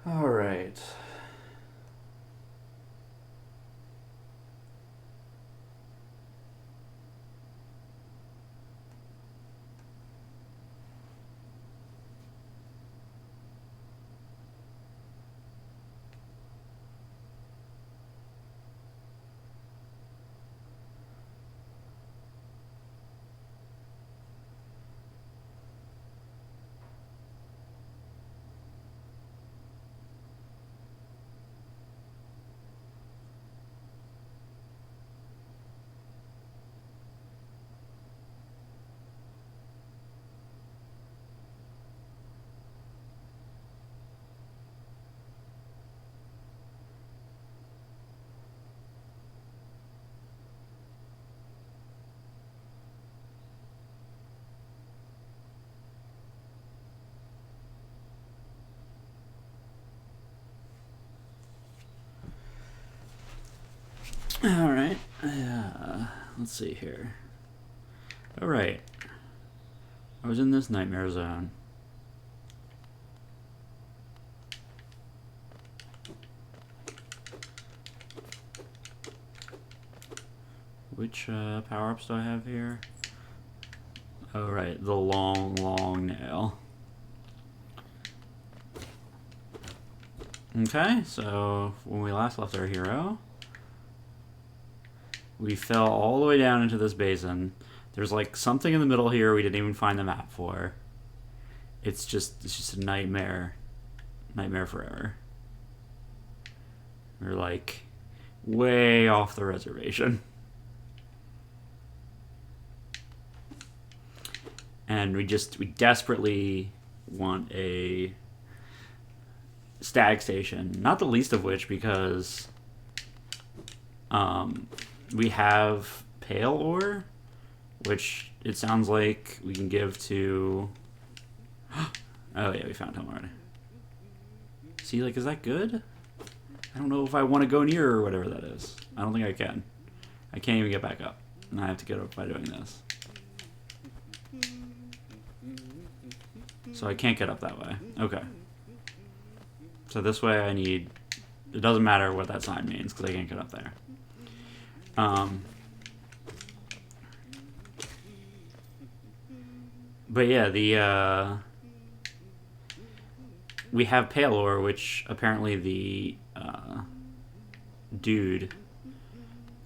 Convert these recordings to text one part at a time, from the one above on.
All right. All right. Let's see here. All right. I was in this nightmare zone. Which power-ups do I have here? Oh, right. The long, long nail. Okay, so when we last left our hero, we fell all the way down into this basin. There's like something in the middle here we didn't even find the map for. It's just a nightmare. Nightmare forever. We're like way off the reservation. And we desperately want a stag station. Not the least of which because we have pale ore, which it sounds like we can give to. Oh yeah, we found him already. See, like, is that good? I don't know if I want to go near or whatever that is. I don't think I can. I can't even get back up, and I have to get up by doing this. So I can't get up that way. Okay. So this way I need. It doesn't matter what that sign means because I can't get up there. But yeah, we have pale ore, which apparently the dude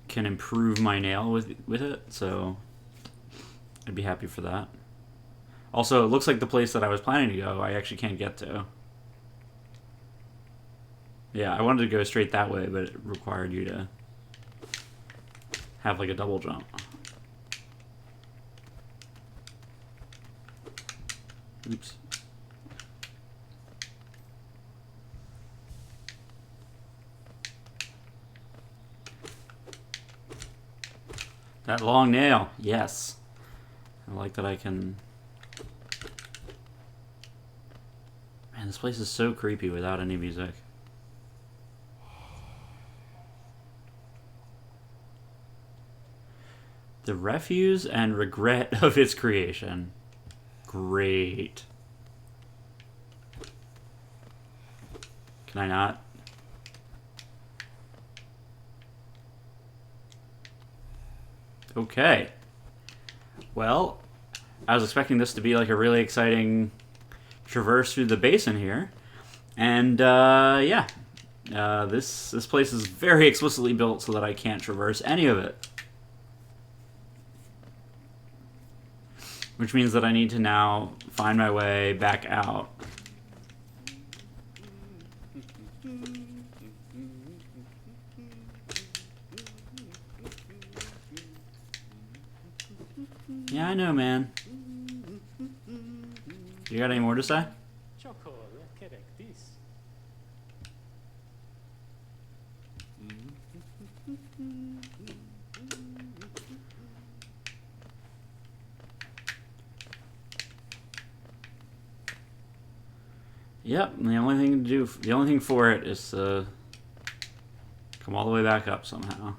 can improve my nail with it, so I'd be happy for that. Also, it looks like the place that I was planning to go, I actually can't get to. Yeah, I wanted to go straight that way, but it required you to have like a double jump. Oops. That long nail, yes. I like that I can. Man, this place is so creepy without any music. The refuse and regret of its creation. Great. Can I not? Okay. Well, I was expecting this to be like a really exciting traverse through the basin here. And yeah, this place is very explicitly built so that I can't traverse any of it. Which means that I need to now find my way back out. Yeah, I know, man. You got any more to say? Yep, the only thing to do, the only thing for it is to come all the way back up somehow.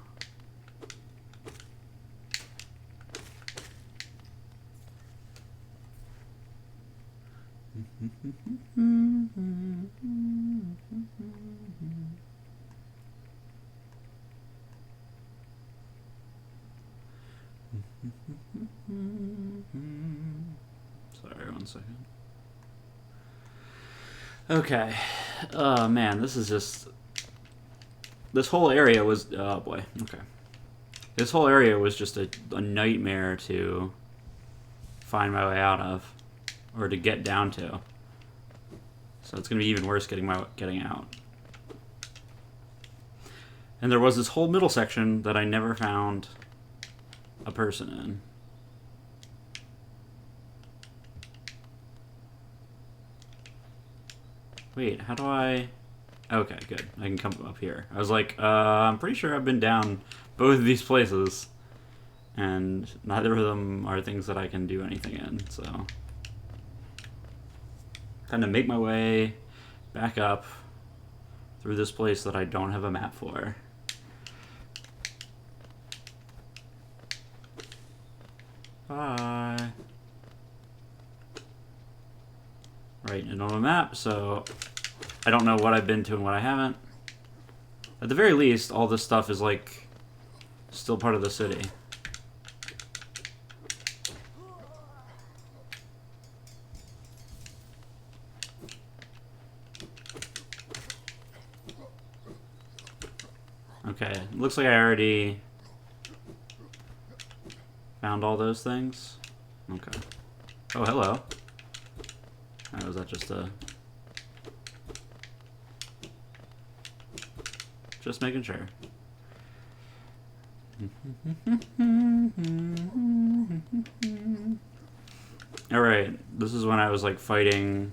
1 second. Okay. Oh man, this is just... This whole area was... Oh boy, okay. This whole area was just a nightmare to find my way out of. Or to get down to. So it's going to be even worse getting out. And there was this whole middle section that I never found a person in. Wait, how do I... Okay, good. I can come up here. I was like, I'm pretty sure I've been down both of these places. And neither of them are things that I can do anything in, so... Kind of make my way back up through this place that I don't have a map for. Bye. Right, and on a map, so I don't know what I've been to and what I haven't. At the very least, all this stuff is like still part of the city. Okay, looks like I already found all those things. Okay. Oh, hello. Oh, was that just a... Just making sure. Alright, this is when I was like fighting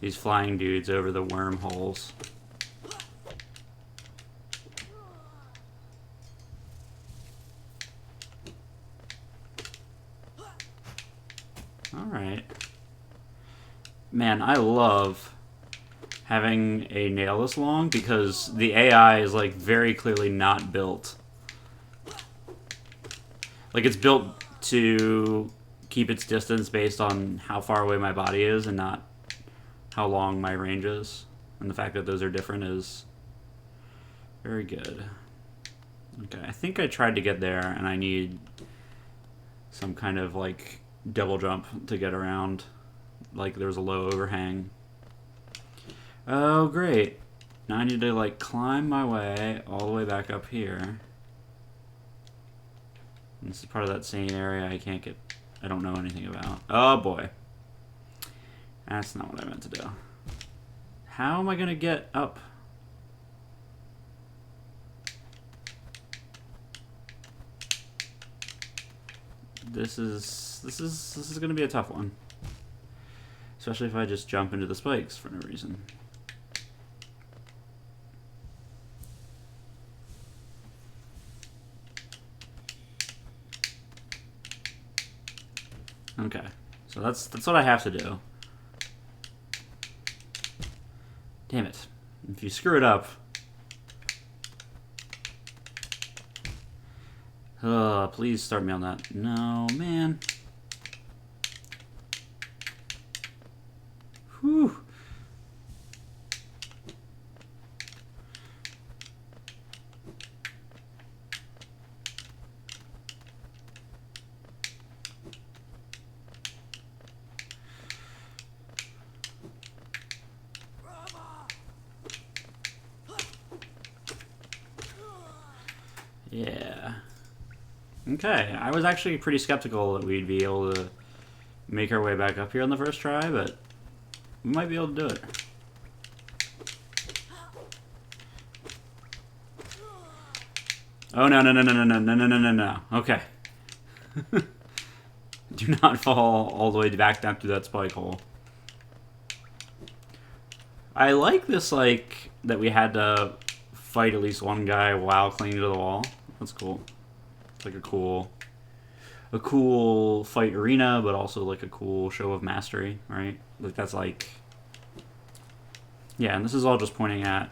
these flying dudes over the wormholes. Alright. Man, I love having a nail this long because the AI is like very clearly not built. Like it's built to keep its distance based on how far away my body is and not how long my range is. And the fact that those are different is very good. Okay, I think I tried to get there and I need some kind of like double jump to get around. Like there's a low overhang. Oh great. Now I need to like climb my way all the way back up here. And this is part of that same area I don't know anything about. Oh boy. That's not what I meant to do. How am I gonna get up? This is gonna be a tough one. Especially if I just jump into the spikes for no reason. Okay. So that's what I have to do. Damn it. If you screw it up. Please start me on that. No, man. Whew. Yeah. Okay, I was actually pretty skeptical that we'd be able to make our way back up here on the first try, but we might be able to do it. Oh, no, no, no, no, no, no, no, no, no, no, no. Okay. Do not fall all the way back down through that spike hole. I like this, like, that we had to fight at least one guy while clinging to the wall. That's cool. It's like a cool fight arena, but also like a cool show of mastery, right? Like that's like, yeah. And this is all just pointing at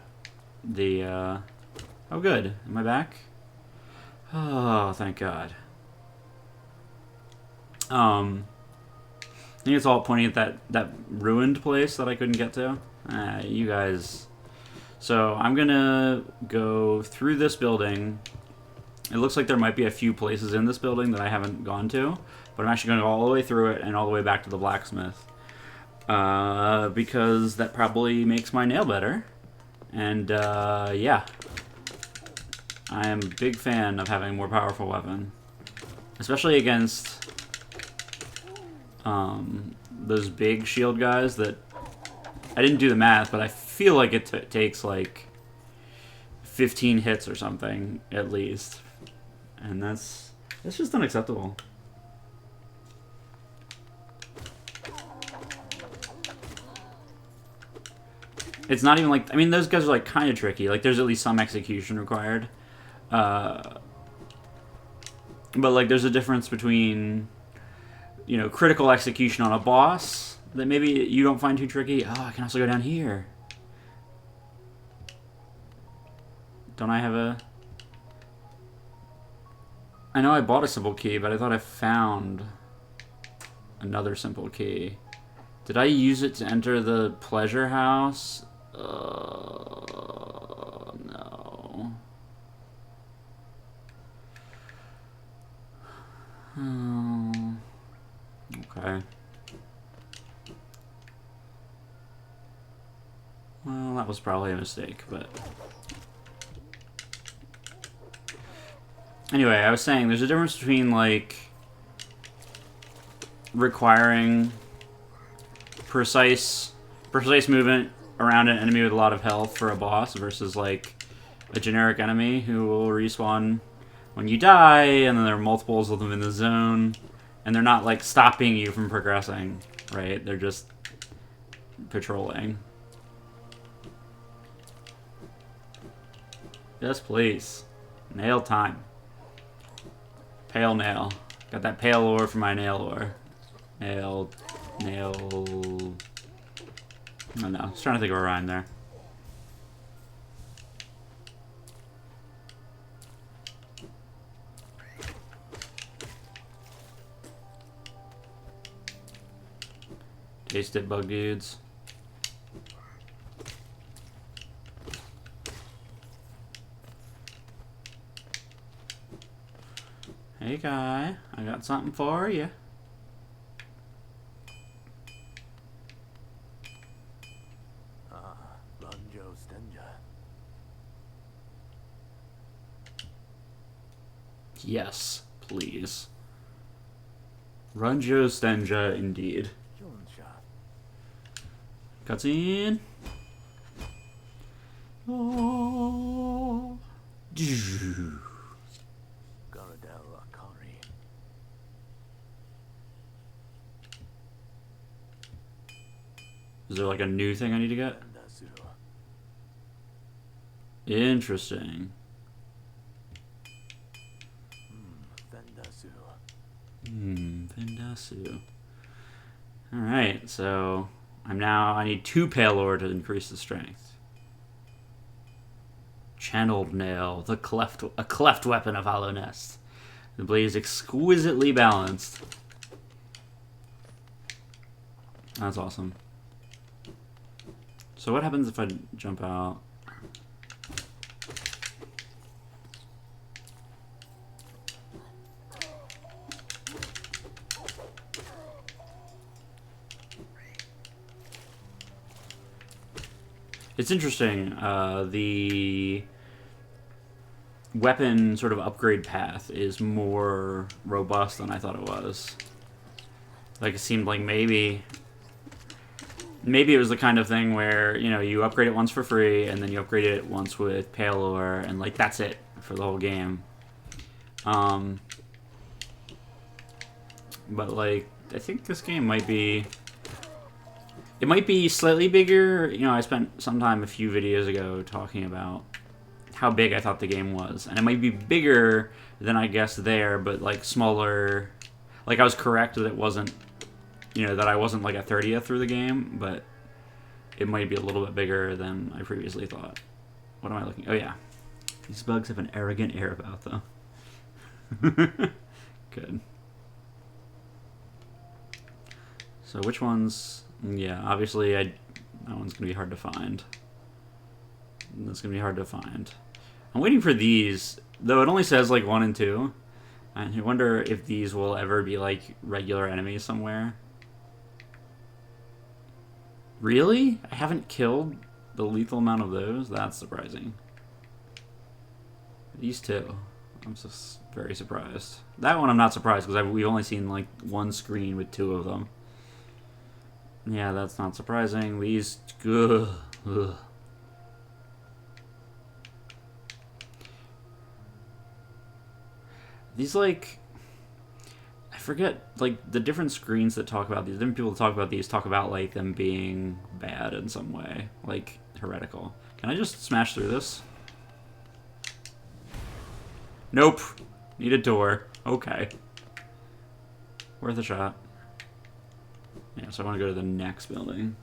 the. Oh, good. Am I back? Oh, thank God. I think it's all pointing at that ruined place that I couldn't get to. You guys. So I'm gonna go through this building. It looks like there might be a few places in this building that I haven't gone to, but I'm actually going to go all the way through it and all the way back to the blacksmith. Because that probably makes my nail better. And, yeah. I am a big fan of having a more powerful weapon. Especially against, those big shield guys that... I didn't do the math, but I feel like it takes, like, 15 hits or something, at least. And that's just unacceptable. It's not even like... I mean, those guys are, like, kind of tricky. Like, there's at least some execution required. But, like, there's a difference between, you know, critical execution on a boss that maybe you don't find too tricky. Oh, I can also go down here. Don't I have a... I know I bought a simple key, but I thought I found another simple key. Did I use it to enter the pleasure house? No. Oh. Okay. Well, that was probably a mistake, but... Anyway, I was saying, there's a difference between, like, requiring precise movement around an enemy with a lot of health for a boss versus, like, a generic enemy who will respawn when you die, and then there are multiples of them in the zone, and they're not, like, stopping you from progressing, right? They're just patrolling. Yes, please. Nail time. Pale nail. Got that pale ore for my nail ore. Nail... Oh no, I was trying to think of a rhyme there. Taste it, bug dudes. Hey guy, I got something for you. Ranjo Stenja. Yes, please. Ranjo Stenja, indeed. Cutscene. Oh. Is there like a new thing I need to get? Interesting. Vendasu. Alright, so I need 2 pale ore to increase the strength. Channeled nail, a cleft weapon of Hollow Nest. The blade is exquisitely balanced. That's awesome. So what happens if I jump out? It's interesting. The weapon sort of upgrade path is more robust than I thought it was. Like, it seemed like maybe it was the kind of thing where, you know, you upgrade it once for free, and then you upgrade it once with pale ore, and, like, that's it for the whole game. But, like, I think this game might be... It might be slightly bigger. You know, I spent some time a few videos ago talking about how big I thought the game was. And it might be bigger than I guessed there, but, like, smaller. Like, I was correct that it wasn't, you know, that I wasn't, like, a 30th through the game, but it might be a little bit bigger than I previously thought. What am I looking... Oh, yeah. These bugs have an arrogant air about them. Good. So which ones... Yeah, obviously that one's going to be hard to find. That's going to be hard to find. I'm waiting for these, though it only says like 1 and 2. And I wonder if these will ever be like regular enemies somewhere. Really? I haven't killed the lethal amount of those? That's surprising. These two. I'm just very surprised. That one I'm not surprised because we've only seen like one screen with two of them. Yeah, that's not surprising. These... Ugh. These, like... I forget, like, the different screens that talk about these, different people that talk about these talk about, like, them being bad in some way. Like, heretical. Can I just smash through this? Nope. Need a door. Okay. Worth a shot. Yeah, so I want to go to the next building.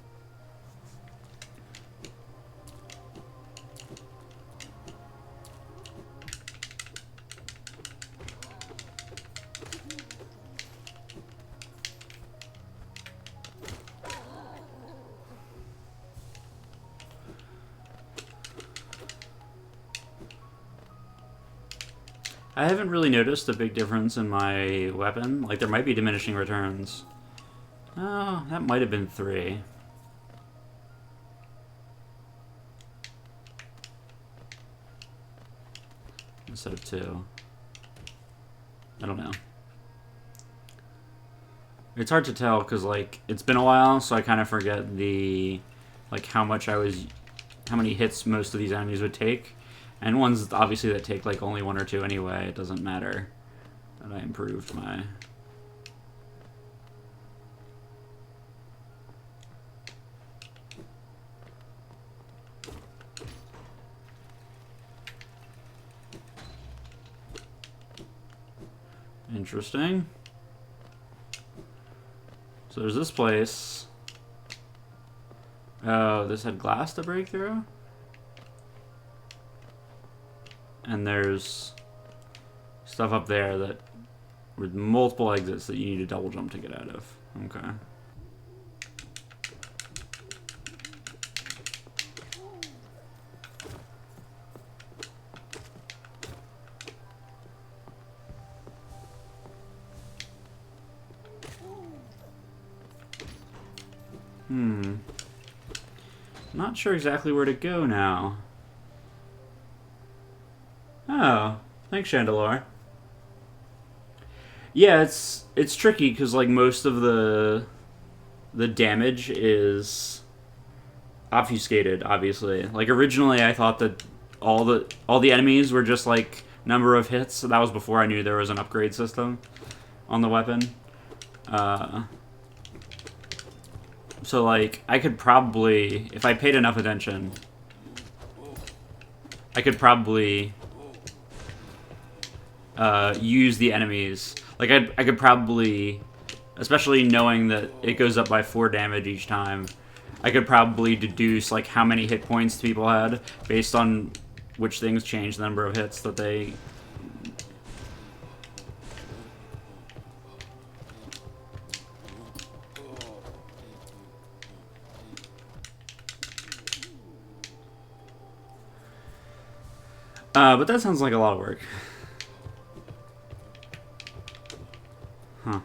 I haven't really noticed a big difference in my weapon. Like, there might be diminishing returns. Oh, that might have been 3. Instead of 2. I don't know. It's hard to tell because, like, it's been a while, so I kind of forget the, like, how many hits most of these enemies would take. And ones, obviously, that take, like, only 1 or 2 anyway. It doesn't matter that I improved my... Interesting. So there's this place. Oh, this had glass to break through? And there's stuff up there that with multiple exits that you need to double jump to get out of. Okay. Not sure exactly where to go now. Oh, thanks, Chandelure. Yeah, it's tricky because like most of the damage is obfuscated. Obviously, like originally I thought that all the enemies were just like number of hits. So that was before I knew there was an upgrade system on the weapon. So like I could probably, if I paid enough attention, I could probably use the enemies. Like I could probably, especially knowing that it goes up by 4 damage each time, I could probably deduce like how many hit points people had based on which things change the number of hits that they... but that sounds like a lot of work. Huh.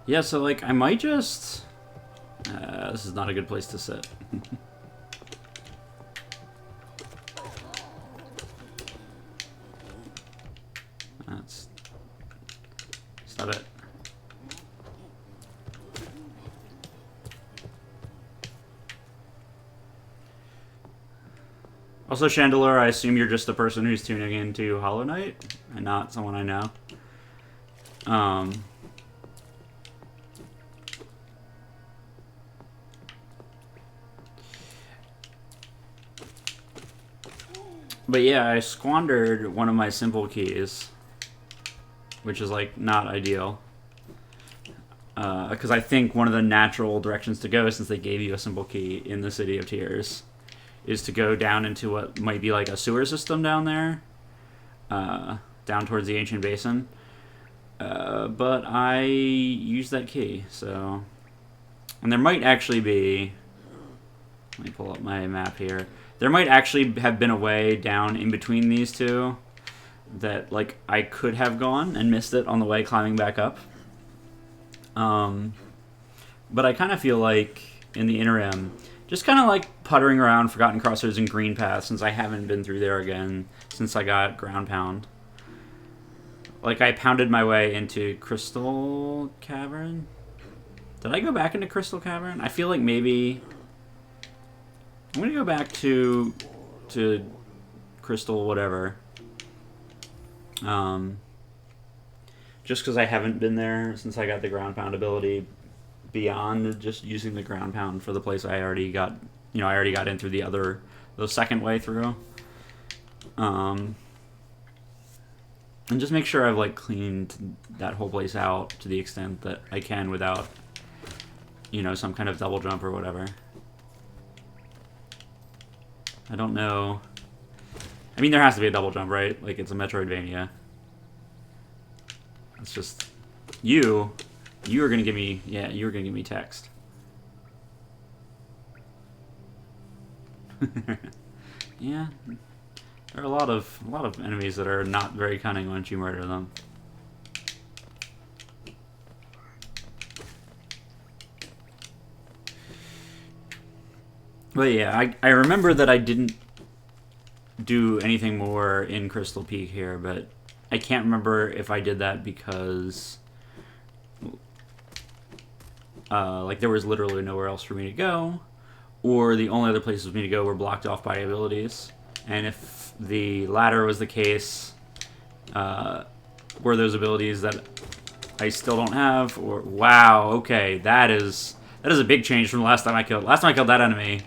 Yeah, so, like, I might just... this is not a good place to sit. That's... Stop it. Also, Chandelure, I assume you're just the person who's tuning into Hollow Knight, and not someone I know. But yeah, I squandered one of my simple keys, which is, like, not ideal. Because I think one of the natural directions to go, since they gave you a simple key in the City of Tears, is to go down into what might be like a sewer system down there, down towards the Ancient Basin. But I used that key, so... And there might actually be... Let me pull up my map here. There might actually have been a way down in between these two that, like, I could have gone and missed it on the way climbing back up. But I kind of feel like, in the interim, just kind of like puttering around Forgotten Crossroads and Green Path, since I haven't been through there again since I got Ground Pound. Like, I pounded my way into Crystal Cavern. Did I go back into Crystal Cavern? I feel like maybe... I'm going to go back to Crystal whatever. Just because I haven't been there since I got the Ground Pound ability, beyond just using the Ground Pound for the place I already got, I already got in through the second way through. And just make sure I've like cleaned that whole place out to the extent that I can without, some kind of double jump or whatever. I don't know. I mean, there has to be a double jump, right? Like, it's a Metroidvania. It's just... You are gonna give me... Yeah, you are gonna give me text. Yeah. There are a lot of enemies that are not very cunning once you murder them. But yeah, I remember that I didn't do anything more in Crystal Peak here, but I can't remember if I did that because like there was literally nowhere else for me to go, or the only other places for me to go were blocked off by abilities. And if the latter was the case, were those abilities that I still don't have, or wow, okay, that is a big change from the last time I killed. Last time I killed that enemy,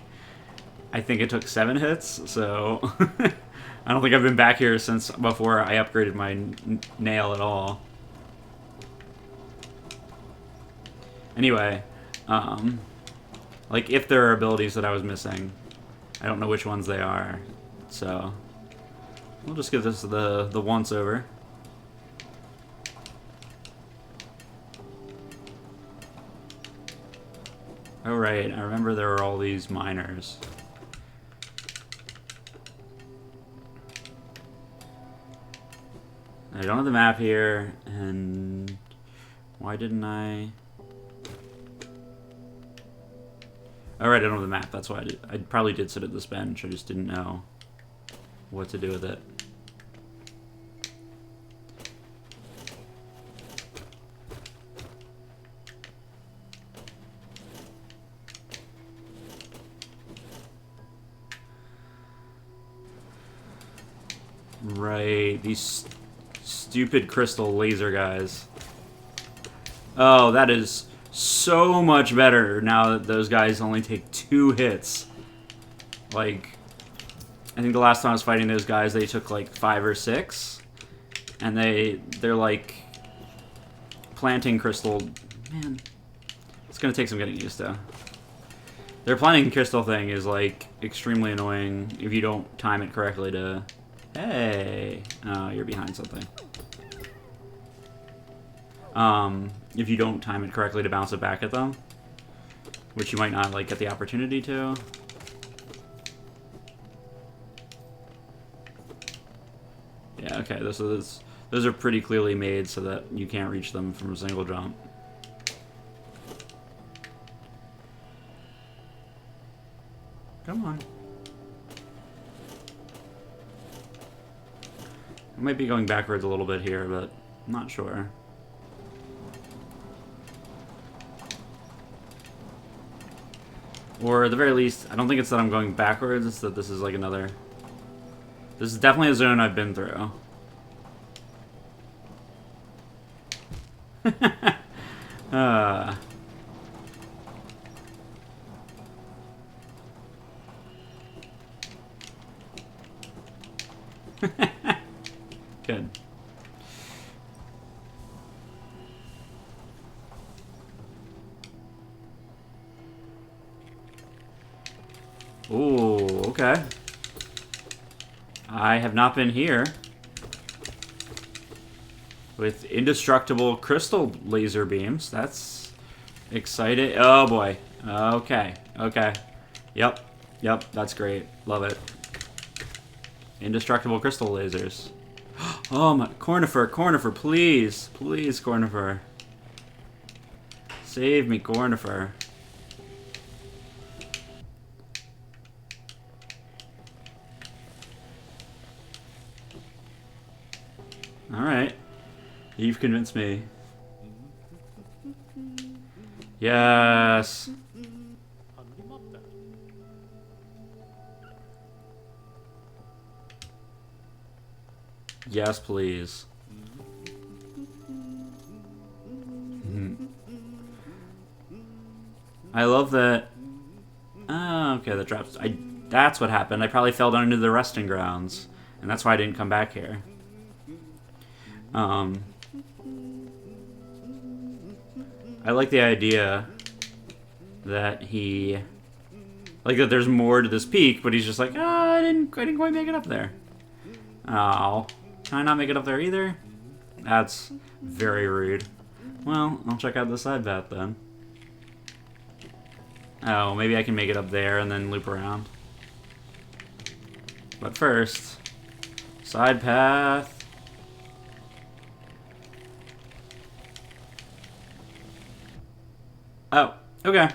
I think it took 7 hits, so I don't think I've been back here since before I upgraded my nail at all. Anyway, like if there are abilities that I was missing, I don't know which ones they are, so we'll just give this the once over. Oh right, I remember there were all these miners. I don't have the map here, and why didn't I? Oh right, I don't have the map, that's why I probably did sit at this bench, I just didn't know what to do with it. Right, these stupid crystal laser guys. Oh, that is so much better now that those guys only take 2 hits. Like, I think the last time I was fighting those guys, they took like 5 or 6. And they're like planting crystal. Man, it's gonna take some getting used to. Their planting crystal thing is like extremely annoying if you don't time it correctly to... Hey! Oh, you're behind something. If you don't time it correctly to bounce it back at them, which you might not like get the opportunity to. Yeah, okay, those are pretty clearly made so that you can't reach them from a single jump. Come on. I might be going backwards a little bit here, but I'm not sure. Or at the very least, I don't think it's that I'm going backwards, it's that this is like another... This is definitely a zone I've been through. Good. Ooh, okay. I have not been here. With indestructible crystal laser beams. That's exciting. Oh boy. Okay. Okay. Yep. Yep. That's great. Love it. Indestructible crystal lasers. Oh my... Cornifer, Cornifer, please. Please, Cornifer. Save me, Gornifer. Alright. You've convinced me. Yes. Yes, please. I love that. Oh, okay, that drops. That's what happened. I probably fell down into the resting grounds, and that's why I didn't come back here. I like the idea that that there's more to this peak, but he's just like, I didn't quite make it up there. Oh, can I not make it up there either? That's very rude. Well, I'll check out the side path then. Oh, maybe I can make it up there and then loop around. But first, side path. Oh, okay.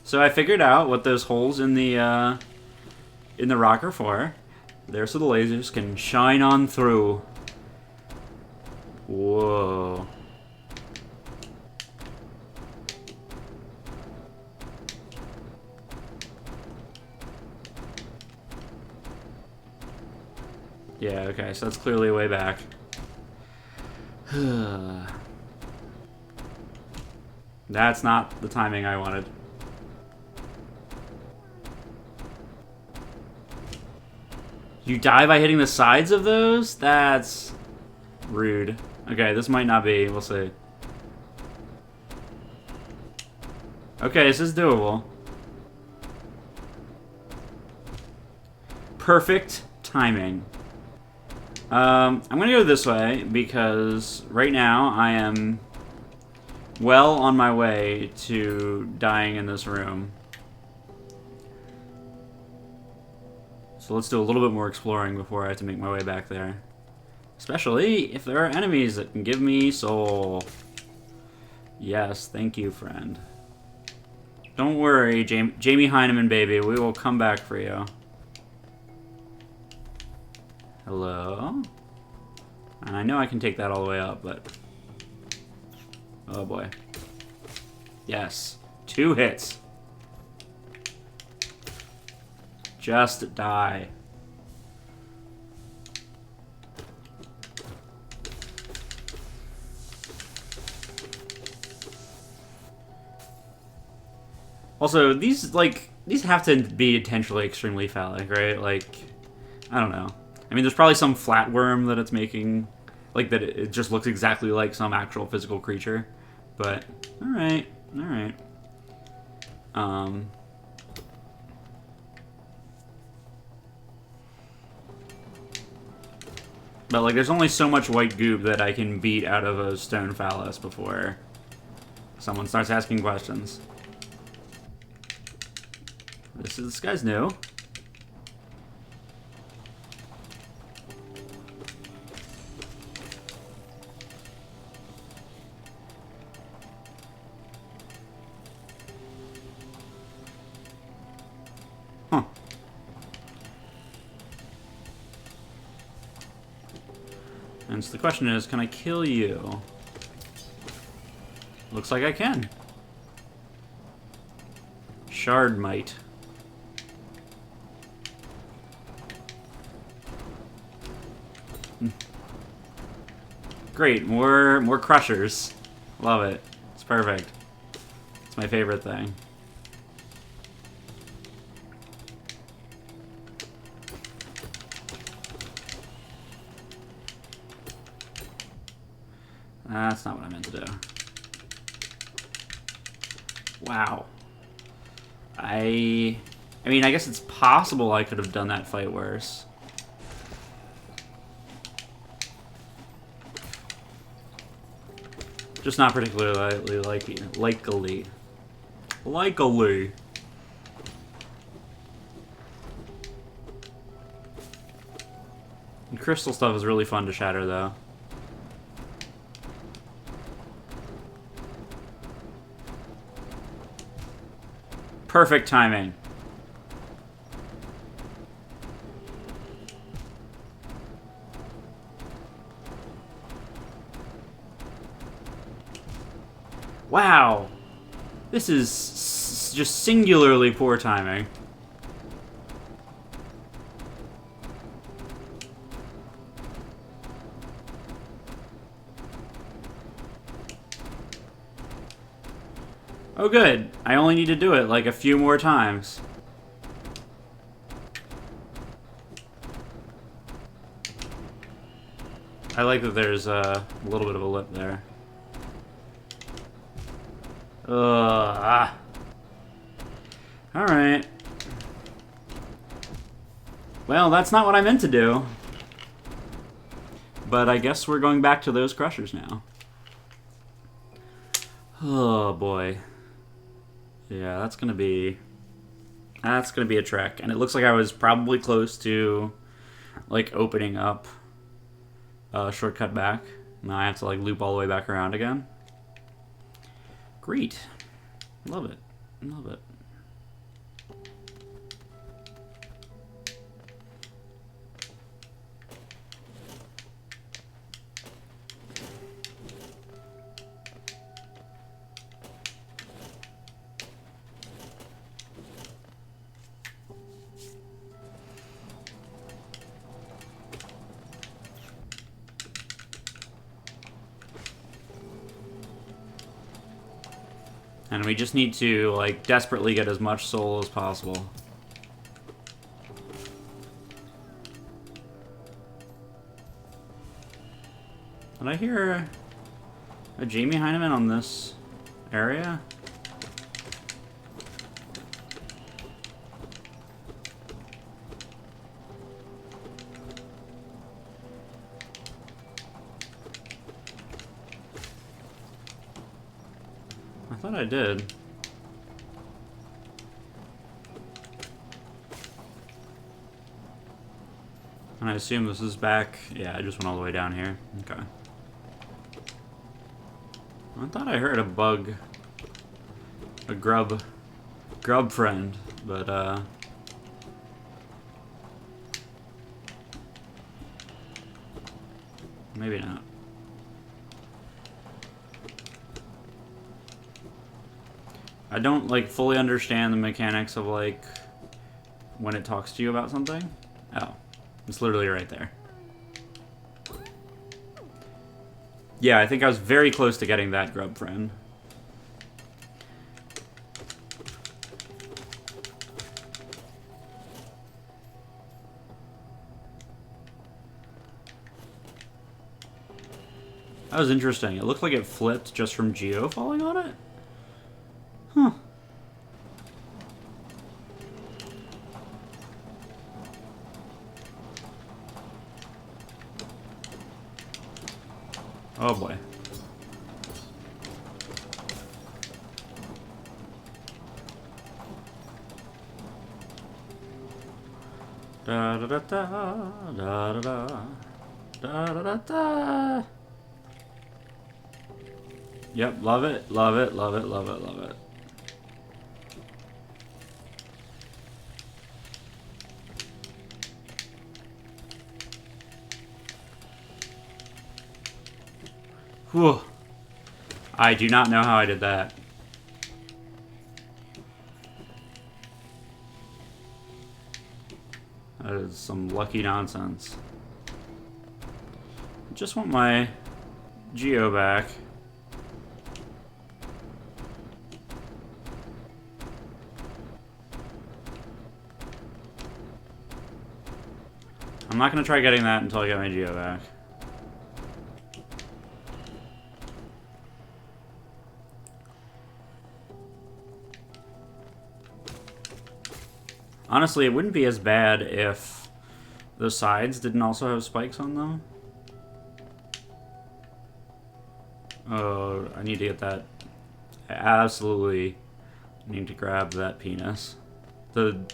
So I figured out what those holes in the rock are for. There, so the lasers can shine on through. Whoa. Yeah, okay, so that's clearly way back. That's not the timing I wanted. You die by hitting the sides of those? That's rude. Okay, this might not be. We'll see. Okay, this is doable. Perfect timing. I'm gonna go this way because right now I am well on my way to dying in this room. So let's do a little bit more exploring before I have to make my way back there. Especially if there are enemies that can give me soul. Yes, thank you, friend. Don't worry, Jamie Heineman, baby. We will come back for you. Hello? And I know I can take that all the way up, but... Oh, boy. Yes. 2 hits. Just die. Also, these have to be intentionally extremely phallic, right? Like, I don't know. I mean, there's probably some flatworm that it's making, like, that it just looks exactly like some actual physical creature. But, alright, alright. But, like, there's only so much white goop that I can beat out of a stone phallus before someone starts asking questions. This guy's new. Huh. And so the question is, can I kill you? Looks like I can. Shard might. Great, more crushers. Love it. It's perfect. It's my favorite thing. That's not what I meant to do. Wow. I mean, I guess it's possible I could have done that fight worse. Just not particularly likely. And crystal stuff is really fun to shatter, though. Perfect timing. Wow. This is just singularly poor timing. Oh good, I only need to do it like a few more times. I like that there's a little bit of a lip there. Alright. Well, that's not what I meant to do. But I guess we're going back to those crushers now. Oh boy. Yeah, that's gonna be a trek. And it looks like I was probably close to like opening up a shortcut back. Now I have to like loop all the way back around again. Great. Love it. Love it. And we just need to, like, desperately get as much soul as possible. Did I hear a Jamie Heineman on this area? I thought I did. And I assume this is back. Yeah, I just went all the way down here. Okay. I thought I heard a bug. A grub friend, but maybe not. I don't, like, fully understand the mechanics of, like, when it talks to you about something. Oh. It's literally right there. Yeah, I think I was very close to getting that grub friend. That was interesting. It looked like it flipped just from Geo falling on it. Huh. Oh boy. Da da da da da da da da da da da. Yep, love it, love it, love it, love it, love it. Whew. I do not know how I did that. That is some lucky nonsense. I just want my Geo back. I'm not going to try getting that until I get my Geo back. Honestly, it wouldn't be as bad if the sides didn't also have spikes on them. Oh, I need to get that. I absolutely need to grab that penis. That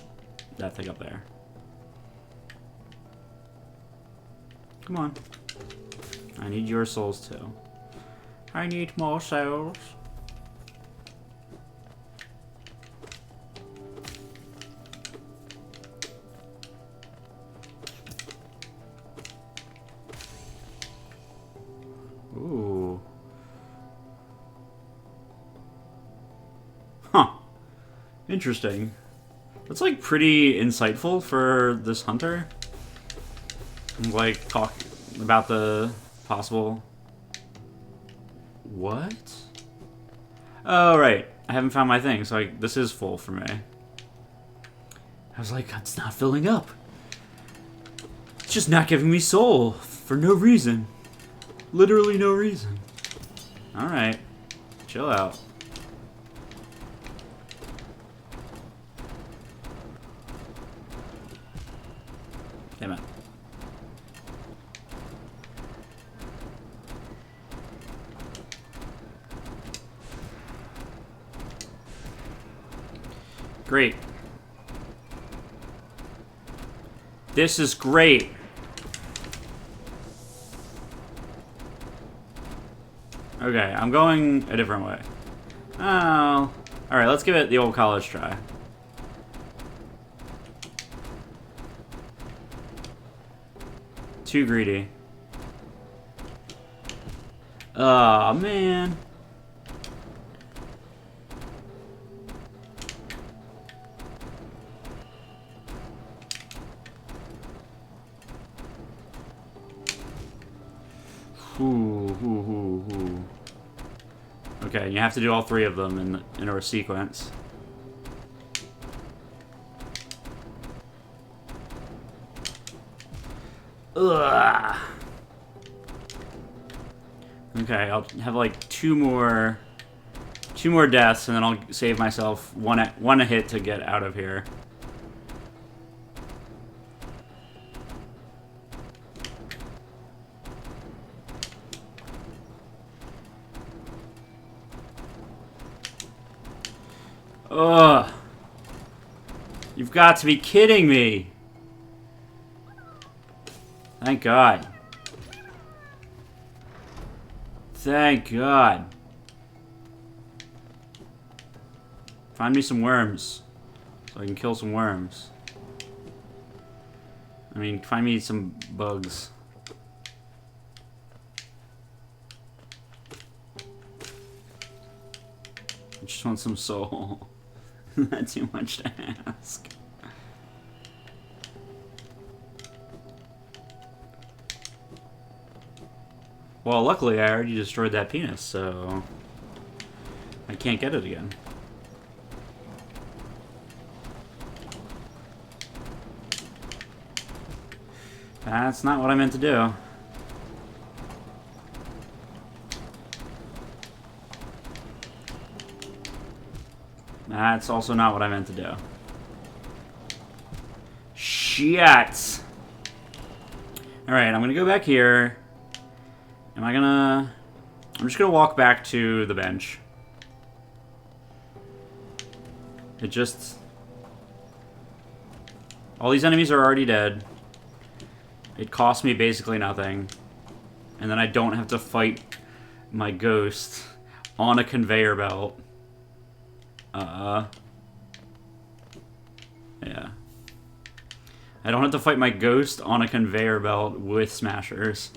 thing up there. Come on. I need your souls too. I need more souls. Interesting. That's like pretty insightful for this hunter. Like talk about the possible. What? Oh right, I haven't found my thing, so this is full for me. I was like, it's not filling up. It's just not giving me soul for no reason. Literally no reason. All right, chill out. Damn it. Great. This is great. Okay, I'm going a different way. Oh. Alright, let's give it the old college try. Too greedy. Oh man. Ooh. Okay, you have to do all three of them in a sequence. Ugh. Okay, I'll have like two more deaths, and then I'll save myself one a hit to get out of here. Ugh. You've got to be kidding me. Thank God. Thank God. Find me some worms, so I can kill some worms. I mean, find me some bugs. I just want some soul. Not too much to ask. Well, luckily I already destroyed that penis, so I can't get it again. That's not what I meant to do. That's also not what I meant to do. Shit! Alright, I'm gonna go back here. I'm just gonna walk back to the bench. All these enemies are already dead. It cost me basically nothing. And then I don't have to fight my ghost on a conveyor belt. Yeah. I don't have to fight my ghost on a conveyor belt with smashers.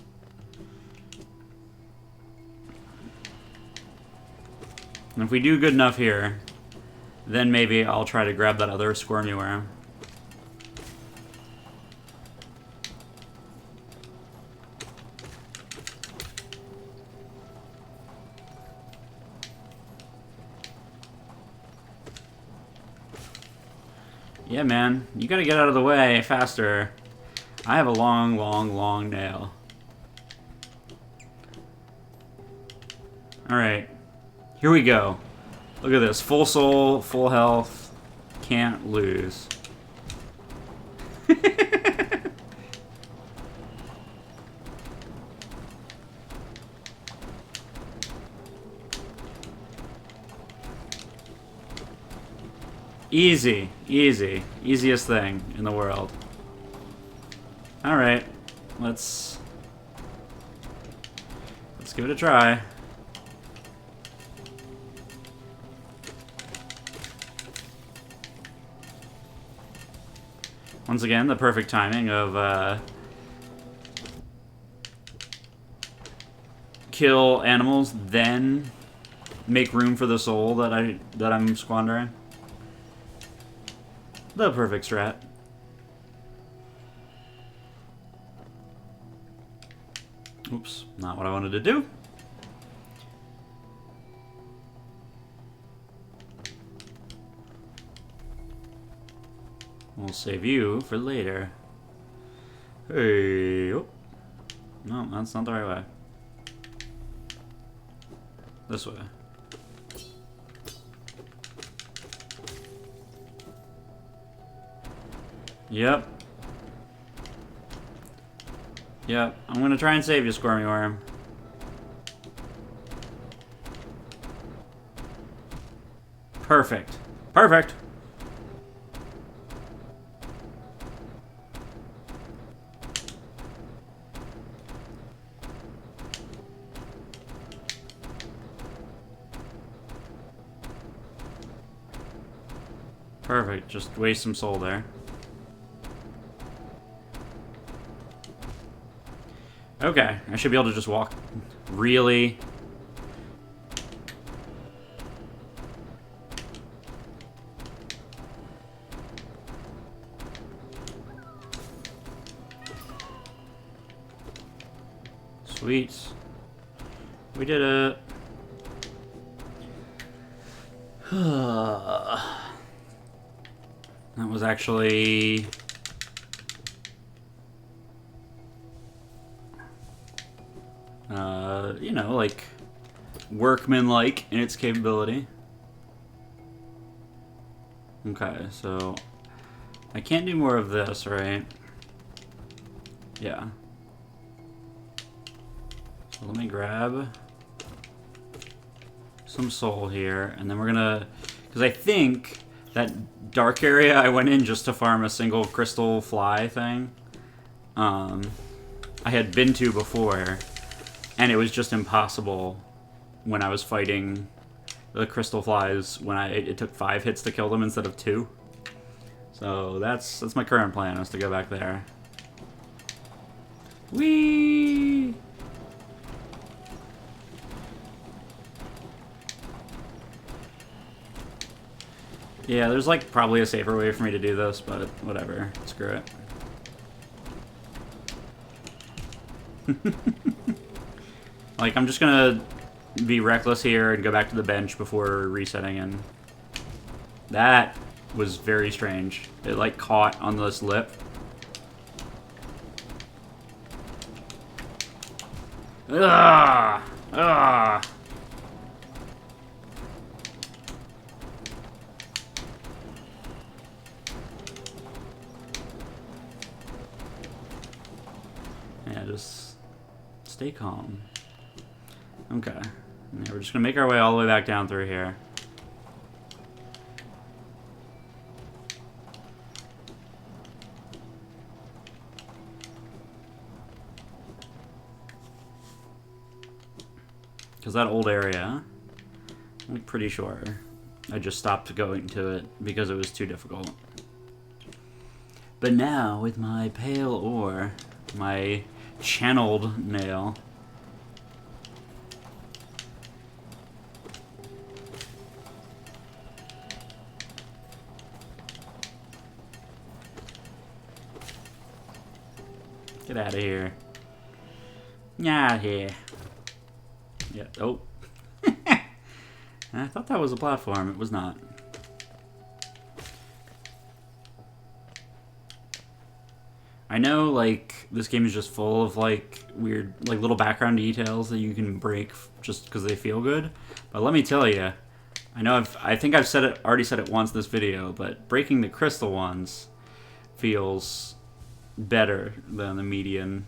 And if we do good enough here, then maybe I'll try to grab that other squirmy worm. Yeah, man. You gotta get out of the way faster. I have a long, long, long nail. Alright. Here we go. Look at this. Full soul, full health. Can't lose. Easy. Easy. Easiest thing in the world. Alright. Let's give it a try. Once again, the perfect timing of kill animals, then make room for the soul that I'm squandering. The perfect strat. Oops, not what I wanted to do. We'll save you for later. Hey, oh. No, that's not the right way. This way. Yep. Yep, I'm gonna try and save you, Squirmy Worm. Perfect. Perfect! Perfect, just waste some soul there. Okay, I should be able to just walk. Really? Sweet. We did it. That was actually... you know, like, workman-like in its capability. Okay, so I can't do more of this, right? Yeah. So let me grab some soul here, and then we're gonna... Because I think that dark area I went in just to farm a single crystal fly thing, I had been to before, and it was just impossible when I was fighting the crystal flies when it took 5 hits to kill them instead of 2. So that's my current plan, is to go back there. Whee! Yeah, there's like probably a safer way for me to do this, but whatever. Screw it. Like, I'm just gonna be reckless here and go back to the bench before resetting, and that was very strange. It like caught on this lip. Ugh! Ugh! Yeah, just stay calm. Okay. Yeah, we're just gonna make our way all the way back down through here. Because that old area, I'm pretty sure I just stopped going to it because it was too difficult. But now, with my pale ore, my channeled nail, get out of here. Get out of here. Yeah, oh. I thought that was a platform. It was not. I know, like, this game is just full of, like, weird, like, little background details that you can break just because they feel good. But let me tell you, I know I think I've already said it once in this video, but breaking the crystal ones feels better than the median.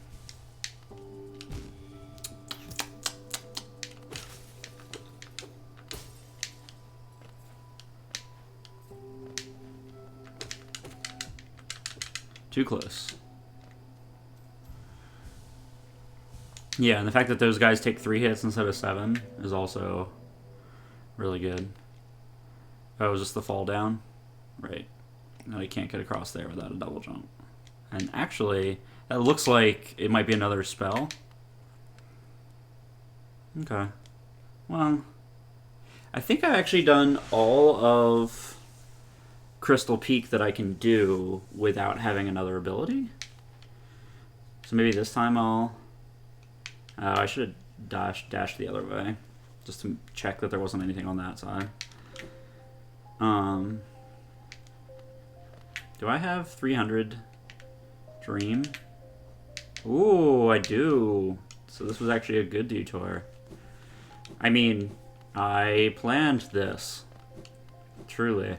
Too close. Yeah, and the fact that those guys take 3 hits instead of 7 is also really good. Oh, is this the fall down? Right. No, you can't get across there without a double jump. And actually, that looks like it might be another spell. Okay. Well, I think I've actually done all of Crystal Peak that I can do without having another ability. So maybe this time I'll... I should have dashed the other way, just to check that there wasn't anything on that side. Do I have 300 Dream? Ooh, I do. So this was actually a good detour. I mean, I planned this. Truly.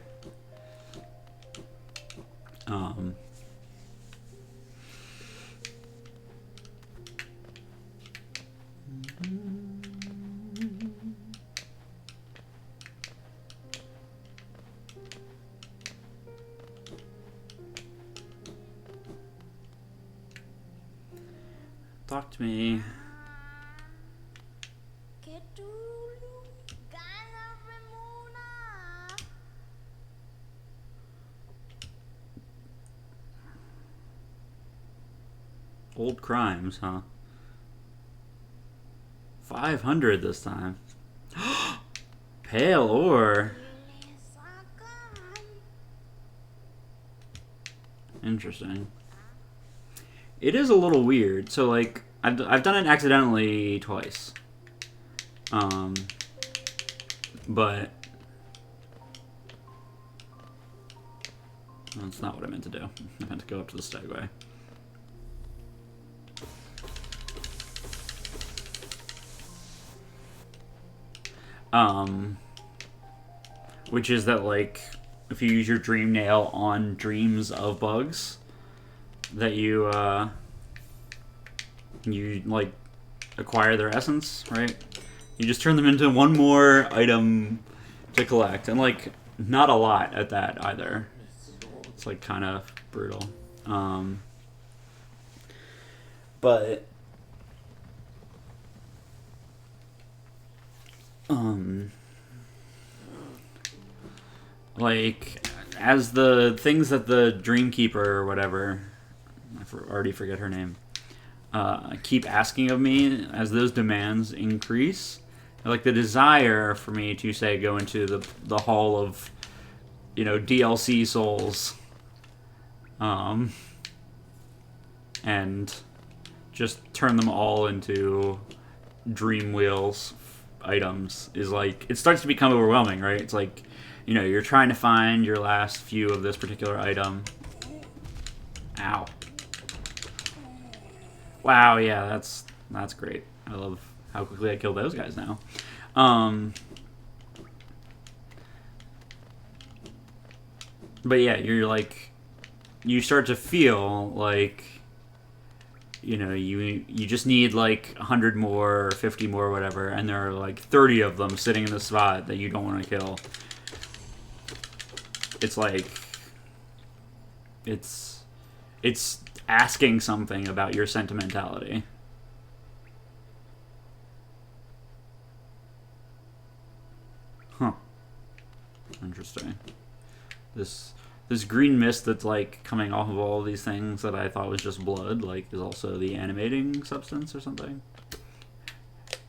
Talk to me. Old crimes, huh? 500 this time. Pale ore. Interesting. It is a little weird. So, like, I've done it accidentally twice. But that's not what I meant to do. I meant to go up to the Stegway. Which is that, like, if you use your Dream Nail on dreams of bugs, that you like acquire their essence, right? You just turn them into one more item to collect, and like not a lot at that either. It's like kind of brutal. But like as the things that the Dreamkeeper or whatever, already forget her name, keep asking of me, as those demands increase, like the desire for me to say go into the hall of, you know, DLC souls, and just turn them all into dream wheels items is like, it starts to become overwhelming, right? It's like, you know, you're trying to find your last few of this particular item. Ow. Wow, yeah, that's great. I love how quickly I kill those guys now. But yeah, you're like, you start to feel like, you know, you just need like 100 more or 50 more or whatever, and there are like 30 of them sitting in the spot that you don't want to kill. It's like, it's asking something about your sentimentality. Huh. Interesting. This green mist that's like coming off of all of these things that I thought was just blood, like, is also the animating substance or something.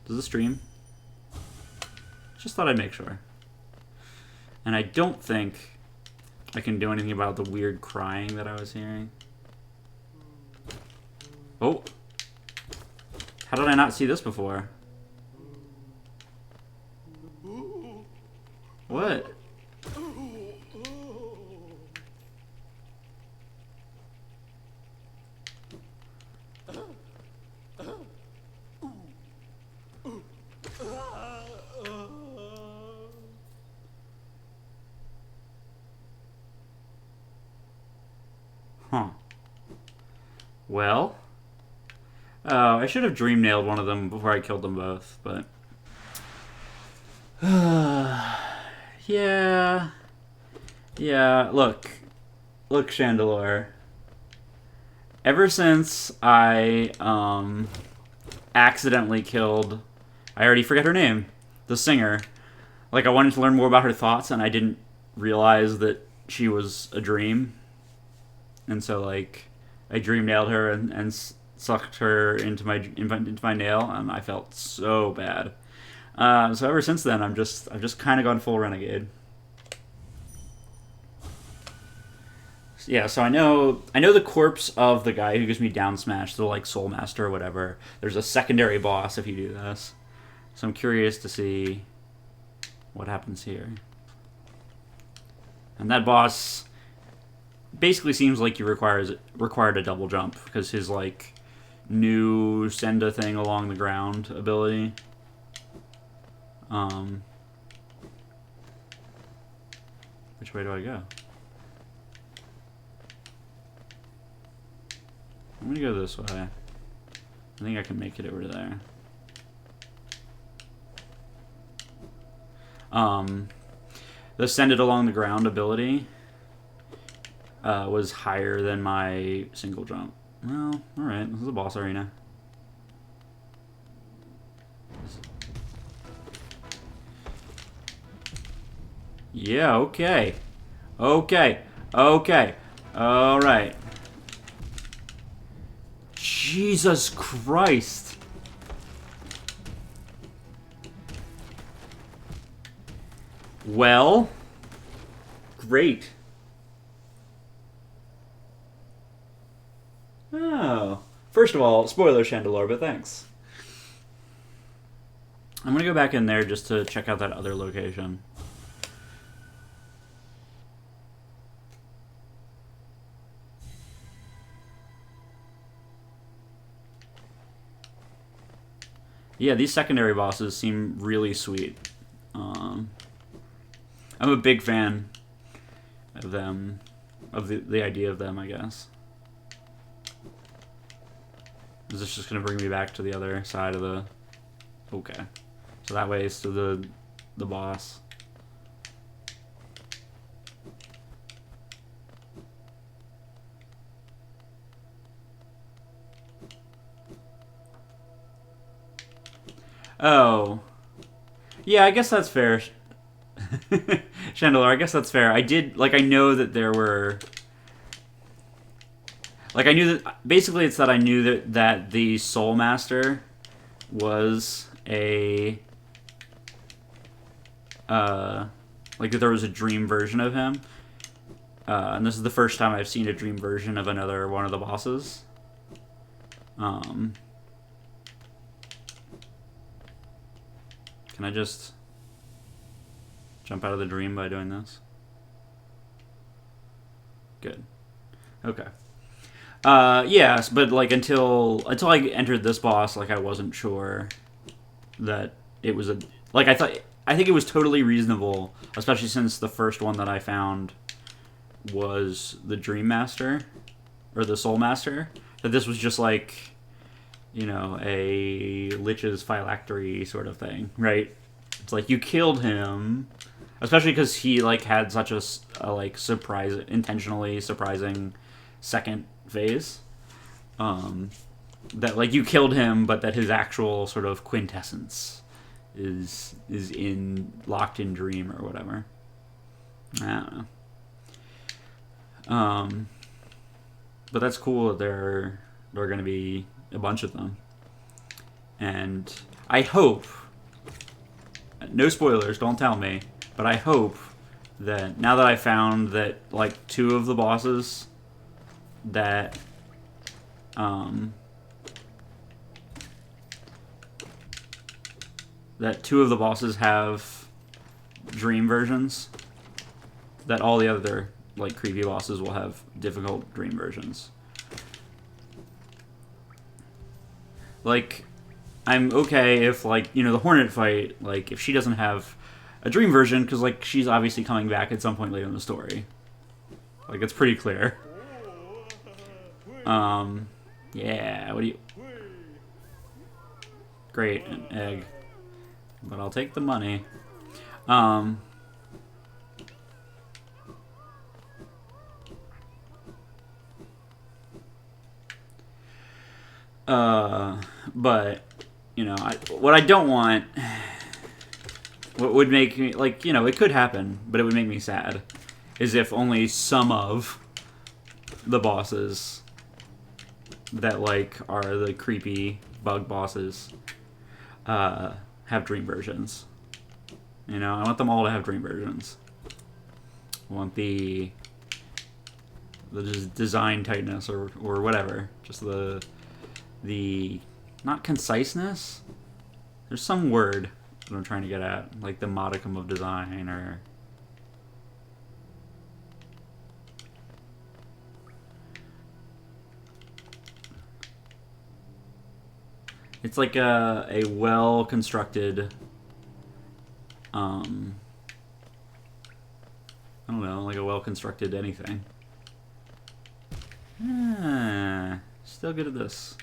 Does this stream? Just thought I'd make sure. And I don't think I can do anything about the weird crying that I was hearing. Oh. How did I not see this before? What? Huh. Well. Oh, I should have dream nailed one of them before I killed them both, but... yeah. Yeah, look, Chandelure. Ever since I, accidentally killed... I already forget her name. The singer. Like, I wanted to learn more about her thoughts, and I didn't realize that she was a dream. And so, like, I dream nailed her and sucked her into my nail, and I felt so bad. So ever since then, I've just kind of gone full renegade. Yeah, so I know the corpse of the guy who gives me down smash, the like soul master or whatever. There's a secondary boss if you do this. So I'm curious to see what happens here. And that boss basically seems like he required a double jump because his like new send a thing along the ground ability. Which way do I go? I'm gonna go this way. I think I can make it over to there. The send it along the ground ability was higher than my single jump. Well, alright, this is a boss arena. Yeah, okay. Okay. Okay. Alright. Jesus Christ. Well, great. Oh. First of all, spoiler Chandelure, but thanks. I'm gonna go back in there just to check out that other location. Yeah, these secondary bosses seem really sweet. I'm a big fan of them, of the idea of them, I guess. Is this just going to bring me back to the other side of the... Okay. So that way it's to the boss. Oh. Yeah, I guess that's fair. Chandelure, I guess that's fair. I know that there were... Like, I knew that... Basically, it's that I knew that the Soul Master was a... like, that there was a dream version of him. And this is the first time I've seen a dream version of another one of the bosses. Can I just jump out of the dream by doing this? Good. Okay. Yes, but like until I entered this boss, like I wasn't sure that it was a I think it was totally reasonable, especially since the first one that I found was the Dream Master or the Soul Master, that this was just like, you know, a Lich's phylactery sort of thing, right? It's like you killed him, especially because he like had such a like intentionally surprising second phase, that like you killed him, but that his actual sort of quintessence is locked in dream or whatever. I don't know. But that's cool that there are going to be a bunch of them, and I hope, no spoilers, don't tell me, but I hope that now that I found that like two of the bosses that have dream versions, that all the other like creepy bosses will have difficult dream versions. Like, I'm okay if, like, you know, the Hornet fight, like, if she doesn't have a dream version, because, like, she's obviously coming back at some point later in the story. Like, it's pretty clear. Yeah, what do you... Great, an egg. But I'll take the money. But, you know, what I don't want, what would make me, like, you know, it could happen, but it would make me sad, is if only some of the bosses that, like, are the creepy bug bosses, have dream versions. You know, I want them all to have dream versions. I want the design tightness or whatever. Just the not conciseness. There's some word that I'm trying to get at, like the modicum of design or. It's like a well-constructed, I don't know, like a well-constructed anything. Still good at this.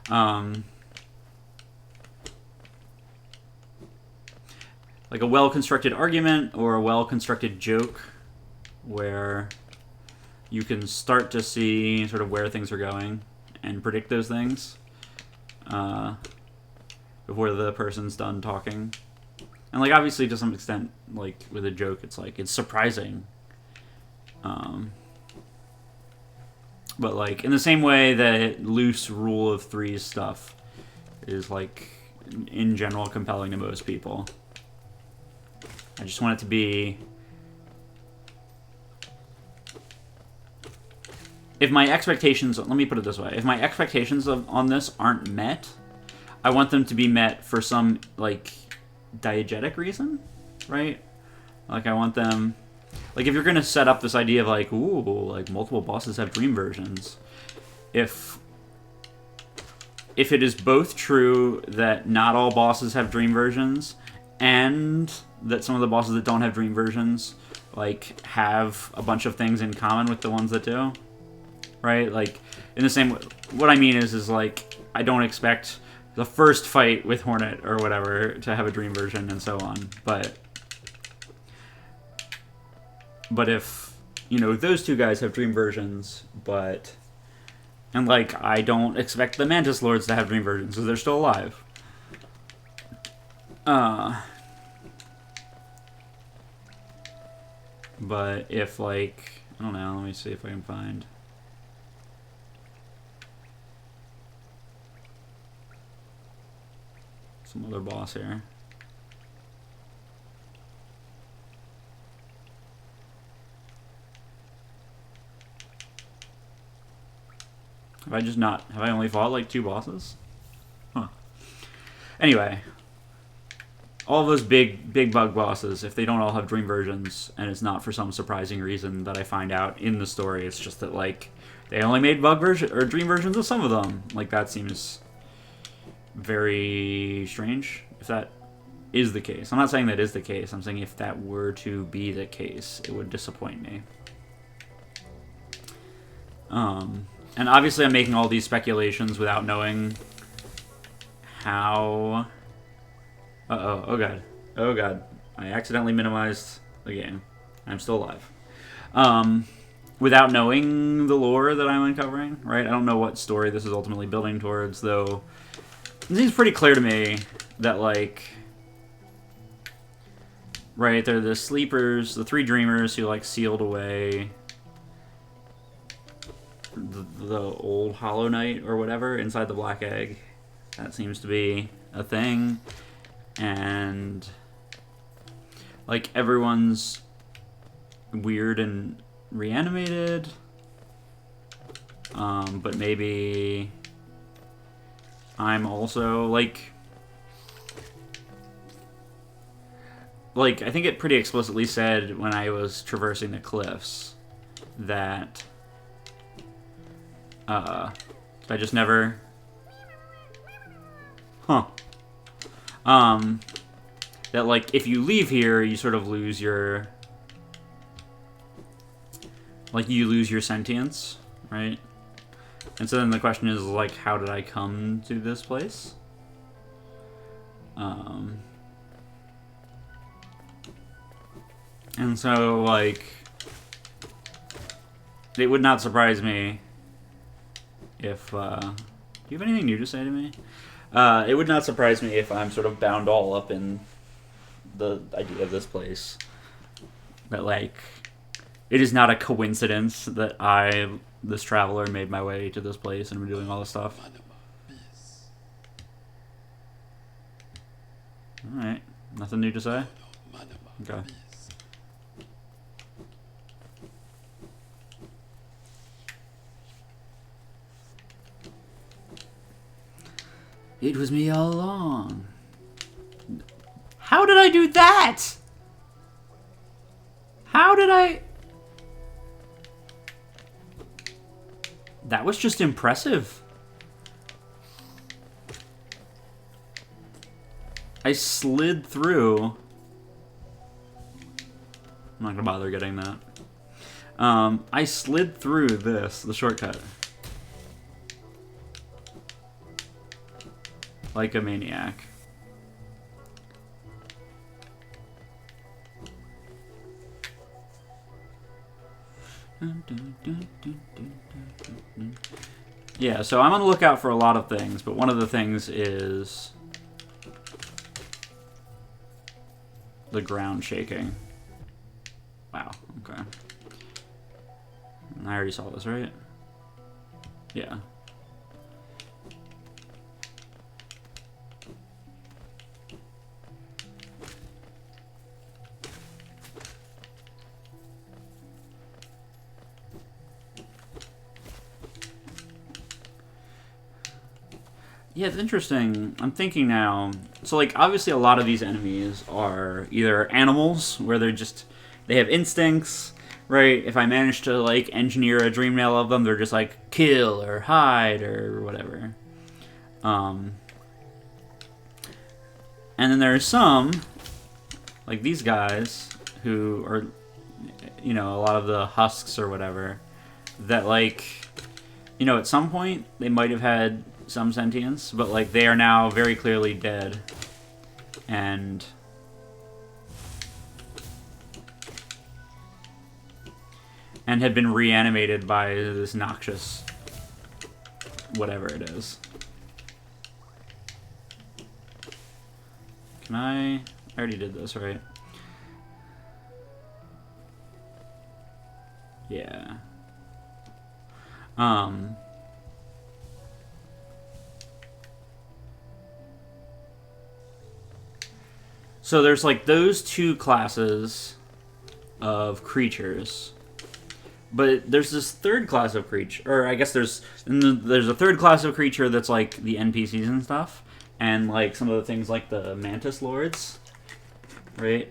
Like a well-constructed argument or a well-constructed joke where you can start to see sort of where things are going and predict those things. Before the person's done talking. And, like, obviously, to some extent, like, with a joke, it's, like, it's surprising. But, like, in the same way that loose rule of threes stuff is, like, in general compelling to most people. I just want it to be... If my expectations... Let me put it this way. If my expectations on this aren't met... I want them to be met for some, like, diegetic reason, right? Like, I want them... Like, if you're going to set up this idea of, like, ooh, like, multiple bosses have dream versions, if it is both true that not all bosses have dream versions, and that some of the bosses that don't have dream versions, like, have a bunch of things in common with the ones that do, right? Like, in the same way... What I mean is, like, I don't expect... the first fight with Hornet or whatever to have a dream version and so on. But if, you know, those two guys have dream versions, and, like, I don't expect the Mantis Lords to have dream versions because they're still alive. But if, like, I don't know, let me see if I can find... some other boss here. Have I only fought like 2 bosses? Huh. Anyway. All of those big bug bosses, if they don't all have dream versions, and it's not for some surprising reason that I find out in the story, it's just that, like, they only made dream versions of some of them. Like, that seems very strange, if that is the case. I'm not saying that is the case. I'm saying if that were to be the case, it would disappoint me. And obviously I'm making all these speculations without knowing how... Uh-oh. Oh, God. Oh, God. I accidentally minimized the game. I'm still alive. Without knowing the lore that I'm uncovering, right? I don't know what story this is ultimately building towards, though... It seems pretty clear to me that, like, right, they're the sleepers, the 3 dreamers who, like, sealed away the old Hollow Knight or whatever inside the Black Egg. That seems to be a thing. And, like, everyone's weird and reanimated. But maybe... I'm also, like, I think it pretty explicitly said when I was traversing the cliffs that, I just never, that, like, if you leave here, you sort of lose your, like, you lose your sentience, right? And so then the question is, like, how did I come to this place? And so, like, it would not surprise me if, do you have anything new to say to me? It would not surprise me if I'm sort of bound all up in the idea of this place. That, like, it is not a coincidence that this traveler, made my way to this place and I'm doing all this stuff. Alright. Nothing new to say? Okay. It was me all along. How did I do that? How did I... That was just impressive. I slid through. I'm not gonna bother getting that. I slid through this, the shortcut. Like a maniac. Yeah, so I'm on the lookout for a lot of things, but one of the things is the ground shaking. Wow, okay. I already saw this, right? Yeah. Yeah, it's interesting. I'm thinking now. So, like, obviously a lot of these enemies are either animals, where they have instincts, right? If I manage to, like, engineer a dream nail of them, they're just like, kill or hide or whatever. And then there's some, like these guys, who are, you know, a lot of the husks or whatever, that, like, you know, at some point they might have had some sentience, but, like, they are now very clearly dead. And had been reanimated by this noxious whatever it is. Can I already did this, right? Yeah. So there's, like, those two classes of creatures. But there's this third class of creature, or I guess there's a third class of creature that's, like, the NPCs and stuff, and, like, some of the things like the Mantis Lords, right?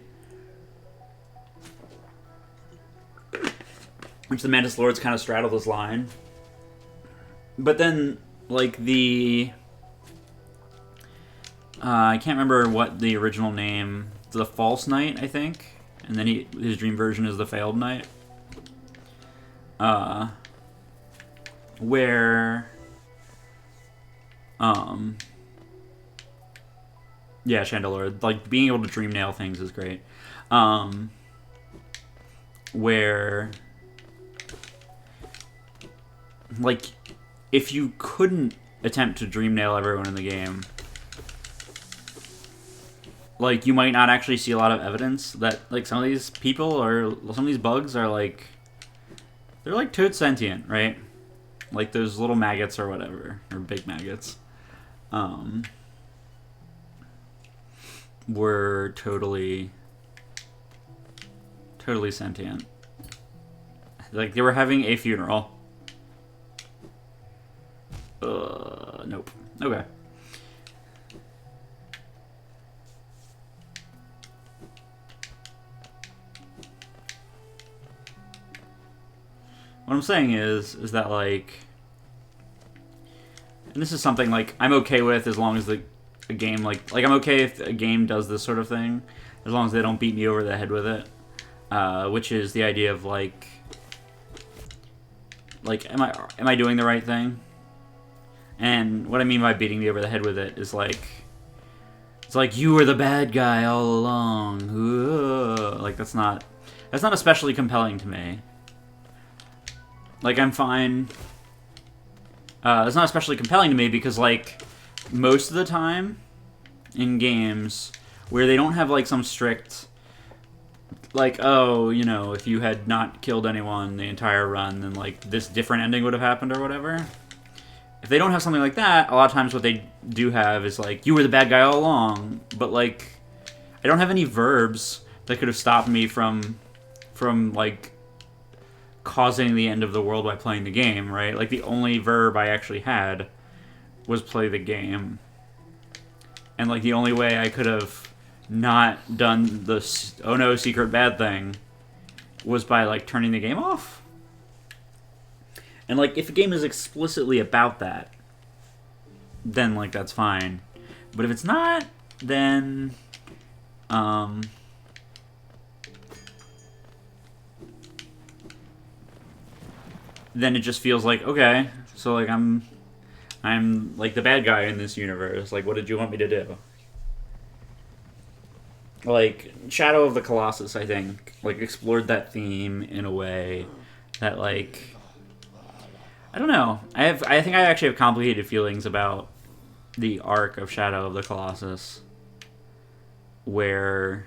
Which the Mantis Lords kind of straddle this line. But then, like, the... I can't remember what the original name... The False Knight, I think? And then his dream version is the Failed Knight. Where... Yeah, Chandelure. Like, being able to dream nail things is great. Where... Like, if you couldn't attempt to dream nail everyone in the game... Like, you might not actually see a lot of evidence that, like, some of these people or some of these bugs are, like... They're, like, toad sentient, right? Like, those little maggots or whatever. Or big maggots. Were totally sentient. Like, they were having a funeral. Nope. Okay. What I'm saying is that, like, and this is something, like, I'm okay with as long as a game, like, I'm okay if a game does this sort of thing, as long as they don't beat me over the head with it, which is the idea of, like, am I doing the right thing? And what I mean by beating me over the head with it is, like, it's like, you were the bad guy all along. Ooh. Like, that's not especially compelling to me. Like, I'm fine. It's not especially compelling to me because, like, most of the time in games where they don't have, like, some strict, like, oh, you know, if you had not killed anyone the entire run, then, like, this different ending would have happened or whatever. If they don't have something like that, a lot of times what they do have is, like, you were the bad guy all along, but, like, I don't have any verbs that could have stopped me from like, causing the end of the world by playing the game, right? Like, the only verb I actually had was play the game. And, like, the only way I could have not done the oh no secret bad thing was by, like, turning the game off. And, like, if a game is explicitly about that, then, like, that's fine. But if it's not, then then it just feels like, okay, so, like, I'm like the bad guy in this universe. Like, what did you want me to do? Like, Shadow of the Colossus, I think, like, explored that theme in a way that, like, I don't know. I think I actually have complicated feelings about the arc of Shadow of the Colossus, where,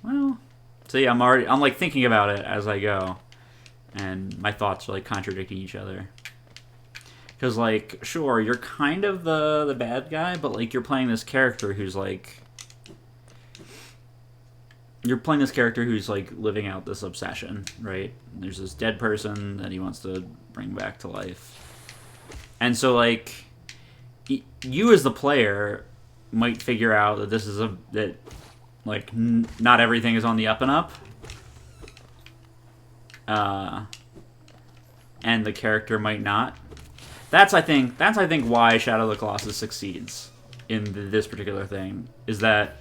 well, see, I'm like thinking about it as I go, and my thoughts are like contradicting each other. Because, like, sure, you're kind of the bad guy, but, like, you're playing this character who's, like, living out this obsession, right? There's this dead person that he wants to bring back to life. And so, like, you as the player might figure out that this is not everything is on the up and up. And the character might not. That's I think why Shadow of the Colossus succeeds in this particular thing, is that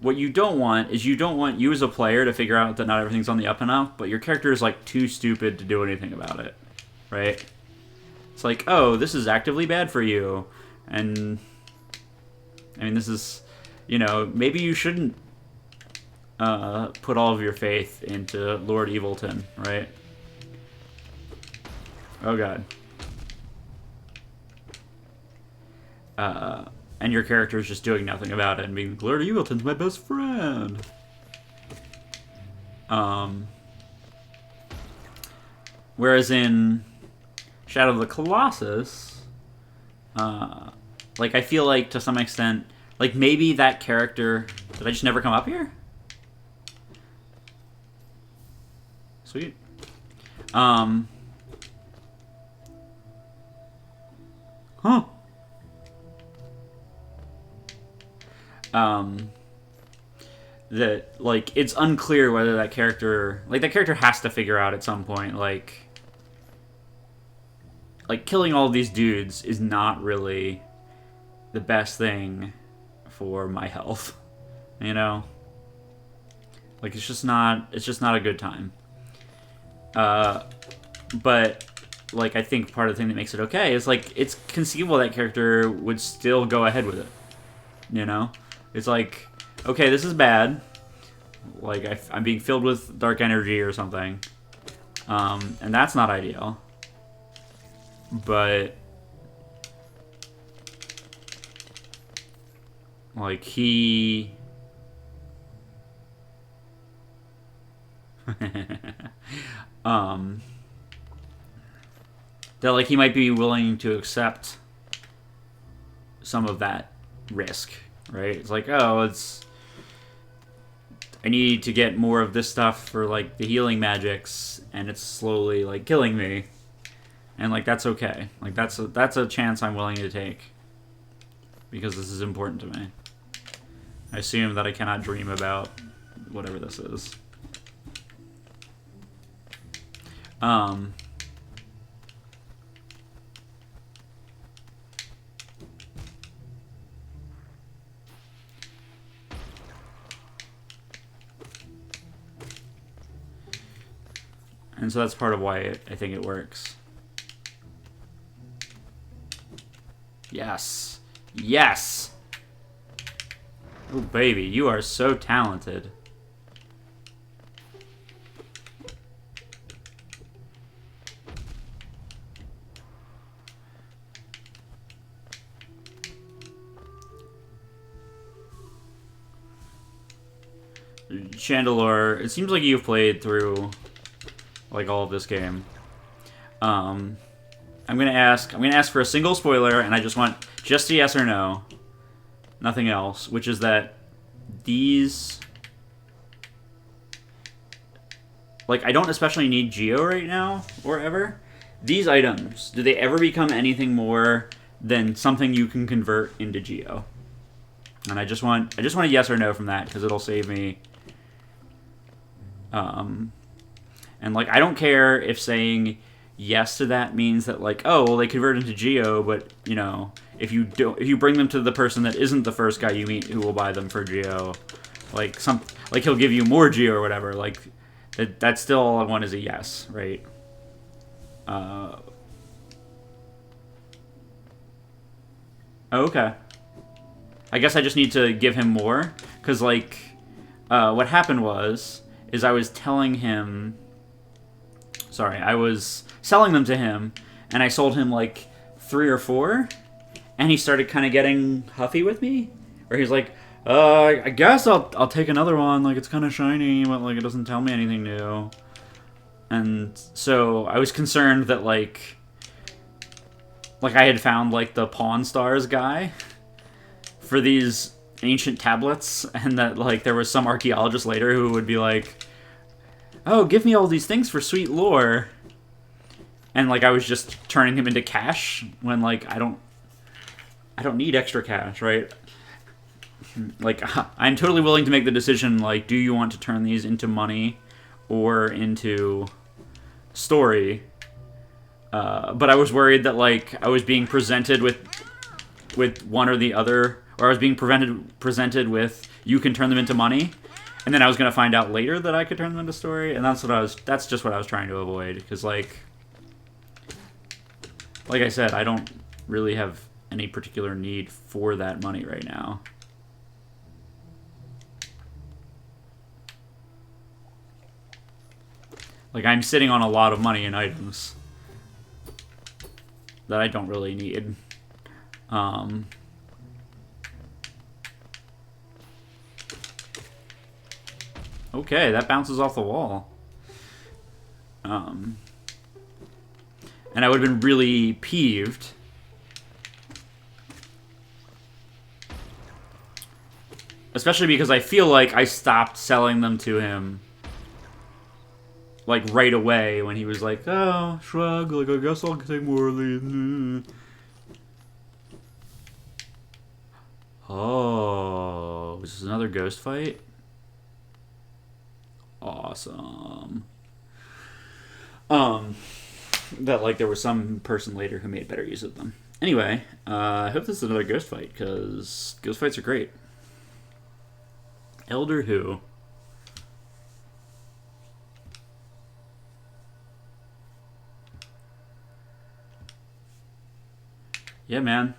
what you don't want is you as a player to figure out that not everything's on the up and up, but your character is, like, too stupid to do anything about it, right? It's like, oh, this is actively bad for you, and I mean, this is, you know, maybe you shouldn't put all of your faith into Lord Evilton, right? Oh god. And your character is just doing nothing about it and being, Lord Evilton's my best friend. Whereas in Shadow of the Colossus, like, I feel like to some extent, like, maybe that character, did I just never come up here? Sweet. Huh. That, like, it's unclear whether that character has to figure out at some point, like, killing all of these dudes is not really the best thing for my health, you know? Like, it's just not a good time. But, like, I think part of the thing that makes it okay is, like, it's conceivable that character would still go ahead with it, you know? It's like, okay, this is bad. Like, I'm being filled with dark energy or something. And that's not ideal. But, like, he... that, like, he might be willing to accept some of that risk, right? It's like, oh, I need to get more of this stuff for, like, the healing magics, and it's slowly, like, killing me. And, like, that's okay. Like, that's a chance I'm willing to take. Because this is important to me. I assume that I cannot dream about whatever this is. And so that's part of why I think it works. Yes. Yes! Oh, baby, you are so talented. Chandelure, it seems like you've played through, like, all of this game. I'm gonna ask for a single spoiler, and I just want just a yes or no, nothing else. Which is that these, like, I don't especially need Geo right now or ever. These items, do they ever become anything more then something you can convert into Geo. And I just want a yes or no from that, because it'll save me. And like, I don't care if saying yes to that means that, like, oh, well, they convert into Geo, but you know, if you bring them to the person that isn't the first guy you meet who will buy them for Geo, like he'll give you more Geo or whatever, like that's still all I want is a yes, right? Okay. I guess I just need to give him more, because like what happened is I was telling him, sorry, I was selling them to him, and I sold him like 3 or 4, and he started kind of getting huffy with me, or he's like, I guess I'll take another one, like it's kind of shiny, but like it doesn't tell me anything new. And so I was concerned that like I had found like the Pawn Stars guy for these ancient tablets, and that like there was some archaeologist later who would be like, oh, give me all these things for sweet lore, and like I was just turning him into cash when like I don't need extra cash, right? Like, I'm totally willing to make the decision, like, do you want to turn these into money or into story? But I was worried that like I was being presented with one or the other, or I was being presented with you can turn them into money, and then I was gonna find out later that I could turn them into story, and that's just what I was trying to avoid, because like I said, I don't really have any particular need for that money right now. Like, I'm sitting on a lot of money in items that I don't really need. Okay, that bounces off the wall. And I would have been really peeved especially because I feel like I stopped selling them to him like right away when he was like, oh, shrug, like I guess I'll take more of these. Oh, is this another ghost fight? Awesome. That like there was some person later who made better use of them. Anyway, I hope this is another ghost fight, because ghost fights are great. Elder Who? Yeah, man.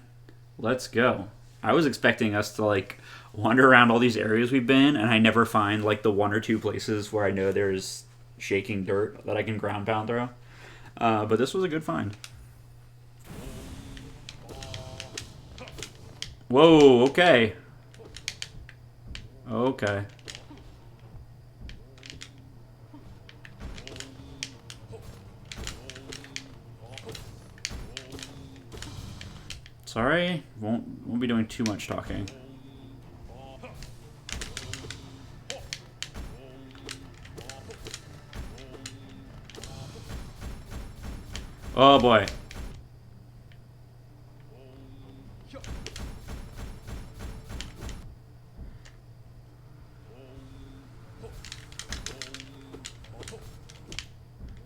Let's go. I was expecting us to like wander around all these areas we've been, and I never find like the 1 or 2 places where I know there's shaking dirt that I can ground pound through. But this was a good find. Whoa, okay. Okay. Sorry, won't be doing too much talking. Oh boy.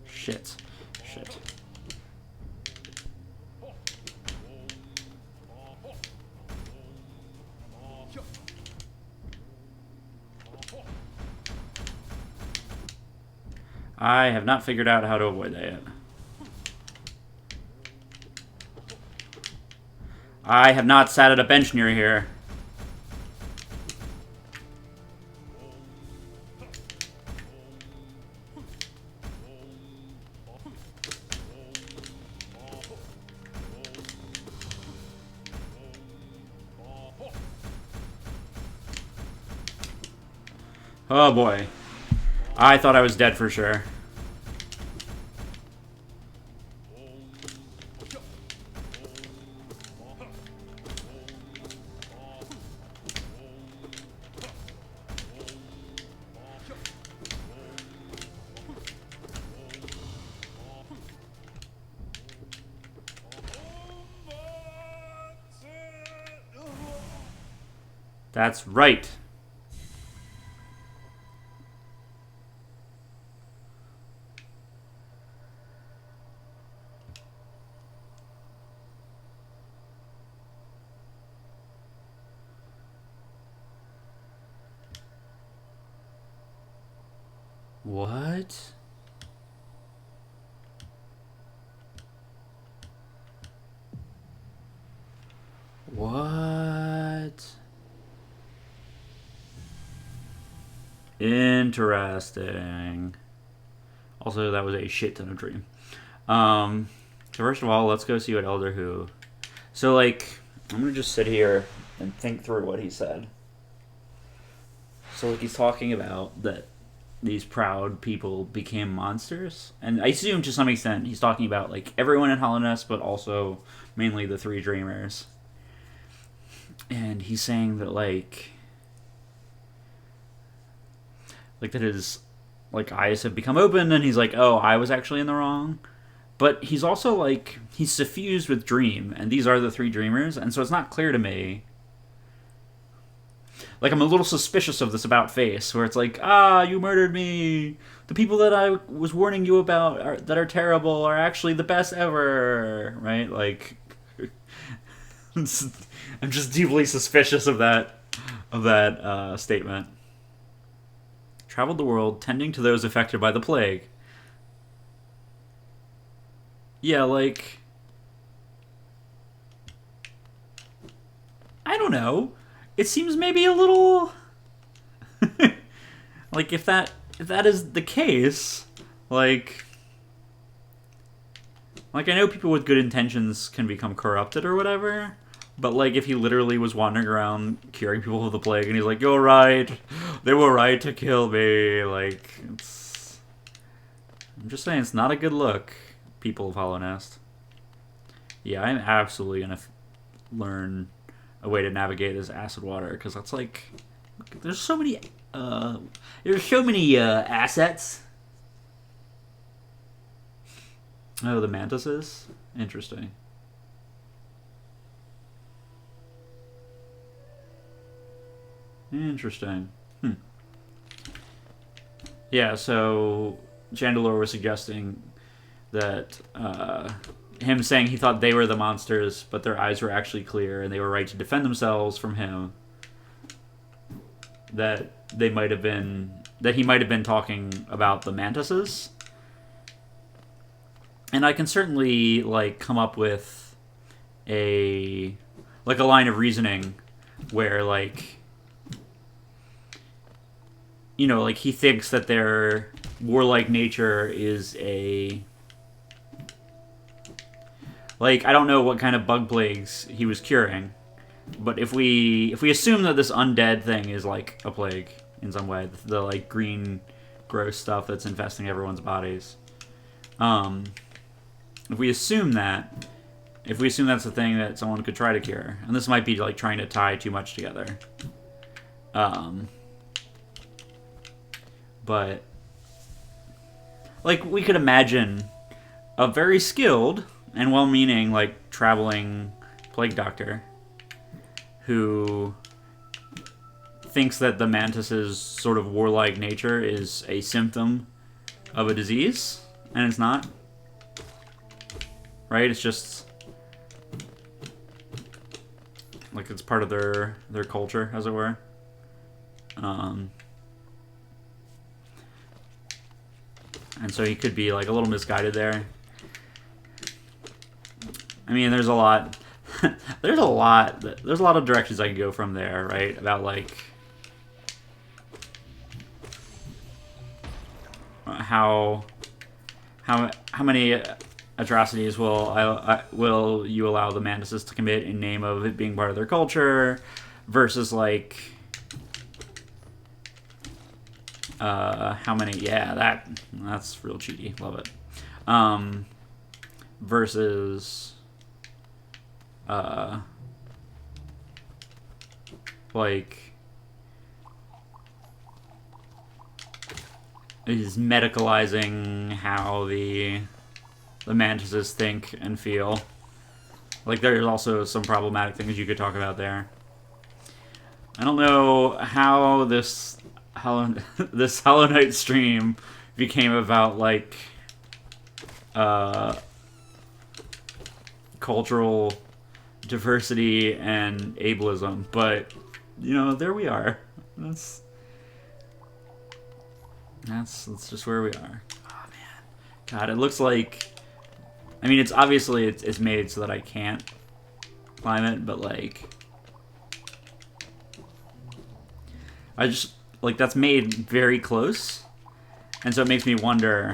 Shit. Shit. I have not figured out how to avoid that yet. I have not sat at a bench near here. Oh boy. I thought I was dead for sure. That's right. What? What? Interesting. Also, that was a shit ton of dream. So first of all, let's go see what Elder Who. So like, I'm gonna just sit here and think through what he said. So like, he's talking about that these proud people became monsters, and I assume to some extent he's talking about like everyone in Hallownest, but also mainly the three dreamers. And he's saying that like that his like eyes have become open, and he's like, oh, I was actually in the wrong. But he's also like he's suffused with dream, and these are the three dreamers, and so it's not clear to me. Like I'm a little suspicious of this about Face, where it's like, ah, you murdered me. The people that I was warning you about that are terrible are actually the best ever, right? Like, I'm just deeply suspicious of that statement. Traveled the world, tending to those affected by the plague. Yeah, like, I don't know. It seems maybe a little like if that is the case, like I know people with good intentions can become corrupted or whatever, but like if he literally was wandering around curing people of the plague and he's like, "You're right, they were right to kill me," like I'm just saying it's not a good look, people of Hallownest. Yeah, I'm absolutely gonna learn a way to navigate this acid water because that's like there's so many uh assets. Oh, the mantises? Interesting. Interesting. Yeah, so Chandelure was suggesting that him saying he thought they were the monsters, but their eyes were actually clear and they were right to defend themselves from him. That they might have been that he might have been talking about the mantises. And I can certainly like come up with a like a line of reasoning where like you know like he thinks that their warlike nature is a like I don't know what kind of bug plagues he was curing, but if we assume that this undead thing is like a plague in some way, the like green gross stuff that's infesting everyone's bodies, if we assume that's a thing that someone could try to cure, and this might be like trying to tie too much together, but like we could imagine a very skilled and well-meaning like traveling plague doctor who thinks that the mantis's sort of warlike nature is a symptom of a disease, and it's not. Right? It's just like it's part of their culture, as it were. And so he could be like a little misguided there. I mean, there's a lot. There's a lot of directions I could go from there, right? About like how many atrocities will you allow the mantises to commit in name of it being part of their culture, versus like how many? Yeah, that's real cheaty. Love it. Versus like is medicalizing how the mantises think and feel. Like there's also some problematic things you could talk about there. I don't know how this this Hollow Knight stream became about like cultural diversity and ableism, but you know, there we are. That's just where we are. Oh man, God, it looks like. I mean, it's obviously it's made so that I can't climb it, but like, I just like that's made very close, and so it makes me wonder.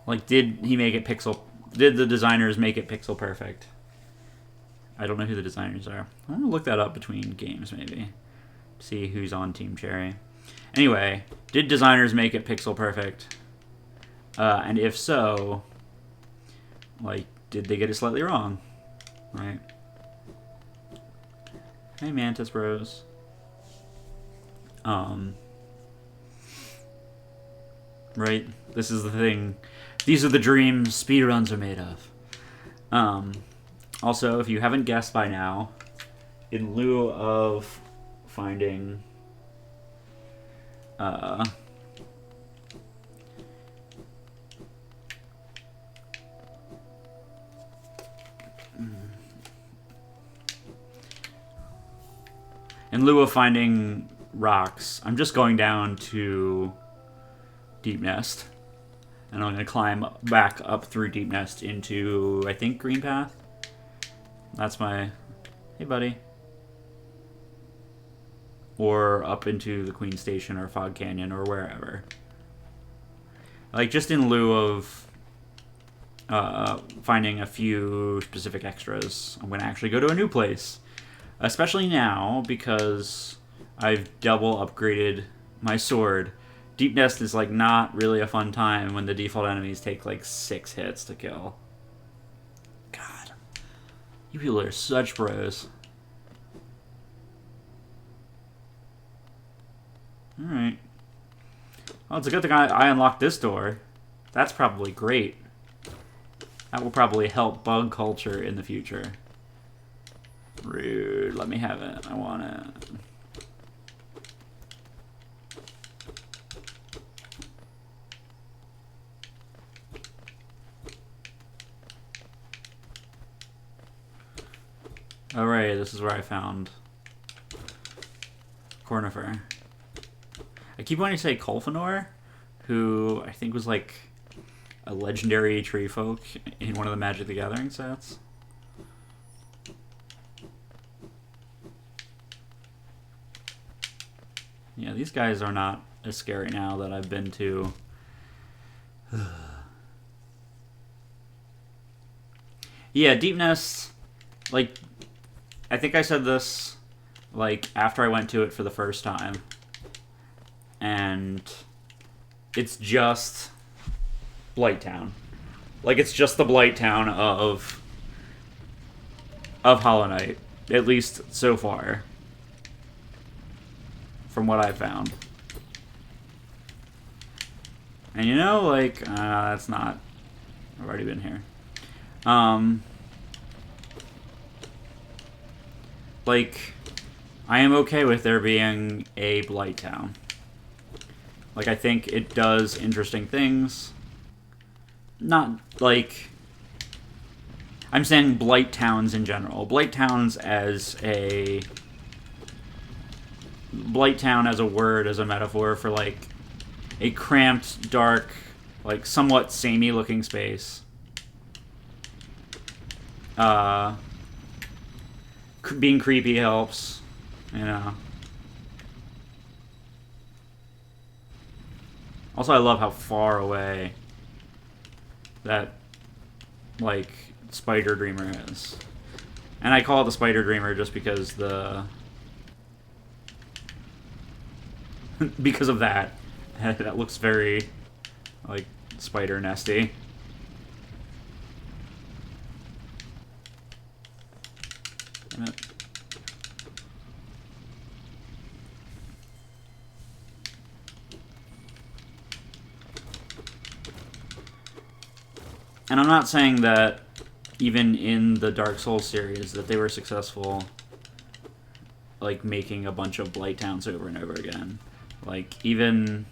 Like, did he make it pixel? Did the designers make it pixel perfect? I don't know who the designers are. I'm gonna look that up between games, maybe. See who's on Team Cherry. Anyway, did designers make it pixel perfect? And if so, like, did they get it slightly wrong? Right. Hey, Mantis Bros. Right. This is the thing. These are the dreams speedruns are made of. Also, if you haven't guessed by now, in lieu of finding rocks, I'm just going down to Deep Nest. And I'm going to climb back up through Deep Nest into, I think, Green Path. That's my... Hey, buddy. Or up into the Queen Station or Fog Canyon or wherever. Like, just in lieu of finding a few specific extras, I'm going to actually go to a new place. Especially now, because I've double upgraded my sword. Deep Nest is, like, not really a fun time when the default enemies take, like, 6 hits to kill. God. You people are such bros. Alright. Well, it's a good thing I unlocked this door. That's probably great. That will probably help bug culture in the future. Rude. Let me have it. I want it. Alright, this is where I found Cornifer. I keep wanting to say Colfanor, who I think was like a legendary tree folk in one of the Magic the Gathering sets. Yeah, these guys are not as scary now that I've been to... Yeah, Deep Nest, like... I think I said this, like, after I went to it for the first time. And it's just Blighttown. Like, it's just the Blighttown of Hollow Knight. At least so far. From what I've found. And you know, like, that's not... I've already been here. Like, I am okay with there being a Blighttown. Like, I think it does interesting things. Not, like... I'm saying Blighttowns in general. Blighttown as a word, as a metaphor for, like, a cramped, dark, like, somewhat samey looking space. Being creepy helps, you know. Also, I love how far away that, like, Spider Dreamer is. And I call it the Spider Dreamer just because because of that. That looks very, like, spider nesty. And I'm not saying that even in the Dark Souls series that they were successful, like making a bunch of Blight Towns over and over again. Like even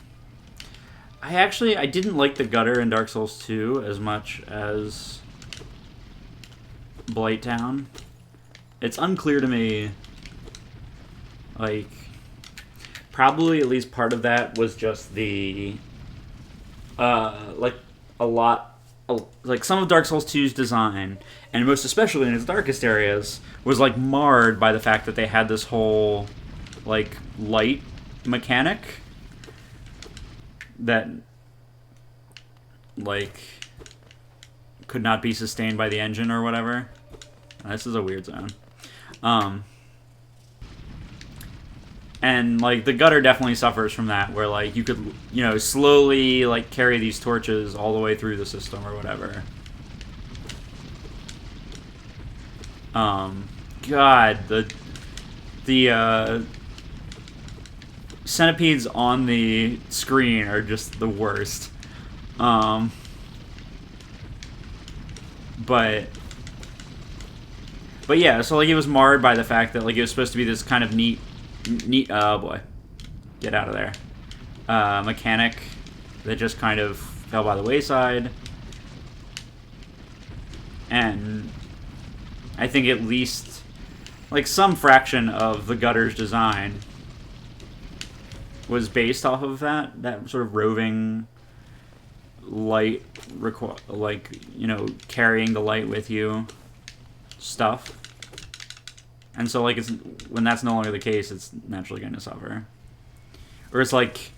I didn't like the gutter in Dark Souls 2 as much as Blight Town. It's unclear to me, like, probably at least part of that was just the, like, like, some of Dark Souls 2's design, and most especially in its darkest areas, was, like, marred by the fact that they had this whole, like, light mechanic that, like, could not be sustained by the engine or whatever. This is a weird zone. And, like, the gutter definitely suffers from that, where, like, you could, you know, slowly, like, carry these torches all the way through the system or whatever. God, the centipedes on the screen are just the worst. But yeah, so, like, it was marred by the fact that, like, it was supposed to be this kind of neat, oh boy, get out of there, mechanic that just kind of fell by the wayside. And I think at least, like, some fraction of the gutter's design was based off of that sort of roving light, like, you know, carrying the light with you stuff. And so, like, when that's no longer the case, it's naturally going to suffer. Or it's like,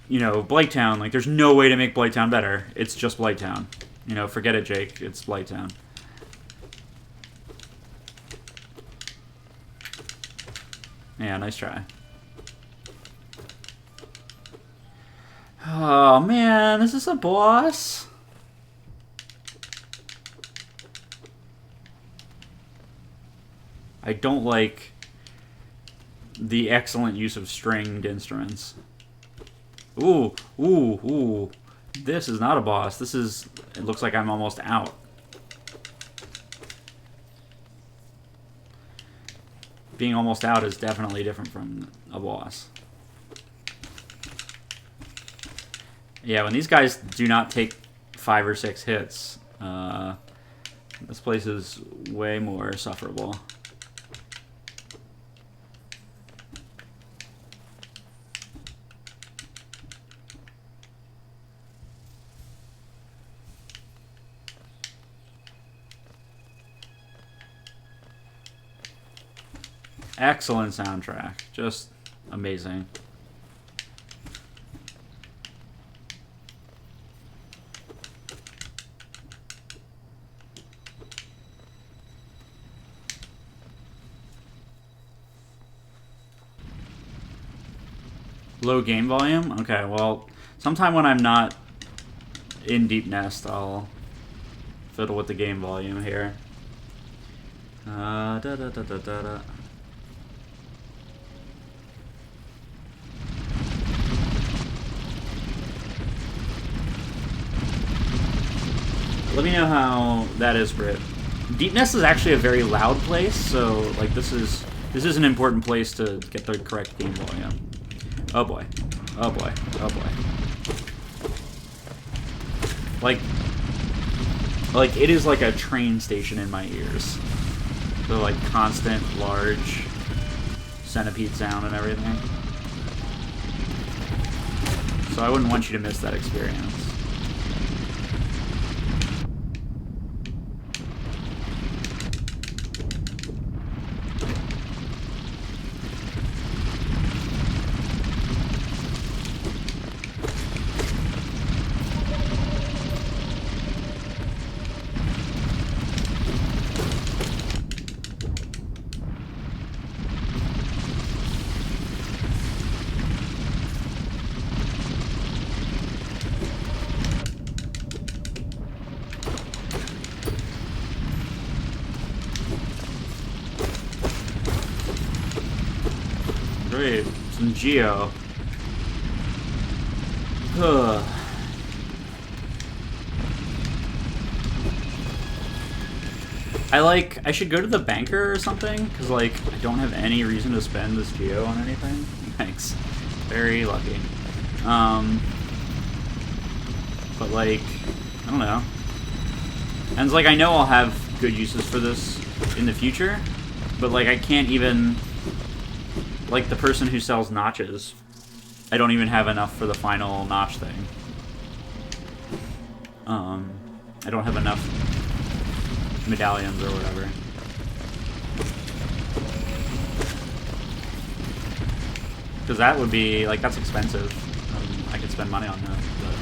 you know, Blight Town, like, there's no way to make Blight Town better. It's just Blight Town. You know, forget it, Jake. It's Blight Town. Yeah, nice try. Oh, man, is this a boss? I don't like the excellent use of stringed instruments. Ooh, ooh, ooh. This is not a boss. This is... It looks like I'm almost out. Being almost out is definitely different from a boss. Yeah, when these guys do not take 5 or 6 hits, this place is way more sufferable. Excellent soundtrack. Just amazing. Low game volume? Okay, well, sometime when I'm not in Deep Nest, I'll fiddle with the game volume here. Da da da da da da. Let me know how that is for it. Deep Nest is actually a very loud place, so like this is an important place to get the correct game volume. Oh boy. Oh boy. Oh boy. Like it is like a train station in my ears. The like constant large centipede sound and everything. So I wouldn't want you to miss that experience. Great, some Geo. Ugh. I should go to the banker or something, because, like, I don't have any reason to spend this geo on anything. Thanks. Very lucky. But, like, I don't know. And it's like, I know I'll have good uses for this in the future, but, like, I can't even... Like, the person who sells notches, I don't even have enough for the final notch thing. I don't have enough medallions or whatever. Because that would be, like, that's expensive. I could spend money on that, but...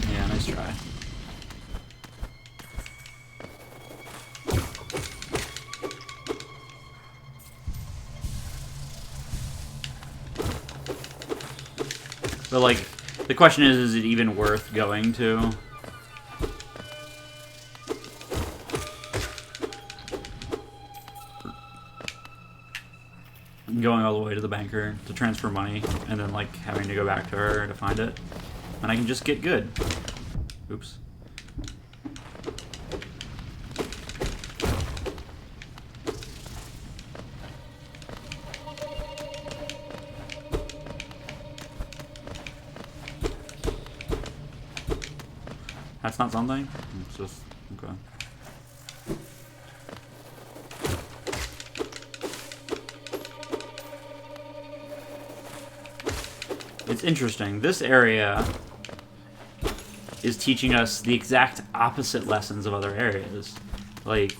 Yeah, nice try. But, like, the question is it even worth going to? Going all the way to the banker to transfer money, and then, like, having to go back to her to find it. And I can just get good. Oops. That's not something? It's just... okay. It's interesting. This area is teaching us the exact opposite lessons of other areas. Like,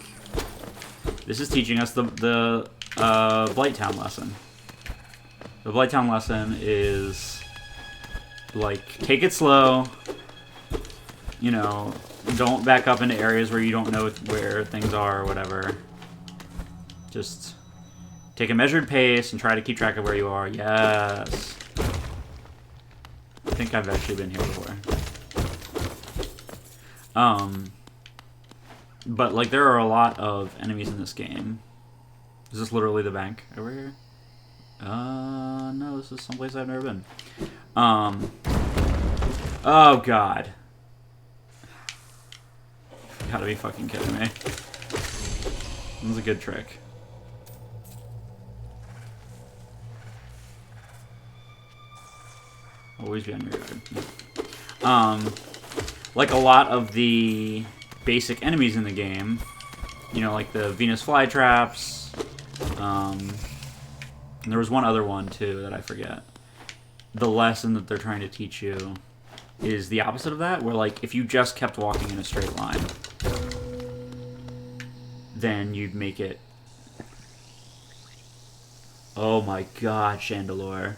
this is teaching us the Blighttown lesson. The Blighttown lesson is, like, take it slow. You know, don't back up into areas where you don't know where things are or whatever. Just take a measured pace and try to keep track of where you are. Yes. I think I've actually been here before. But, like, there are a lot of enemies in this game. Is this literally the bank over here? No, this is someplace I've never been. Oh, God. You gotta be fucking kidding me. This is a good trick. Always be on your guard. Like a lot of the basic enemies in the game, you know, like the Venus flytraps, and there was one other one too that I forget. The lesson that they're trying to teach you is the opposite of that, where, like, if you just kept walking in a straight line, then you'd make it... Oh my god, Chandelure.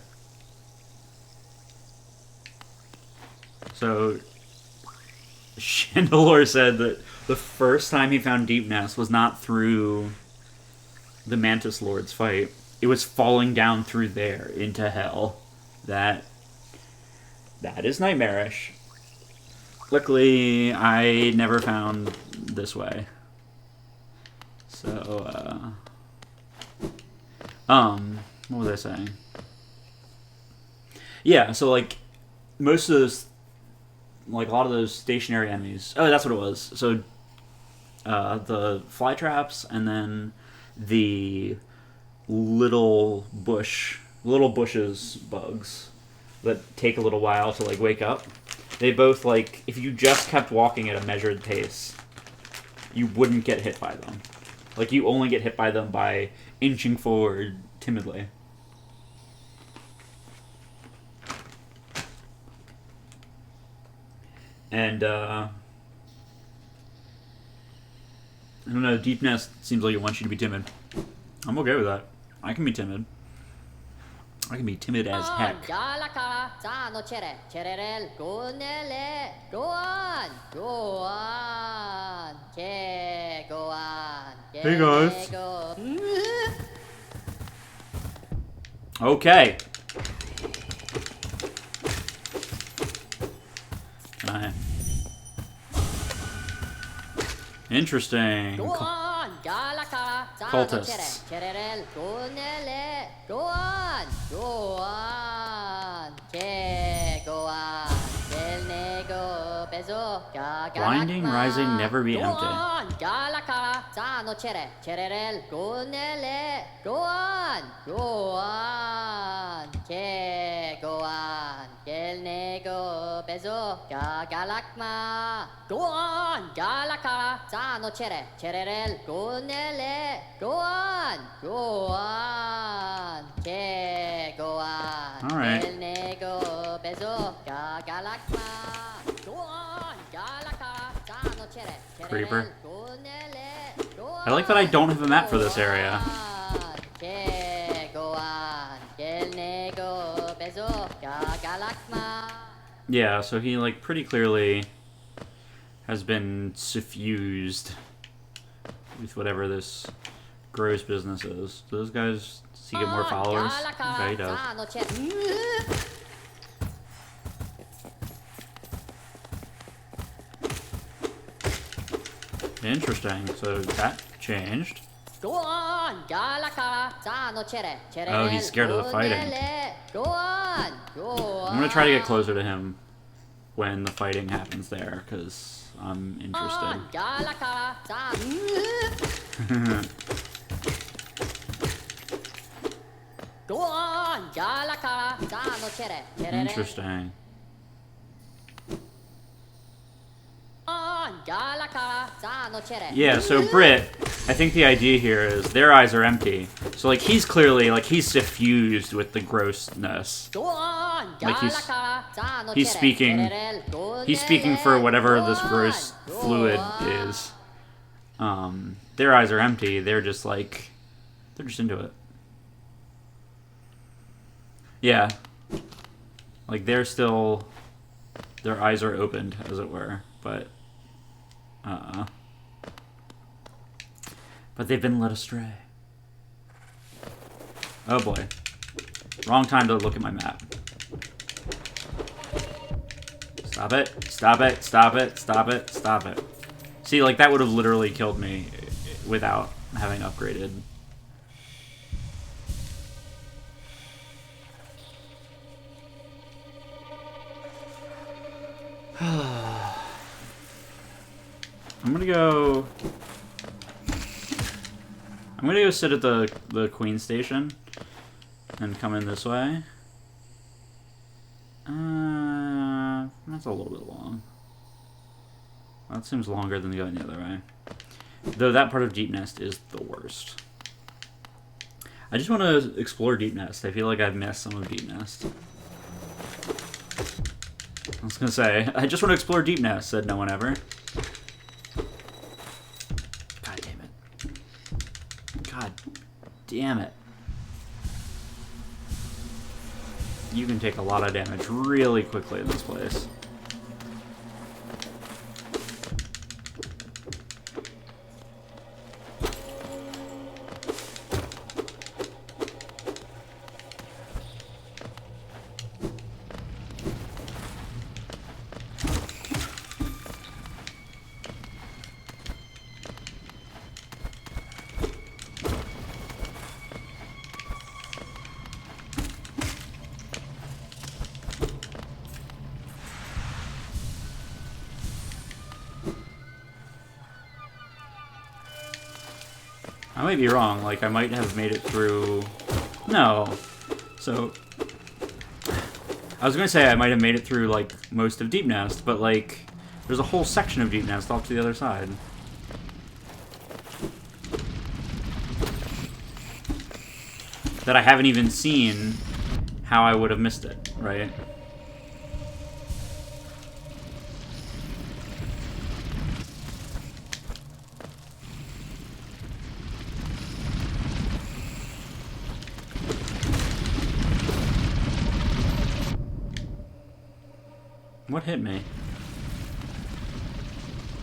So, Chandelure said that the first time he found Deepnest was not through the Mantis Lord's fight. It was falling down through there into hell. That is nightmarish. Luckily, I never found this way. So, what was I saying? Yeah, so, like, most of those, like, a lot of those stationary enemies... Oh, that's what it was. So, the fly traps, and then the little bushes bugs that take a little while to, like, wake up. They both, like, if you just kept walking at a measured pace, you wouldn't get hit by them. Like, you only get hit by them by inching forward timidly. And, I don't know, Deepnest seems like it wants you to be timid. I'm okay with that. I can be timid. I can be timid as heck. Hey guys. Okay. Can I... Interesting. Cultists. Blinding, rising, never be empty. Go on, Galaka, Zano Chere, Cherel, Gonele, go on, Kel Nego, Bezo, Galakma, go on, Galaka, Zano Chere, Cherel, Gonele, go on, All right. Kel Nego, Bezo, Galakma, go on, Galaka, Zano Chere, Creeper. I like that I don't have a map for this area. Yeah, so he like pretty clearly has been suffused with whatever this gross business is. Do those guys see get more followers? Okay, he does. Interesting. So that changed. Oh, he's scared of the fighting. I'm gonna try to get closer to him when the fighting happens there, because I'm interested. Interesting. Yeah, so Brit, I think the idea here is their eyes are empty. So like he's clearly like he's suffused with the grossness. Like he's speaking for whatever this gross fluid is. Their eyes are empty, they're just into it. Yeah. Like their eyes are opened, as it were, but they've been led astray. Oh boy. Wrong time to look at my map. Stop it. Stop it. Stop it. Stop it. Stop it. See, like, that would have literally killed me without having upgraded. I'm gonna go sit at the Queen Station and come in this way. That's a little bit long. That seems longer than going the other way. Though that part of Deep Nest is the worst. I just want to explore Deep Nest. I feel like I've missed some of Deep Nest. I was gonna say, I just want to explore Deep Nest, said no one ever. God damn it. God damn it. You can take a lot of damage really quickly in this place. I might be wrong, like I might have made it through... No. So... I was gonna say I might have made it through, like, most of Deep Nest, but, like, there's a whole section of Deep Nest off to the other side. That I haven't even seen how I would have missed it, right? What hit me?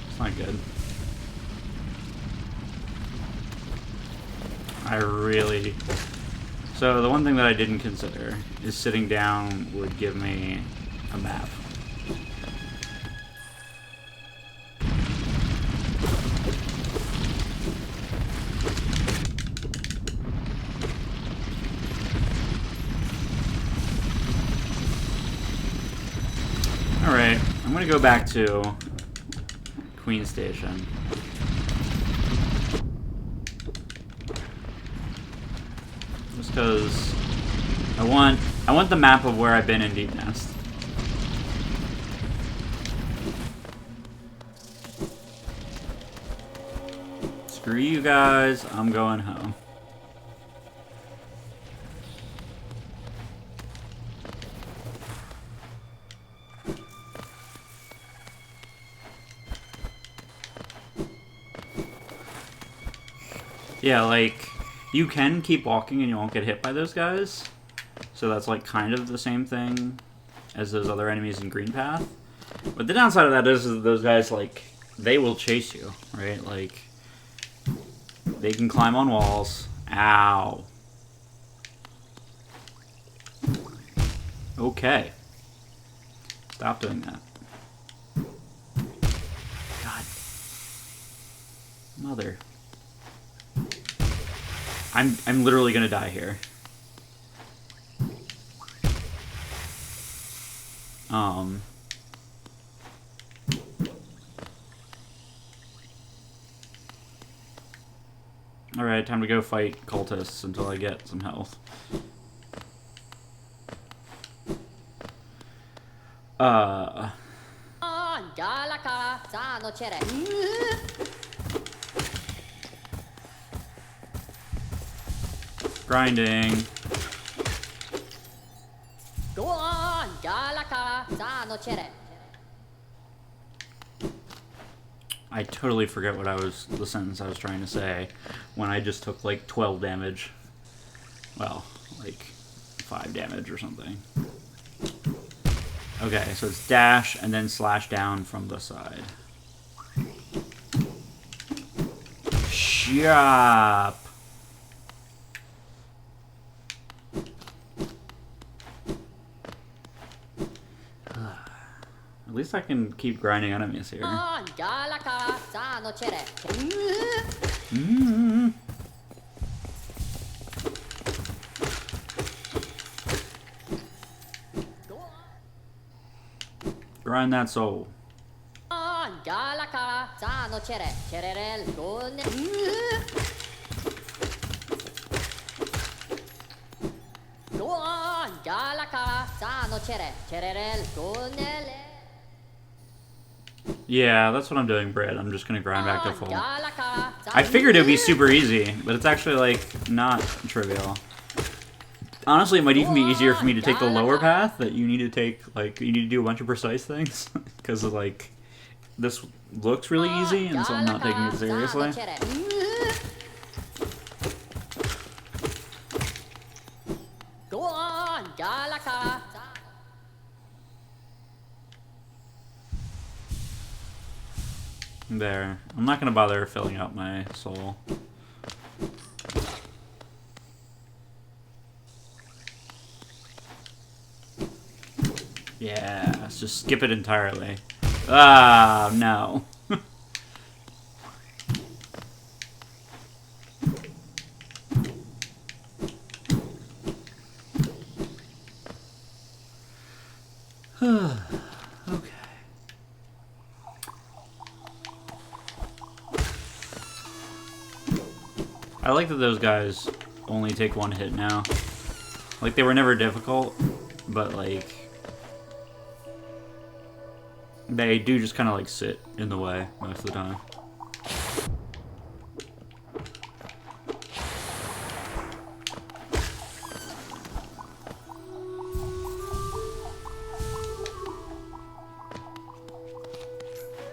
It's not good. I really... So the one thing that I didn't consider is sitting down would give me a map. Alright, I'm I'm gonna go back to Queen Station. Just because I want the map of where I've been in Deep Nest. Screw you guys, I'm going home. Yeah, like, you can keep walking and you won't get hit by those guys. So that's like kind of the same thing as those other enemies in Green Path. But the downside of that is that those guys, like, they will chase you, right? Like, they can climb on walls. Ow. Okay. Stop doing that. God. Mother. I'm literally gonna die here. Alright, time to go fight cultists until I get some health. Grinding. Go on, Galaka, no chere. I totally forget what the sentence I was trying to say when I just took like 12 damage. Well, like 5 damage or something. Okay, so it's dash and then slash down from the side. Shop. At least I can keep grinding enemies here. Grind that soul. Yeah, that's what I'm doing, Brad. I'm just gonna grind back to full. I figured it would be super easy, but it's actually, like, not trivial. Honestly, it might even be easier for me to take the lower path that you need to take, like, you need to do a bunch of precise things. Because, like, this looks really easy, and so I'm not taking it seriously. Go on, Galaka. There. I'm not gonna bother filling up my soul. Yeah, let's just skip it entirely. Ah, no. Okay. I like that those guys only take one hit now. Like, they were never difficult, but, like, they do just kind of, like, sit in the way most of the time.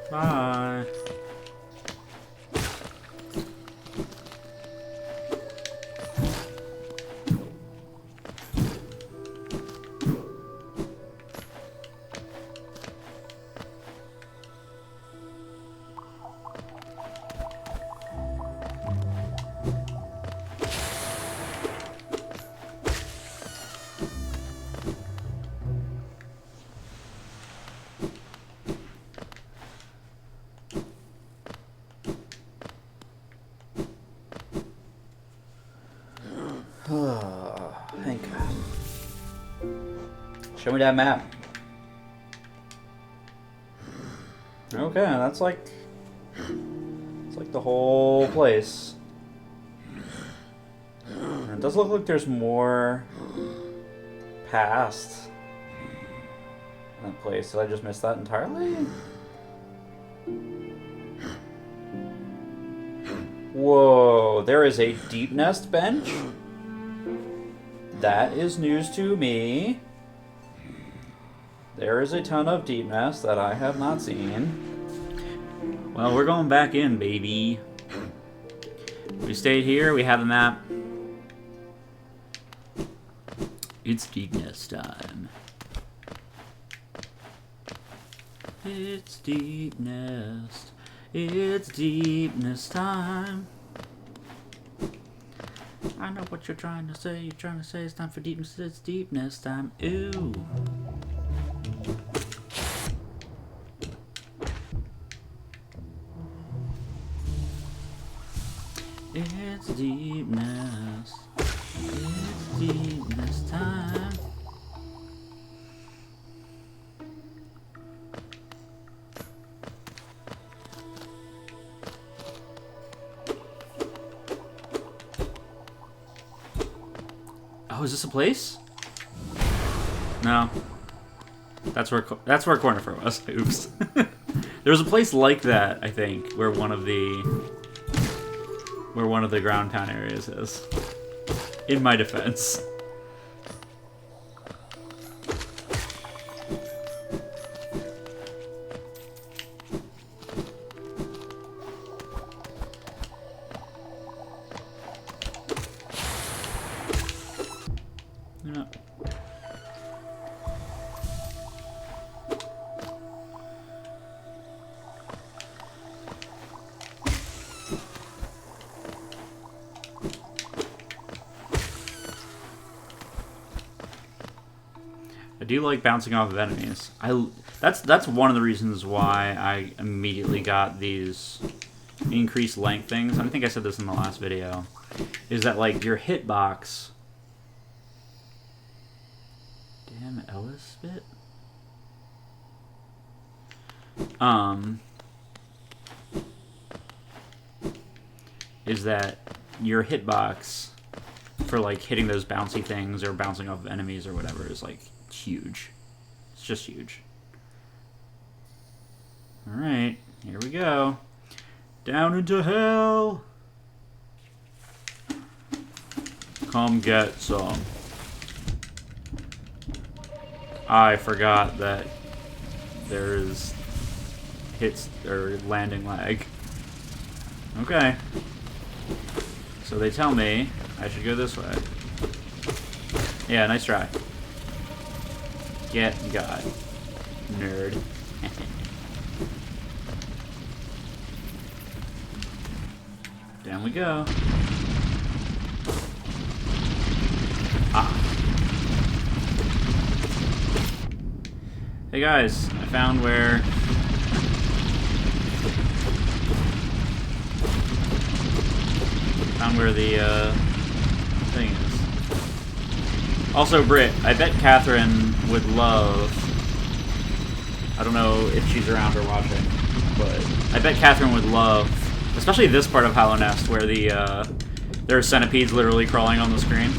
Bye. Thank God. Show me that map. Okay, that's like... It's like the whole place. And it does look like there's more past that place. Did I just miss that entirely? Whoa, there is a deep nest bench? That is news to me. There is a ton of deep nest that I have not seen. Well, we're going back in, baby. We stayed here, we have the map. It's deep nest time. It's deep nest. It's deep nest time. I know what you're trying to say. You're trying to say it's time for deep nest. It's deep nest time. Ooh. It's deep nest. It's deep nest time. Oh, is this a place? No. That's where Cornifer was. Oops. There was a place like that, I think, where one of the ground town areas is. In my defense. Yeah. I do like bouncing off of enemies. That's one of the reasons why I immediately got these increased length things. I think I said this in the last video. Is that like your hitbox? Damn Ellis bit. Is that your hitbox for like hitting those bouncy things or bouncing off of enemies or whatever is like huge. It's just huge. Alright, here we go. Down into hell! Come get some. I forgot that there is hits or landing lag. Okay. So they tell me I should go this way. Yeah, nice try. Get God. Nerd. Down we go. Ah. Hey guys, I found where... the thing is. Also, Britt, I bet Catherine would love... I don't know if she's around or watching, but I bet Catherine would love, especially this part of Hollow Nest, where there are centipedes literally crawling on the screen.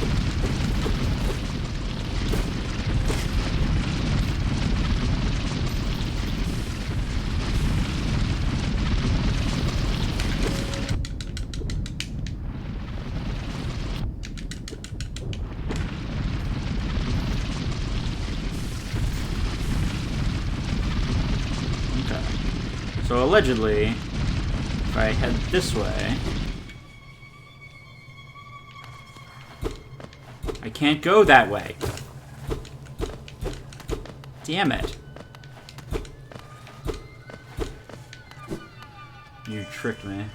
So allegedly, if I head this way, I can't go that way. Damn it. You tricked me.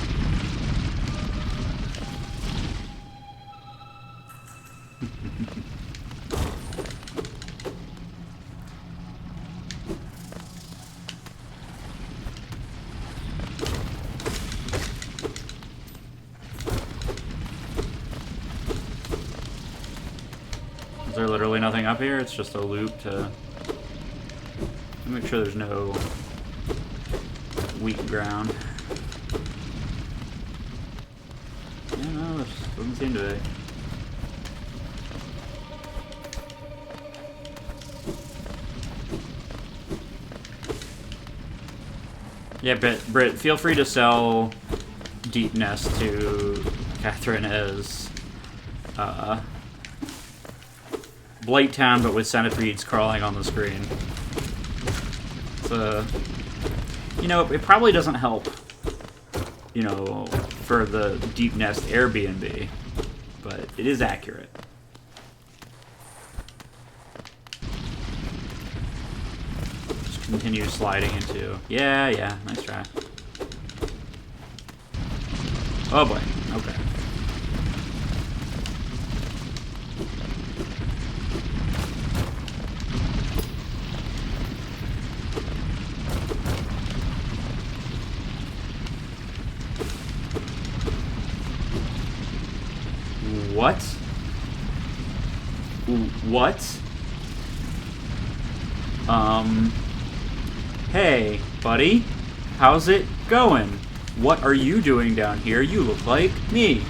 Is there literally nothing up here? It's just a loop to make sure there's no weak ground. Yeah, no, there doesn't seem to be. Yeah, but Britt, feel free to sell Deep Nest to Catherine as Blight Town, but with centipedes crawling on the screen. So, you know, it probably doesn't help, you know, for the Deep Nest Airbnb, but it is accurate. Just continue sliding into... Yeah, nice try. Oh boy, okay. What? What? Hey, buddy. How's it going? What are you doing down here? You look like me.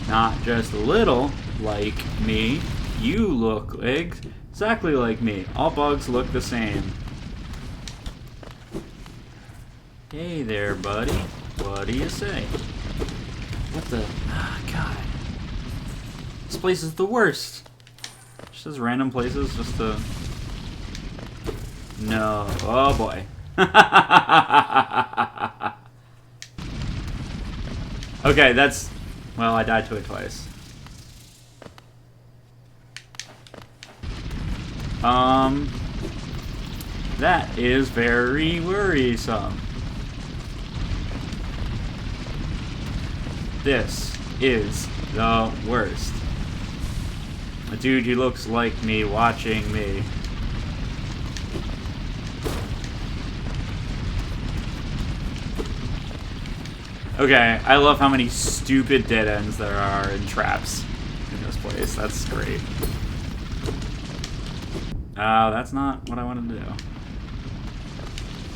Not just a little like me. You look exactly like me. All bugs look the same. Hey there, buddy. What do you say? What the... Ah, God. This place is the worst. Just those random places just to... No. Oh, boy. Okay, that's... Well, I died to it twice. That is very worrisome. This is the worst. A dude who looks like me watching me. Okay, I love how many stupid dead ends there are and traps in this place. That's great. That's not what I wanted to do.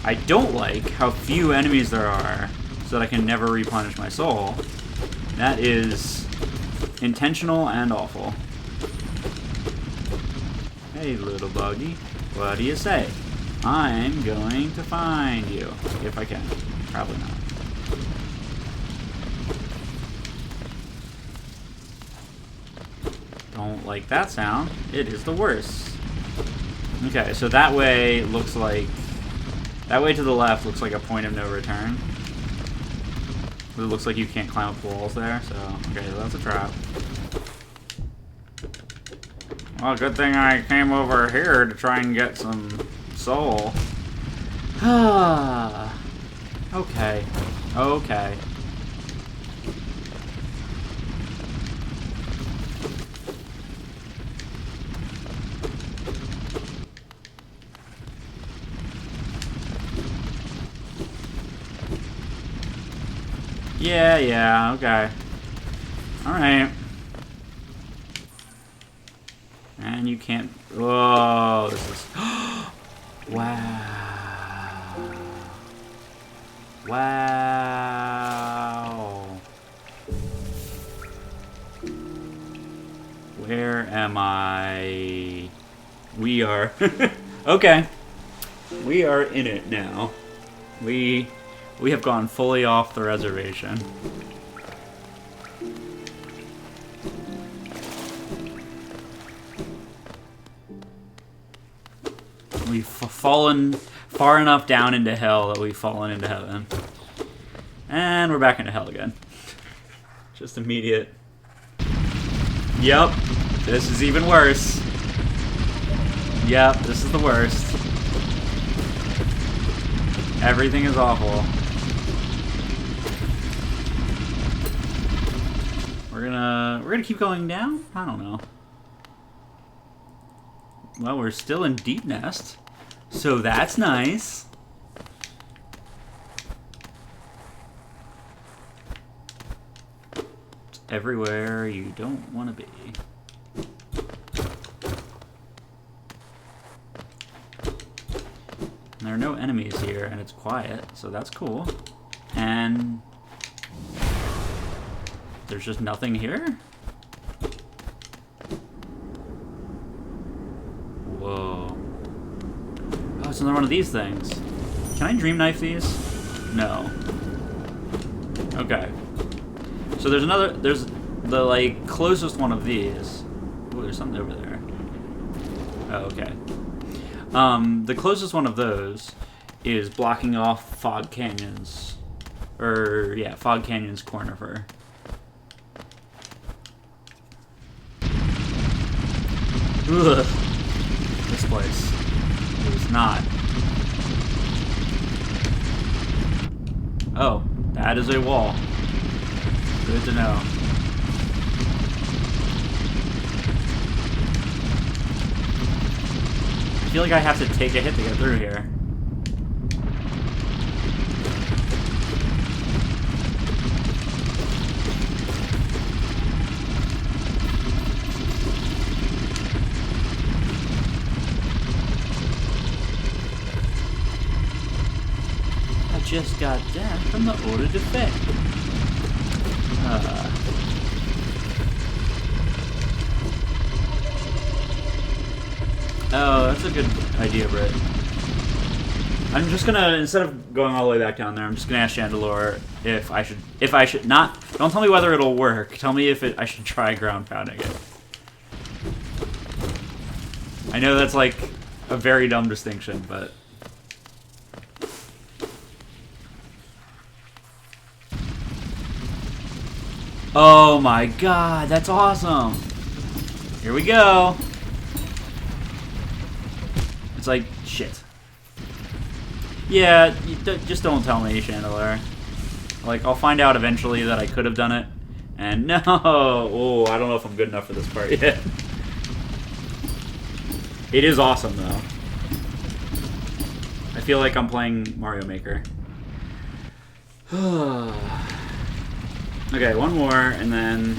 I don't like how few enemies there are so that I can never replenish my soul. That is intentional and awful. Hey, little buggy. What do you say? I'm going to find you. If I can. Probably not. Don't like that sound. It is the worst. Okay, so that way looks like... That way to the left looks like a point of no return. It looks like you can't climb up walls there, so... Okay, that's a trap. Well, good thing I came over here to try and get some soul. Okay. Okay. Yeah, okay. Alright. And you can't... Whoa, this is... Wow. Wow. Where am I? We are... Okay. We are in it now. We have gone fully off the reservation. We've fallen far enough down into hell that we've fallen into heaven. And we're back into hell again. Just immediate. Yep. This is even worse. Yep, this is the worst. Everything is awful. We're gonna keep going down? I don't know. Well, we're still in Deep Nest, so that's nice. It's everywhere you don't want to be. There are no enemies here, and it's quiet, so that's cool. And there's just nothing here? Whoa. Oh, it's another one of these things. Can I dream knife these? No. Okay. So there's the, like, closest one of these. Ooh, there's something over there. Oh, okay. The closest one of those is blocking off Fog Canyon's, Fog Canyon's Cornifer. Ugh. This place is not. Oh, that is a wall. Good to know. I feel like I have to take a hit to get through here. I just got down from the order to defend. Oh, that's a good idea, Britt. I'm just gonna, instead of going all the way back down there, I'm just gonna ask Chandelure if I should not, don't tell me whether it'll work, tell me if I should try ground pounding it. I know that's like a very dumb distinction, but... Oh my god, that's awesome! Here we go! It's like, shit. Yeah, just don't tell me, Chandelure. Like, I'll find out eventually that I could have done it. And no! Oh, I don't know if I'm good enough for this part yet. It is awesome, though. I feel like I'm playing Mario Maker. Okay, one more, and then...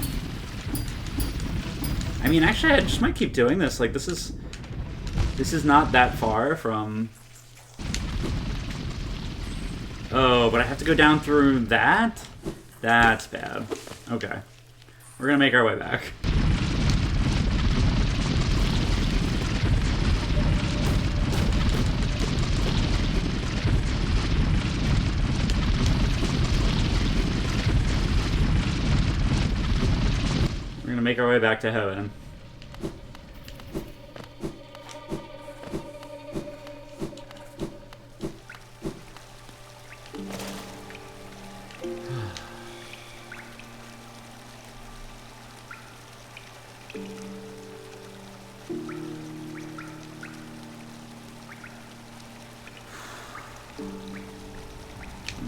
I mean, actually, I just might keep doing this. Like, this is not that far from... Oh, but I have to go down through that? That's bad. Okay. We're gonna make our way back. We're gonna make our way back to heaven.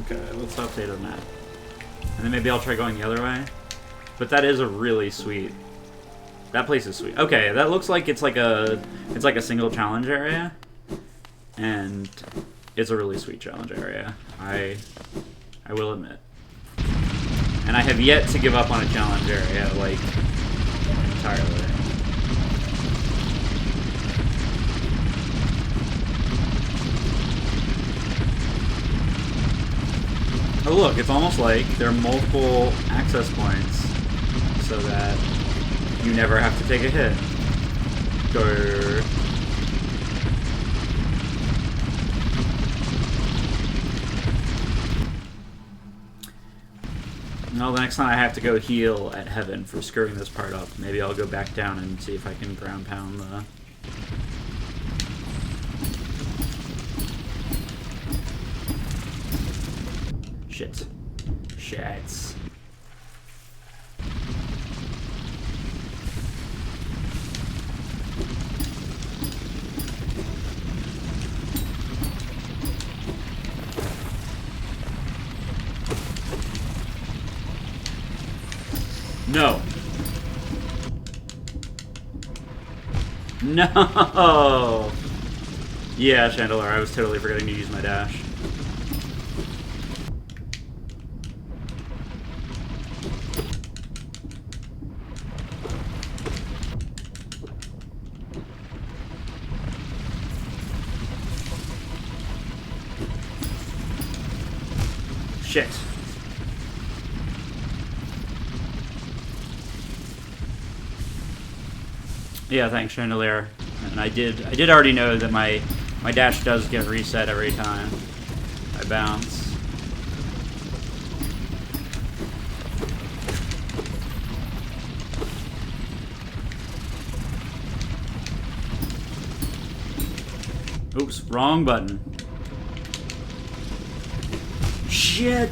Okay, let's update the map. And then maybe I'll try going the other way. But that is a really sweet... That place is sweet. Okay, that looks like it's like a single challenge area. And it's a really sweet challenge area. I will admit. And I have yet to give up on a challenge area, like, entirely. Oh look, it's almost like there are multiple access points so that you never have to take a hit. Grr. Well, the next time I have to go heal at heaven for screwing this part up. Maybe I'll go back down and see if I can ground pound the... Shit. Shits. No. No! Yeah, Chandelure, I was totally forgetting to use my dash. Shit. Yeah, thanks, Chandelier. And I did already know that my dash does get reset every time I bounce. Oops, wrong button. Shit!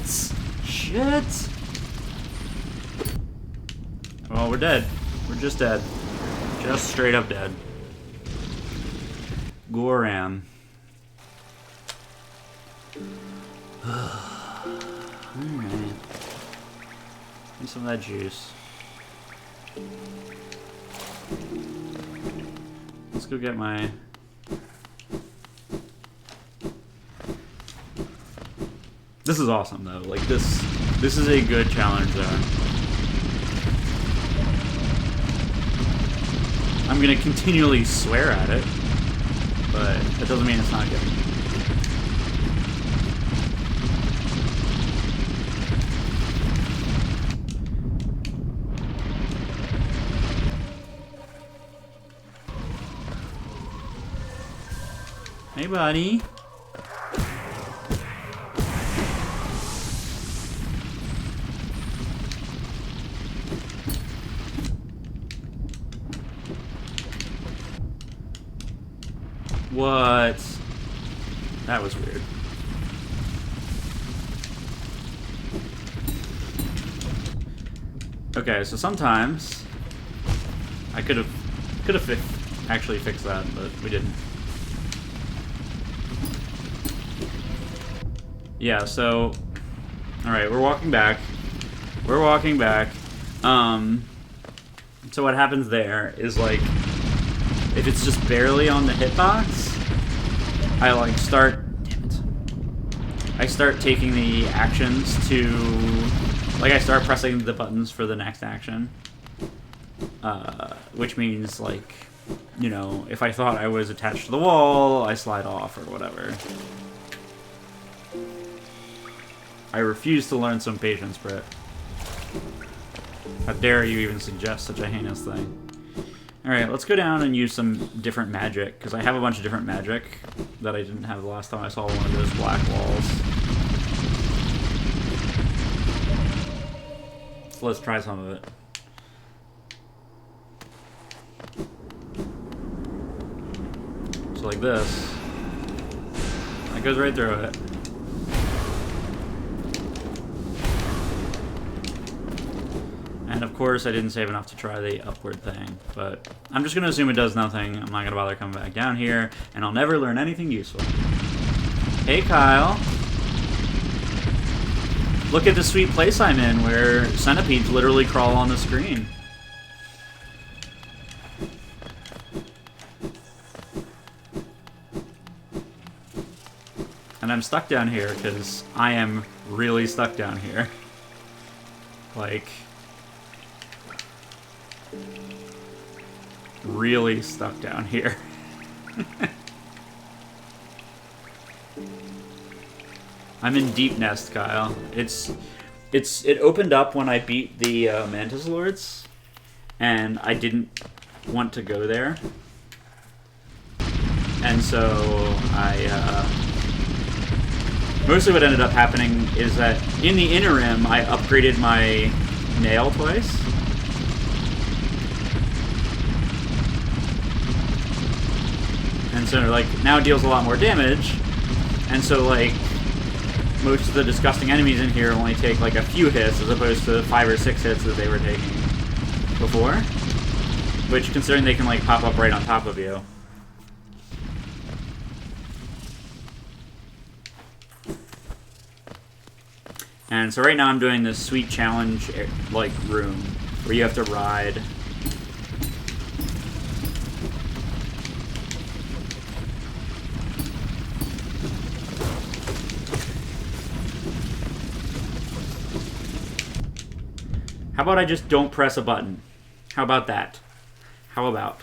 Shit! Oh, we're dead. We're just dead. Just straight up dead. Goram. Alright. Need some of that juice. Let's go get my... This is awesome though. Like this is a good challenge zone. I'm gonna continually swear at it, but that doesn't mean it's not good. Hey, buddy. What? That was weird. Okay, so sometimes I could have actually fixed that, but we didn't. Yeah, so all right, we're walking back. We're walking back. So what happens there is like if it's just barely on the hitbox, I like start. Damn it! I start taking the actions to, like, I start pressing the buttons for the next action, which means like, you know, if I thought I was attached to the wall, I slide off or whatever. I refuse to learn some patience, Britt. How dare you even suggest such a heinous thing? Alright, let's go down and use some different magic, because I have a bunch of different magic that I didn't have the last time I saw one of those black walls. So let's try some of it. So like this. That goes right through it. And of course I didn't save enough to try the upward thing, but I'm just going to assume it does nothing. I'm not going to bother coming back down here, and I'll never learn anything useful. Hey Kyle! Look at the sweet place I'm in where centipedes literally crawl on the screen. And I'm stuck down here because I am really stuck down here. Like... really stuck down here. I'm in Deep Nest, Kyle. It opened up when I beat the Mantis Lords, and I didn't want to go there, and so I mostly what ended up happening is that in the interim I upgraded my nail twice. And so, like, now it deals a lot more damage, and so, like, most of the disgusting enemies in here only take, like, a few hits as opposed to 5 or 6 hits that they were taking before. Which, considering they can, like, pop up right on top of you. And so right now I'm doing this sweet challenge, like, room, where you have to ride... How about I just don't press a button? How about that? How about?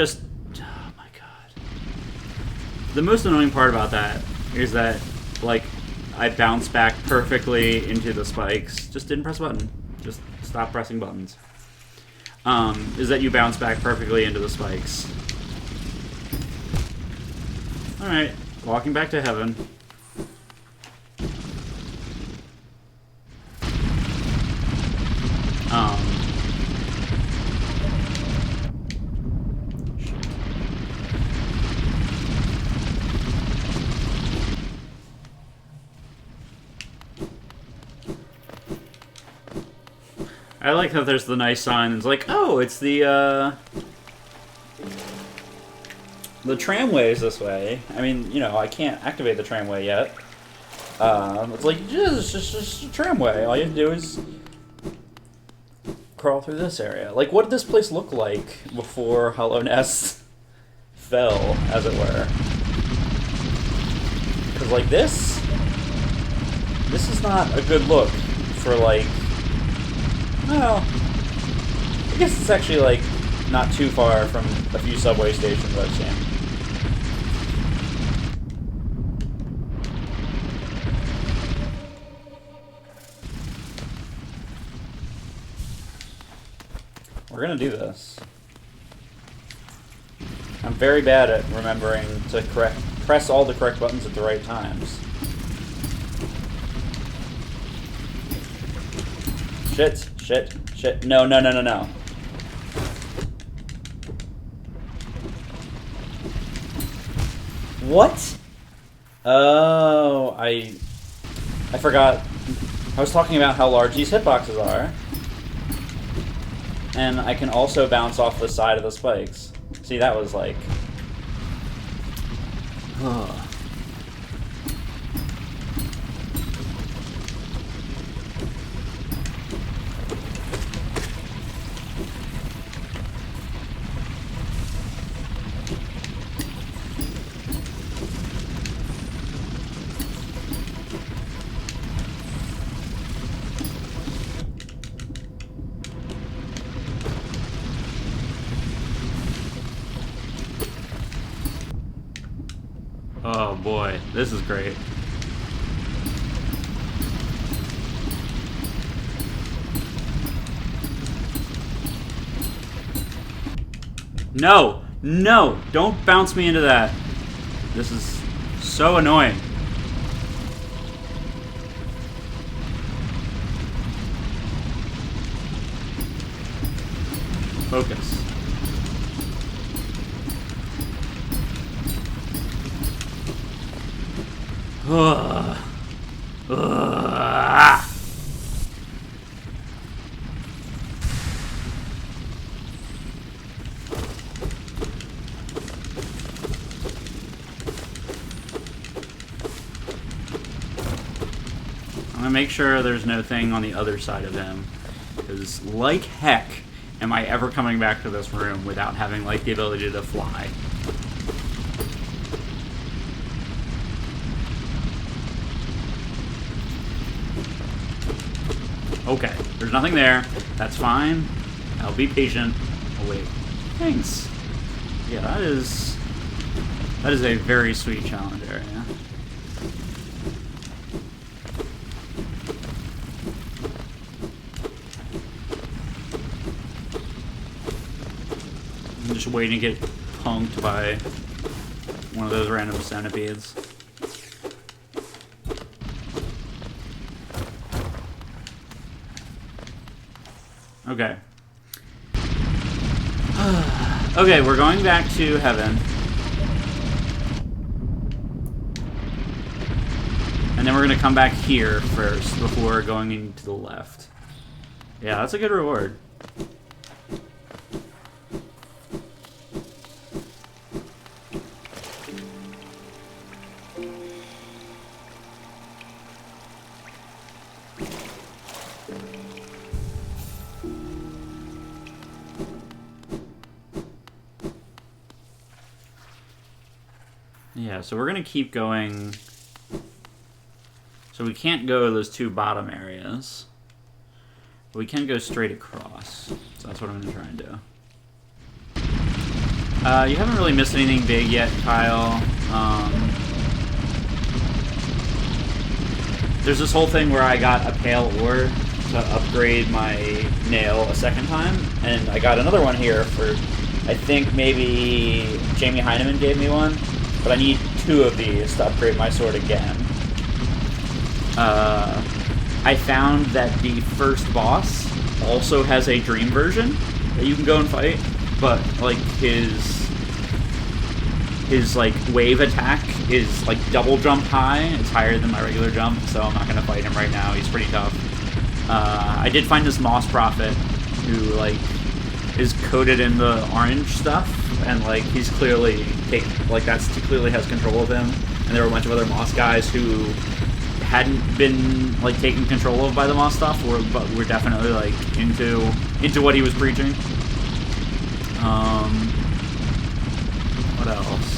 Just, oh my god. The most annoying part about that is that, like, I bounced back perfectly into the spikes. Just didn't press a button. Just stop pressing buttons. Is that you bounce back perfectly into the spikes. Alright, walking back to heaven. I like that there's the nice sign. It's like, oh, it's the tramway's this way. I mean, you know, I can't activate the tramway yet. It's like, it's just a tramway. All you have to do is crawl through this area. Like, what did this place look like before Hollow Nest fell, as it were? Because, like, this is not a good look for, like, well, I guess it's actually, like, not too far from a few subway stations I've seen. We're gonna do this. I'm very bad at remembering to press all the correct buttons at the right times. Shit, shit, shit. No, no, no, no, no. What? Oh, I forgot. I was talking about how large these hitboxes are. And I can also bounce off the side of the spikes. See, that was like... Oh boy, this is great. No! No! Don't bounce me into that. This is so annoying. Focus. Ugh. Ugh. I'm gonna make sure there's no thing on the other side of him, because like heck am I ever coming back to this room without having like the ability to fly. Okay, there's nothing there. That's fine. I'll be patient. Oh wait. Thanks. Yeah, that is a very sweet challenge area. I'm just waiting to get punked by one of those random centipedes. Okay. Okay, we're going back to heaven. And then we're gonna come back here first before going into the left. Yeah, that's a good reward. Yeah, so we're gonna keep going. So we can't go to those two bottom areas. But we can go straight across. So that's what I'm gonna try and do. You haven't really missed anything big yet, Kyle. There's this whole thing where I got a pale ore to upgrade my nail a second time, and I got another one here for, I think maybe Jamie Heineman gave me one, but I need 2 of these to upgrade my sword again. I found that the first boss also has a dream version that you can go and fight, but like his like wave attack is like double jump high. It's higher than my regular jump, so I'm not gonna fight him right now. He's pretty tough. I did find this Moss Prophet who like is coated in the orange stuff, and like he's clearly he clearly has control of him. And there were a bunch of other Moss guys who hadn't been like taken control of by the Moss stuff, but were definitely like into what he was preaching. What else?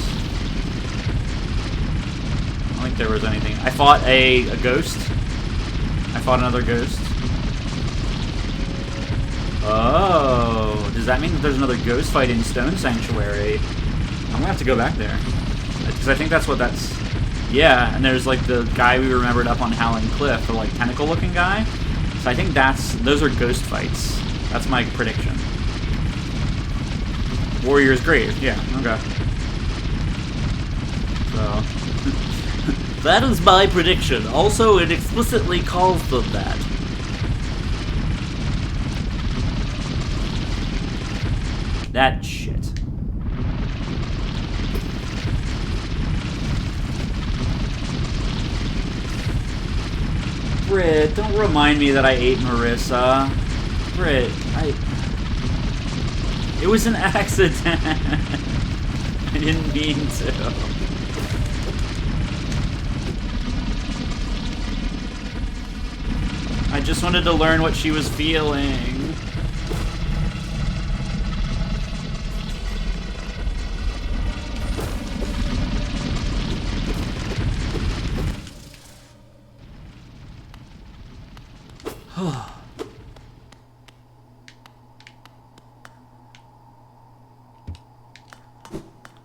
I don't think there was anything. I fought a ghost. I fought another ghost. Oh, does that mean that there's another ghost fight in Stone Sanctuary? I'm gonna have to go back there. Because I think that's what that's... Yeah, and there's like the guy we remembered up on Howling Cliff, the like tentacle-looking guy. So I think those are ghost fights. That's my prediction. Warrior's Grave, yeah, okay. So... that is my prediction. Also, it explicitly calls them that. That shit. Britt, don't remind me that I ate Marissa. Britt, it was an accident. I didn't mean to. I just wanted to learn what she was feeling.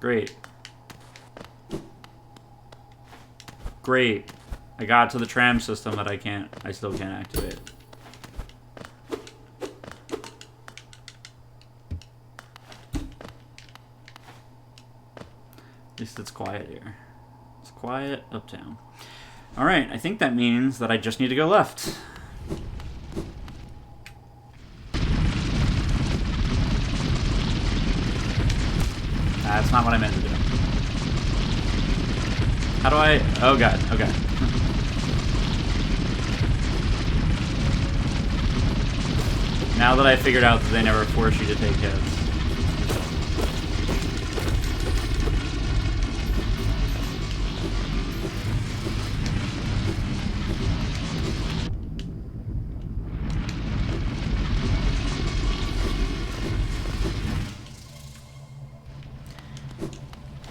Great. Great. I got to the tram system that I still can't activate. At least it's quiet here. It's quiet uptown. Alright, I think that means that I just need to go left. That's not what I meant to do. How do I... Oh god, okay. Now that I figured out that they never force you to take hits.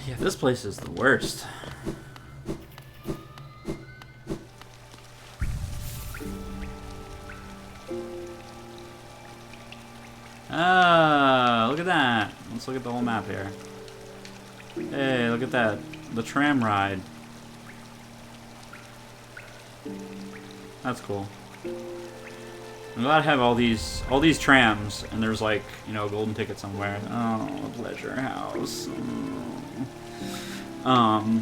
Yeah, this place is the worst. Look at that. Let's look at the whole map here. Hey, look at that. The tram ride. That's cool. I'm glad I have all these trams, and there's like, you know, a golden ticket somewhere. Oh, a pleasure house. Oh.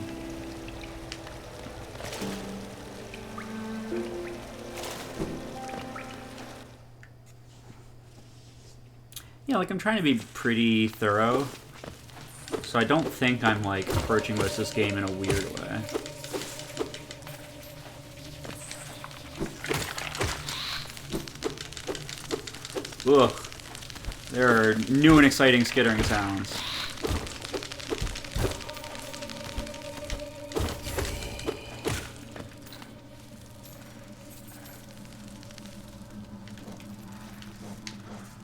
Yeah, like I'm trying to be pretty thorough, so I don't think I'm like approaching most of this game in a weird way. Ugh. There are new and exciting skittering sounds.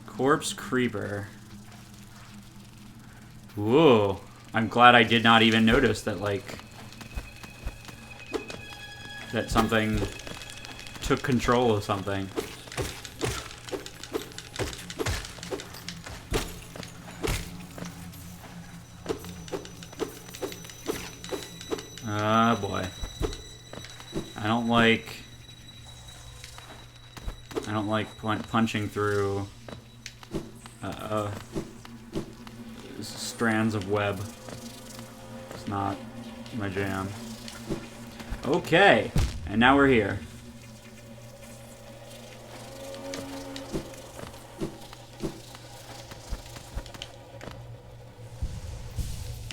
Corpse Creeper. Whoa. I'm glad I did not even notice that, like, that something took control of something. Boy. I don't like punching through strands of web. It's not my jam. Okay, and now we're here.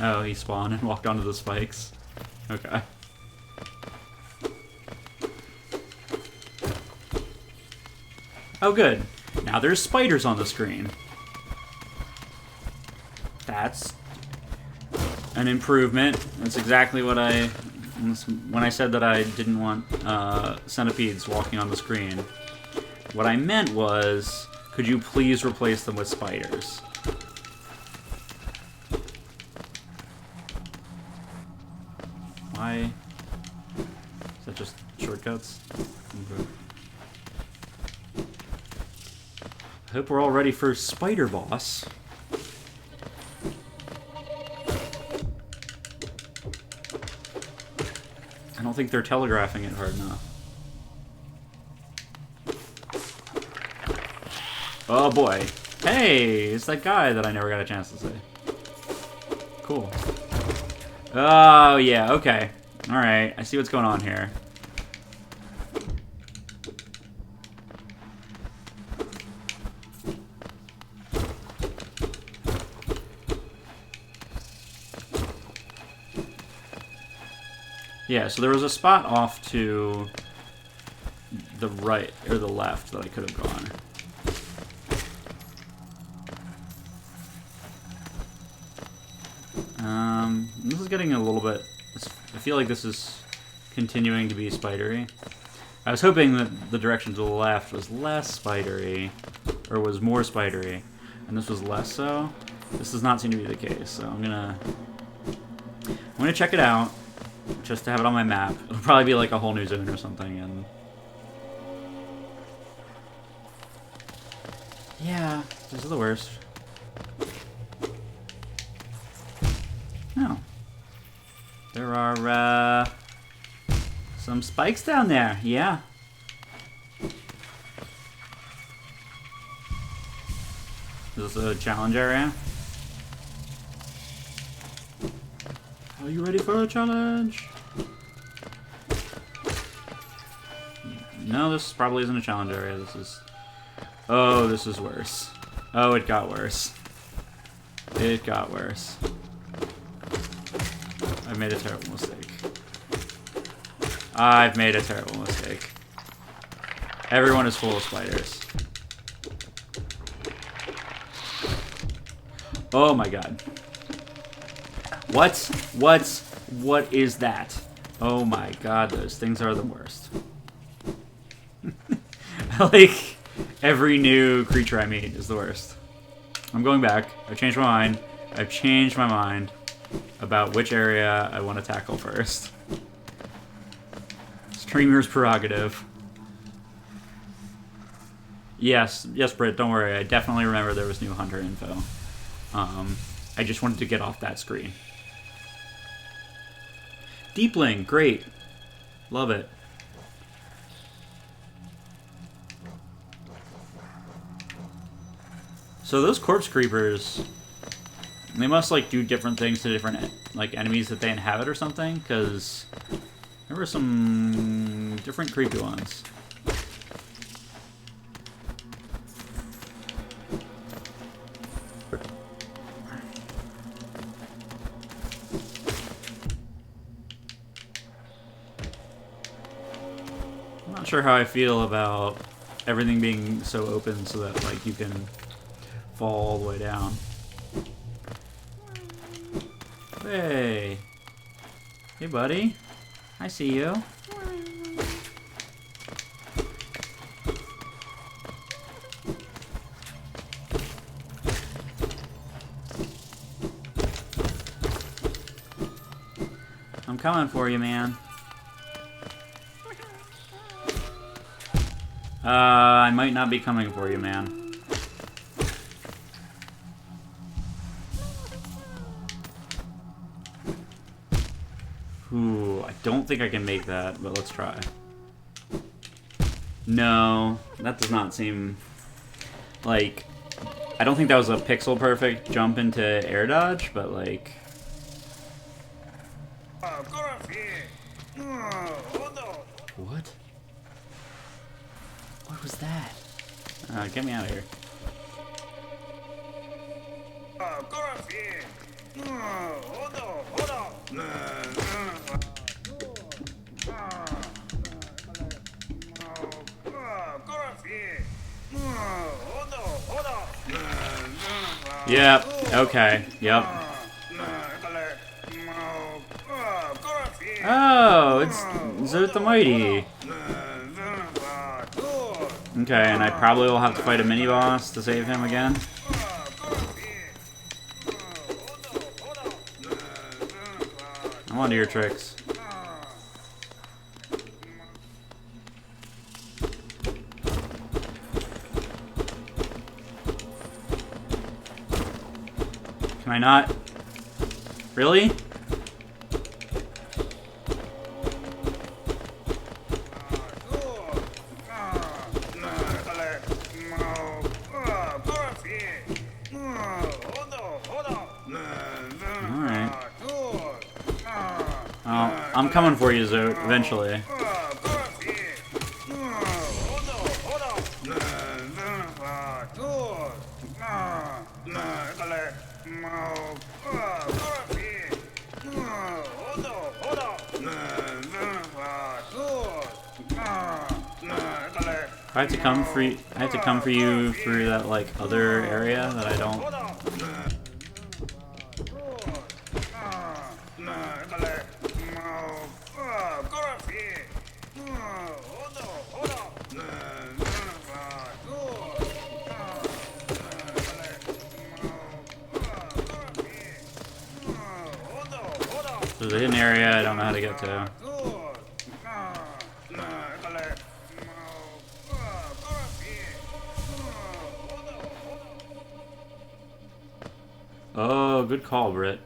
Oh, he spawned and walked onto the spikes. Okay. Oh, good. Now there's spiders on the screen. That's an improvement. That's exactly what when I said that I didn't want centipedes walking on the screen. What I meant was, could you please replace them with spiders? Why? Is that just shortcuts? Okay. I hope we're all ready for Spider Boss. I don't think they're telegraphing it hard enough. Oh boy. Hey, it's that guy that I never got a chance to say. Cool. Oh, yeah, okay. Alright, I see what's going on here. Yeah, so there was a spot off to the right, or the left, that I could have gone. This is getting a little bit... I feel like this is continuing to be spidery. I was hoping that the direction to the left was less spidery, or was more spidery, and this was less so. This does not seem to be the case, so I'm gonna check it out, just to have it on my map. It'll probably be like a whole new zone or something, and... yeah, these are the worst. Oh. There are, some spikes down there, yeah. Is this a challenge area? Are you ready for a challenge? No, this probably isn't a challenge area. This is... oh, this is worse. Oh, it got worse. It got worse. I've made a terrible mistake. I've made a terrible mistake. Everyone is full of spiders. Oh my god. What is that? Oh my god, those things are the worst. Like, every new creature I meet is the worst. I'm going back. I've changed my mind. I've changed my mind about which area I want to tackle first. Streamer's prerogative. Yes, Britt, don't worry. I definitely remember there was new Hunter info. I just wanted to get off that screen. Deepling, great. Love it. So those corpse creepers, they must like do different things to different like enemies that they inhabit or something, because there were some different creepy ones. I'm not sure how I feel about everything being so open so that like you can fall all the way down. Hey. Hey, buddy. I see you. I'm coming for you, man. I might not be coming for you, man. Ooh, I don't think I can make that, but let's try. No, that does not seem like... I don't think that was a pixel perfect jump into air dodge, but like... What? What was that? Get me out of here. Yep, okay, yep. Oh, it's Zoot the Mighty. Okay, and I probably will have to fight a mini-boss to save him again. I'm onto your tricks. Can I not? Really? Alright. Oh, I'm coming for you, Zoot, eventually. I have to come for you. I have to come for you through that like other area that I don't. There's a hidden area I don't know how to get to. Oh, good call, Britt.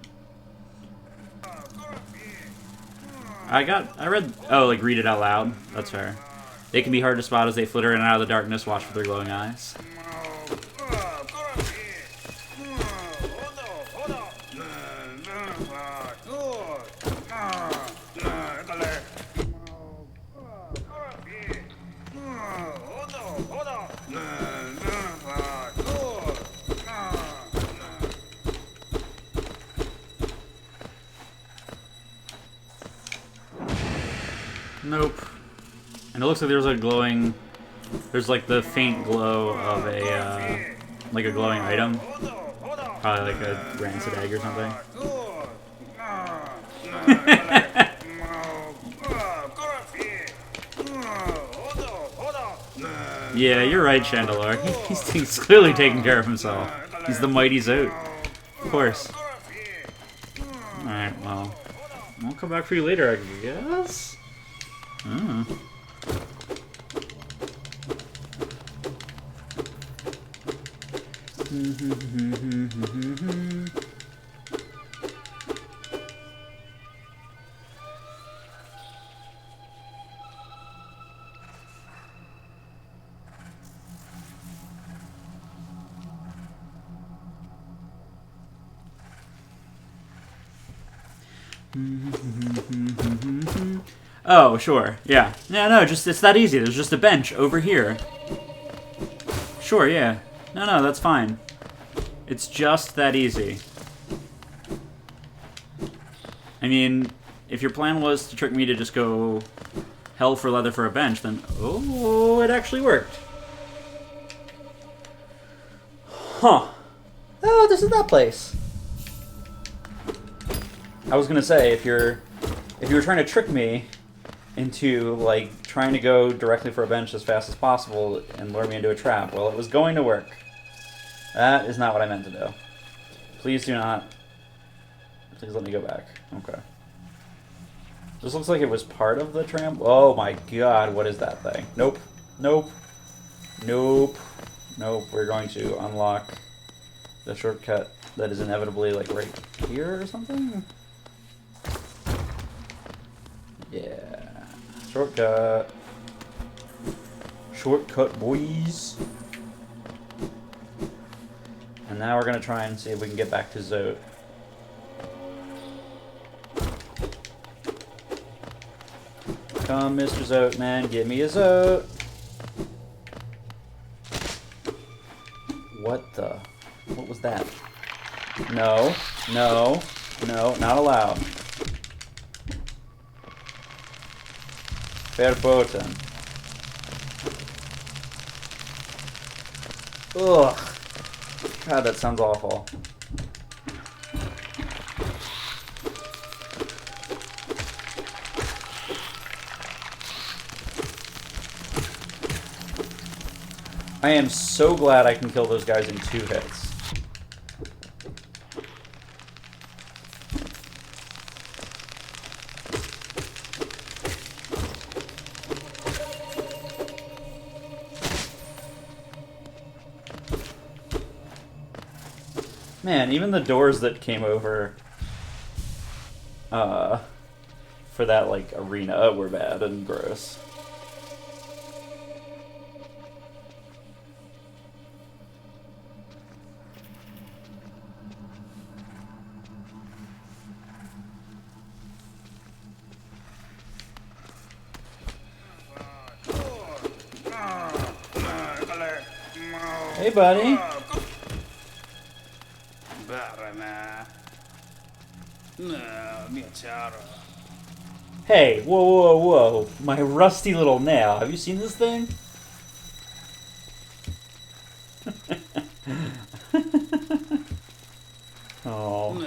I read, oh, like read it out loud. That's fair. They can be hard to spot as they flitter in and out of the darkness. Watch for their glowing eyes. Nope. And it looks like there's a glowing... There's like the faint glow of a, like a glowing item. Probably like a rancid egg or something. Yeah, you're right, Chandelure. He's clearly taking care of himself. He's the mighty Zoot. Of course. Alright, well. I'll come back for you later, I guess? Oh. Oh, sure. Yeah. Yeah, no, just it's that easy. There's just a bench over here. Sure, yeah. No, that's fine. It's just that easy. I mean, if your plan was to trick me to just go hell for leather for a bench, then oh, it actually worked. Huh. Oh, this is that place. I was gonna say, if you were trying to trick me into like trying to go directly for a bench as fast as possible and lure me into a trap, well, it was going to work. That is not what I meant to do. Please do not. Please let me go back. Okay. This looks like it was part of the tram. Oh my god, what is that thing? Nope. Nope. Nope. Nope. We're going to unlock the shortcut that is inevitably like right here or something. Shortcut. Shortcut, boys. And now we're gonna try and see if we can get back to Zote. Come, Mr. Zote, man, give me a Zote. What the? What was that? No, no, no, not allowed. Verboten. Ugh. God, that sounds awful. I am so glad I can kill those guys in 2 hits. Man, even the doors that came over for that, like, arena were bad and gross. Hey, buddy. Hey, whoa, whoa, whoa. My rusty little nail. Have you seen this thing? Oh.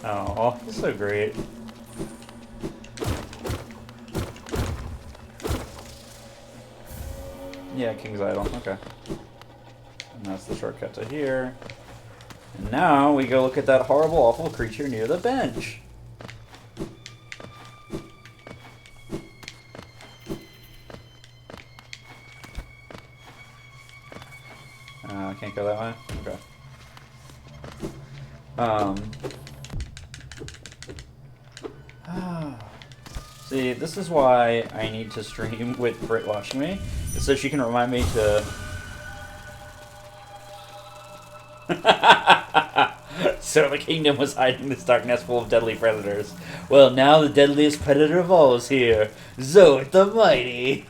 Oh, that's so great. Yeah, King's Idol. Okay. And that's the shortcut to here. And now we go look at that horrible, awful creature near the bench. Can't go that way? Okay. See, this is why I need to stream with Brit watching me. It's so she can remind me to... So the kingdom was hiding this dark nest full of deadly predators. Well, now the deadliest predator of all is here. Zote the Mighty!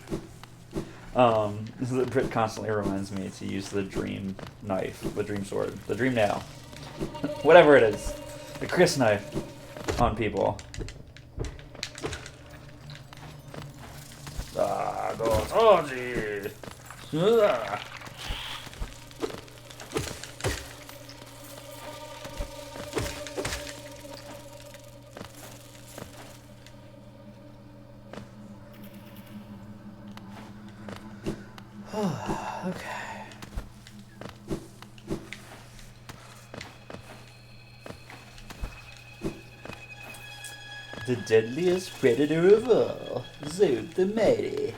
Brit constantly reminds me to use the dream knife, the dream sword, the dream nail. Whatever it is. The Chris knife on people. Gotoji! Okay. The deadliest predator of all, Zote the Mighty.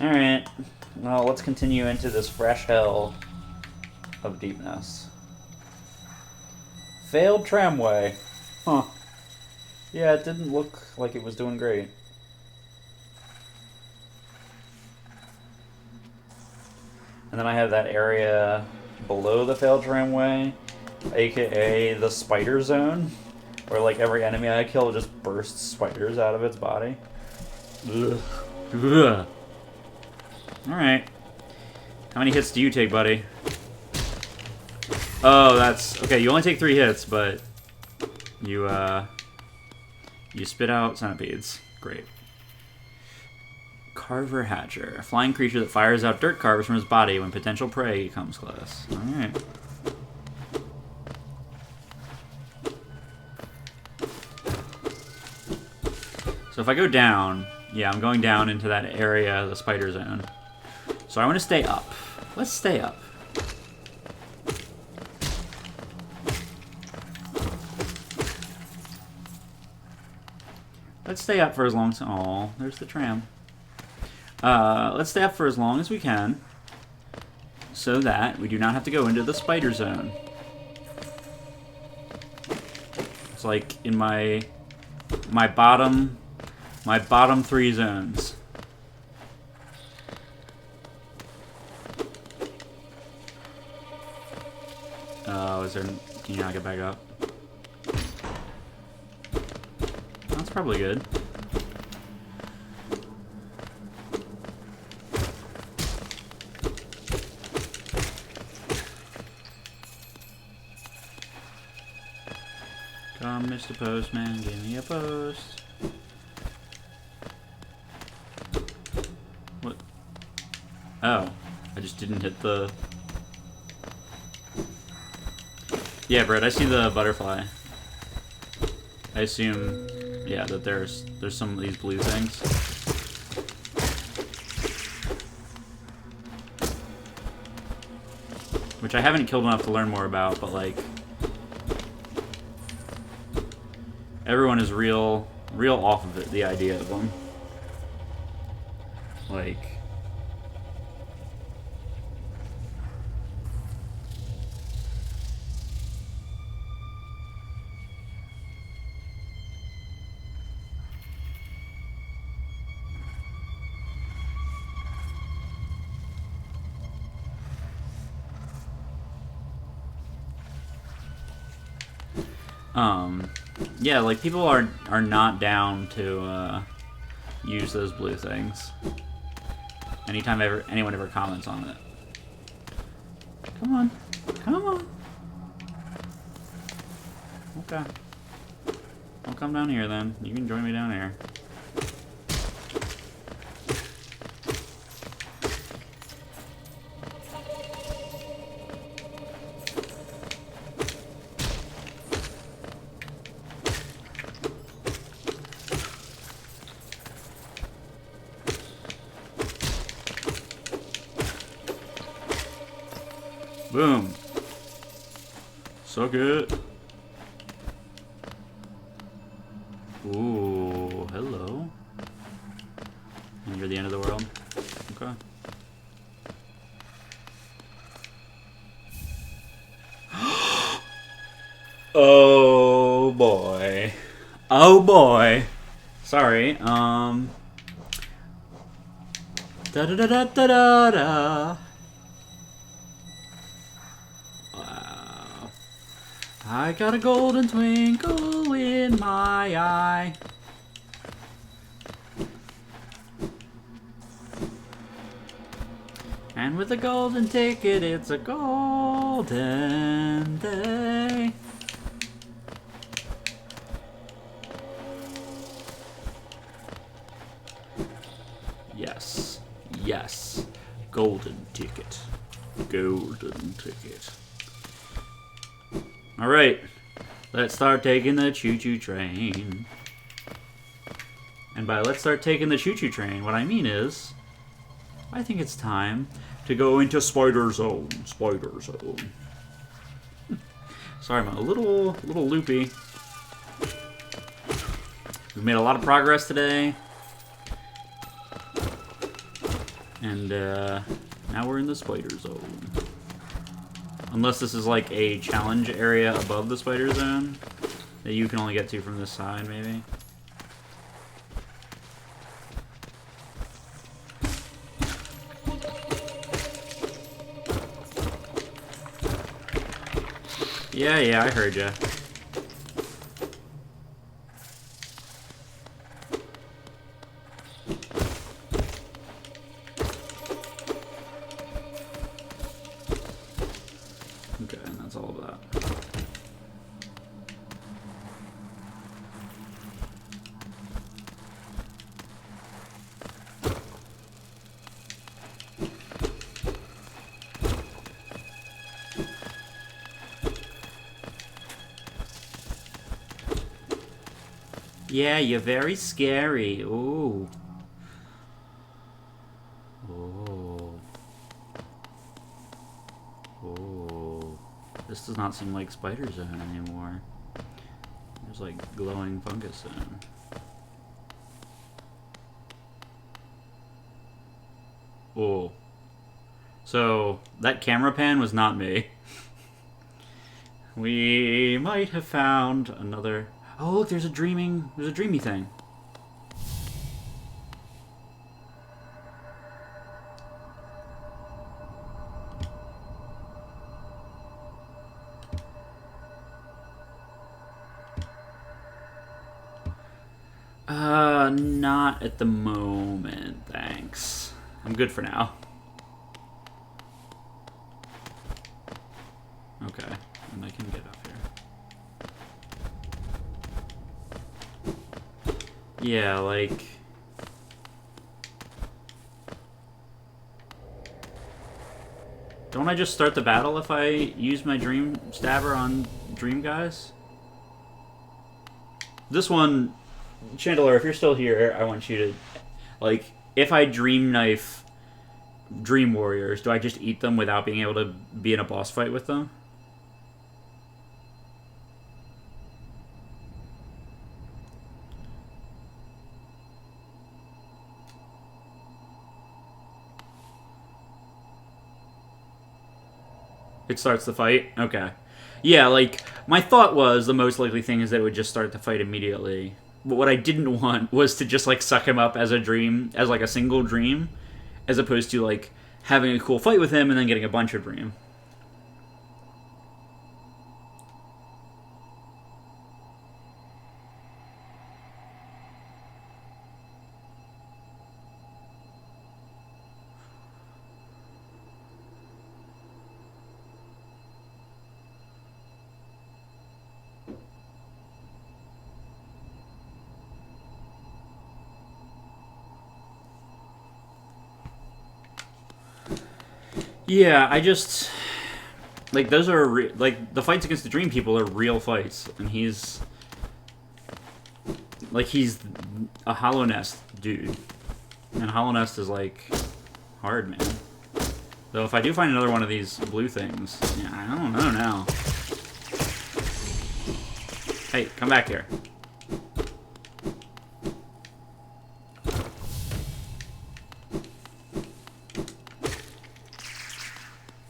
Alright, well, let's continue into this fresh hell of deepness. Failed tramway. Huh. Yeah, it didn't look like it was doing great. And then I have that area below the failed tramway, aka the spider zone, where like every enemy I kill just bursts spiders out of its body. Ugh. Ugh. Alright. How many hits do you take, buddy? Oh, that's... Okay, you only take 3 hits, but... You spit out centipedes. Great. Carver Hatcher. A flying creature that fires out dirt carvers from his body when potential prey comes close. Alright. So if I go down... Yeah, I'm going down into that area, the spider zone. So I want to stay up. Let's stay up. Let's stay up for as long as... Oh, there's the tram. Let's stay up for as long as we can, so that we do not have to go into the spider zone. It's like in my bottom 3 zones. Oh, is there? Can you not get back up? That's probably good. Come, Mr. Postman, give me a post. What? Oh, I just didn't hit the... Yeah, Brett, I see the butterfly. I assume, yeah, that there's some of these blue things. Which I haven't killed enough to learn more about, but like... Everyone is real off of it, the idea of them. Like... Yeah, like, people are not down to, use those blue things. Anytime anyone ever comments on it. Come on. Come on. Okay. I'll come down here, then. You can join me down here. Boom. So good. Ooh, hello. And you're the end of the world? Okay. Oh boy. Oh boy. Sorry, Da da da da da da da. I got a golden twinkle in my eye. And with a golden ticket, it's a golden day. Yes. Yes. Golden ticket. Golden ticket. Alright, let's start taking the choo-choo train. And by let's start taking the choo-choo train, what I mean is, I think it's time to go into Spider Zone. Spider Zone. Sorry, I'm a little loopy. We've made a lot of progress today. And now we're in the Spider Zone. Unless this is like a challenge area above the Spider Zone that you can only get to from this side, maybe. Yeah, I heard ya. Okay, and that's all of that. Yeah, you're very scary. Ooh. Oh. Oh. This does not seem like Spider Zone anymore. There's like glowing fungus zone. Oh. So, that camera pan was not me. We might have found another... Oh, look, there's a dreamy thing. Not at the moment, thanks. I'm good for now. Okay, and I can get up here. Yeah, like... Don't I just start the battle if I use my Dream Stabber on Dream Guys? This one... Chandelure, if you're still here, I want you to... Like, if I Dream Knife Dream Warriors, do I just eat them without being able to be in a boss fight with them? It starts the fight? Okay. Yeah, like, my thought was the most likely thing is that it would just start the fight immediately. But what I didn't want was to just, like, suck him up as a dream, as, like, a single dream, as opposed to, like, having a cool fight with him and then getting a bunch of dream. Yeah, I just... Like, those are... like, the fights against the Dream People are real fights. And he's... Like, he's a Hollow Nest dude. And Hollow Nest is, like, hard, man. Though if I do find another one of these blue things... Yeah, I don't know now. Hey, come back here.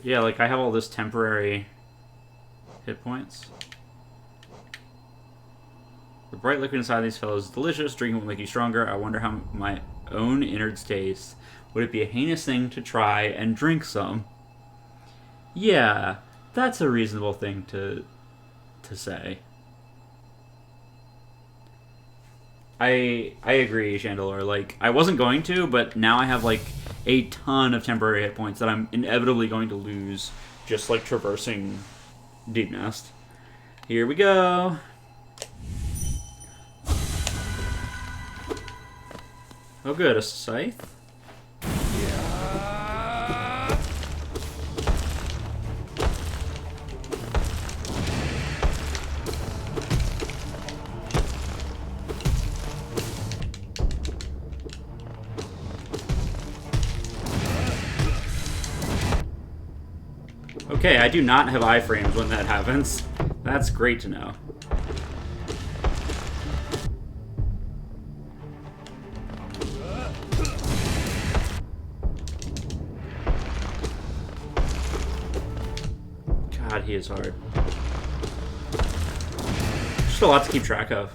Yeah, like, I have all this temporary hit points. The bright liquid inside these fellows is delicious. Drinking will make you stronger. I wonder how my own innards taste. Would it be a heinous thing to try and drink some? Yeah, that's a reasonable thing to say. I agree, Chandelure. Like, I wasn't going to, but now I have, like, a ton of temporary hit points that I'm inevitably going to lose just, like, traversing Deep Nest. Here we go. Oh, good. A scythe? Okay, I do not have iframes when that happens. That's great to know. God, he is hard. Just a lot to keep track of.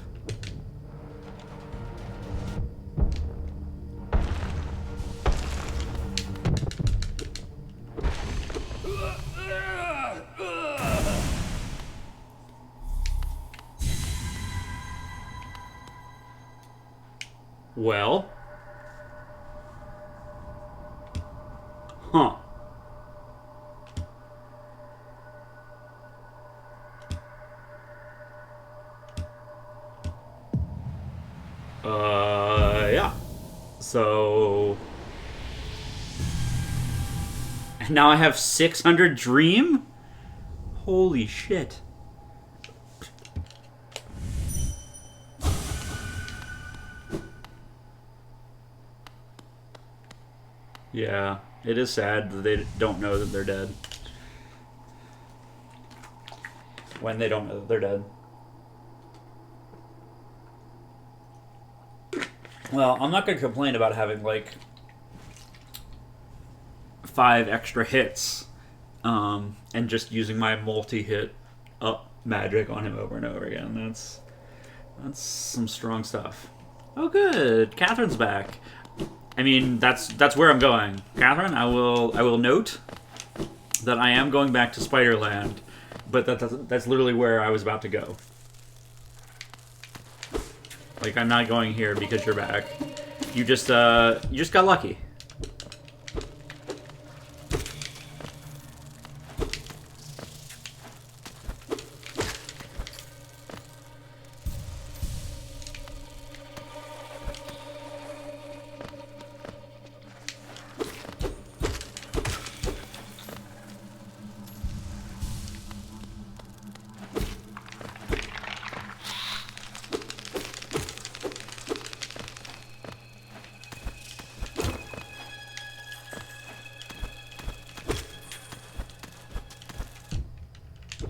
Well. Huh. Yeah. So... And now I have 600 dream? Holy shit. Yeah, it is sad that they don't know that they're dead. When they don't know that they're dead. Well, I'm not going to complain about having, like, 5 extra hits, and just using my multi-hit up magic on him over and over again. That's some strong stuff. Oh, good. Catherine's back. I mean, that's where I'm going. Catherine, I will note that I am going back to Spiderland, but that's literally where I was about to go. Like, I'm not going here because you're back. You just got lucky.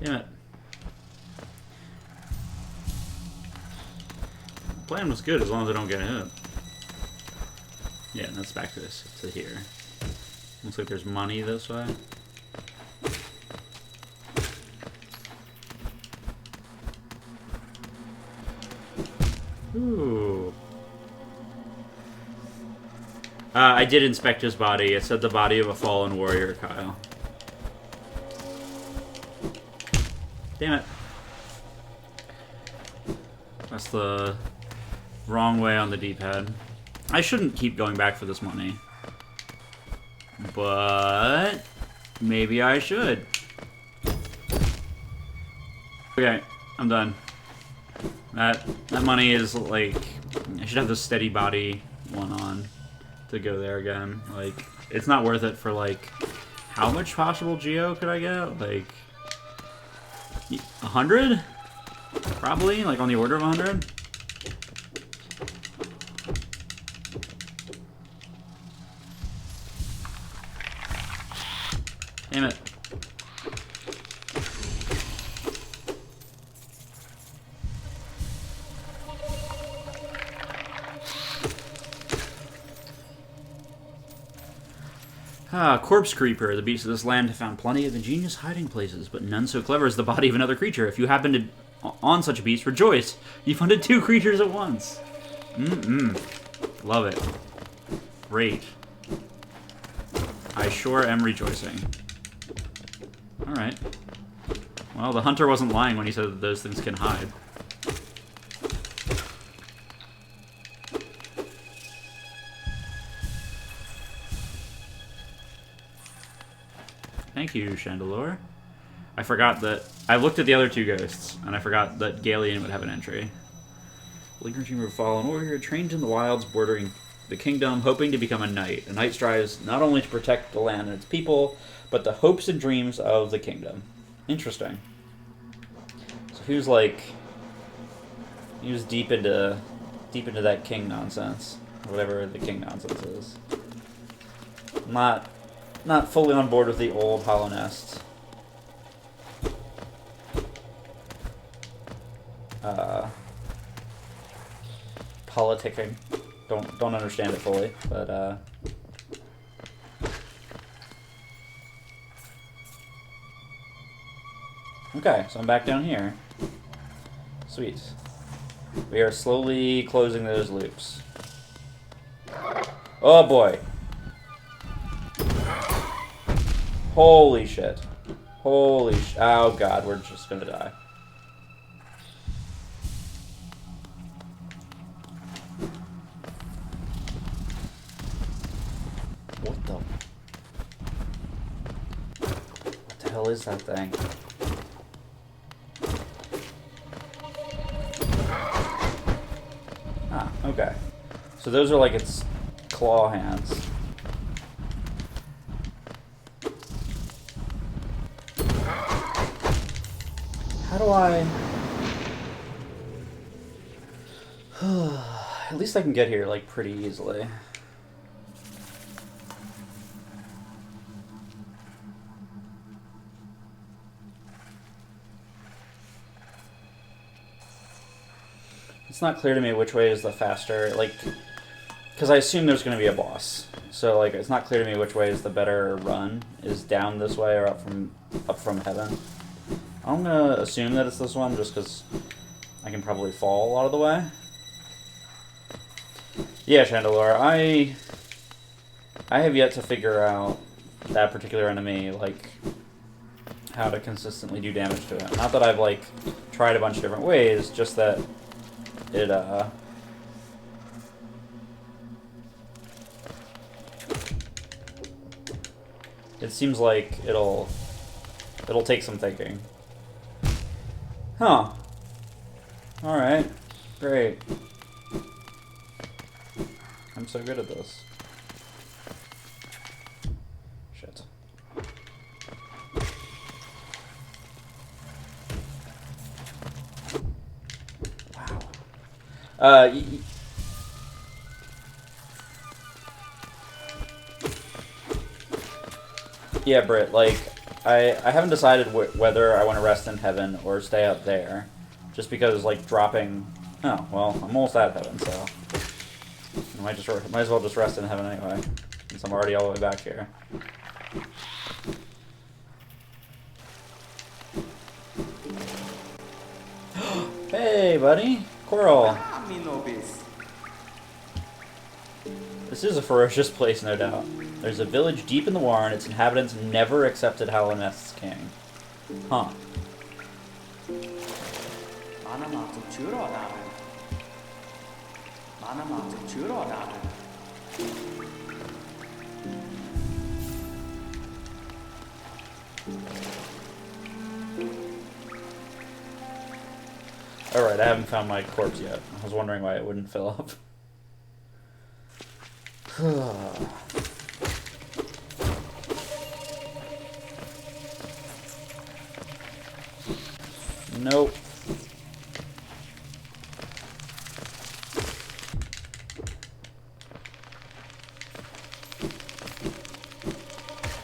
Damn it. The plan was good as long as I don't get hit. Yeah, and that's back to this, to here. Looks like there's money this way. Ooh. I did inspect his body. It said the body of a fallen warrior, Kyle. Damn it. That's the wrong way on the D-pad. I shouldn't keep going back for this money. But maybe I should. Okay, I'm done. That money is like, I should have the steady body one on to go there again. Like, it's not worth it for like, how much possible geo could I get? Like 100? Probably, like on the order of 100. Damn it. Corpse Creeper. The beasts of this land have found plenty of ingenious hiding places, but none so clever as the body of another creature. If you happen to on such a beast, rejoice! You've hunted 2 creatures at once. Love it. Great. I sure am rejoicing. Alright. Well, the hunter wasn't lying when he said that those things can hide. Thank you, Chandelure. I forgot that... I looked at the other 2 ghosts, and I forgot that Galeon would have an entry. Lingering dream of a fallen warrior, trained in the wilds bordering the kingdom, hoping to become a knight. A knight strives not only to protect the land and its people, but the hopes and dreams of the kingdom. Interesting. So he was like... He was deep into that king nonsense. Or whatever the king nonsense is. Not fully on board with the old Hollow Nest. Politicking. Don't understand it fully, but okay, so I'm back down here. Sweet. We are slowly closing those loops. Oh boy. Holy shit. Holy sh... Oh god, we're just gonna die. What the... What the hell is that thing? Ah, okay. So those are like its claw hands. How do I... At least I can get here, like, pretty easily. It's not clear to me which way is the faster, like... Because I assume there's going to be a boss. So, like, it's not clear to me which way is the better run. Is down this way or up from heaven. I'm gonna assume that it's this one just because I can probably fall a lot of the way. Yeah, Chandelure, I have yet to figure out that particular enemy, like, how to consistently do damage to it. Not that I've, like, tried a bunch of different ways, just that it, it seems like it'll take some thinking. Huh. Alright. Great. I'm so good at this. Shit. Wow. Yeah, Britt, like, I haven't decided whether I want to rest in heaven or stay up there. Just because, like, dropping... Oh, well, I'm almost at heaven, so... I might as well just rest in heaven anyway, since I'm already all the way back here. Hey, buddy! Coral! This is a ferocious place, no doubt. There's a village deep in the Warren. Its inhabitants never accepted Hallownest's king. Huh. Alright, I haven't found my corpse yet. I was wondering why it wouldn't fill up. Nope.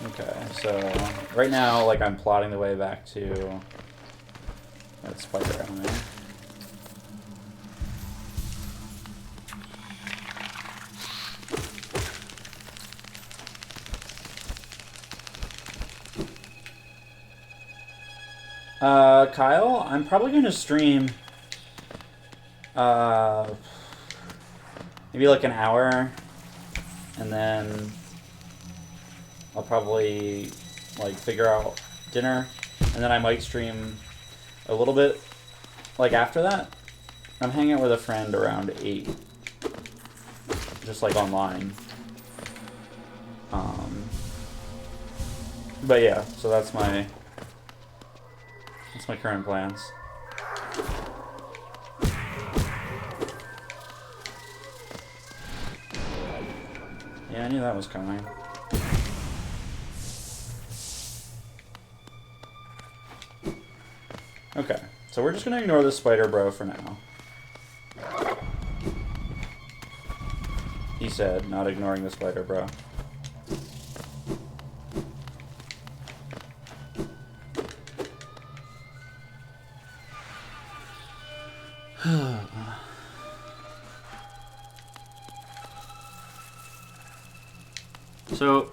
Okay, so right now, like, I'm plotting the way back to that spider enemy. Kyle, I'm probably going to stream, maybe like an hour, and then I'll probably, like, figure out dinner, and then I might stream a little bit, like, after that. I'm hanging out with a friend around 8, just, like, online. But yeah, so that's my current plans. Yeah, I knew that was coming. Okay, so we're just gonna ignore this spider bro for now. He said, not ignoring the spider bro. So,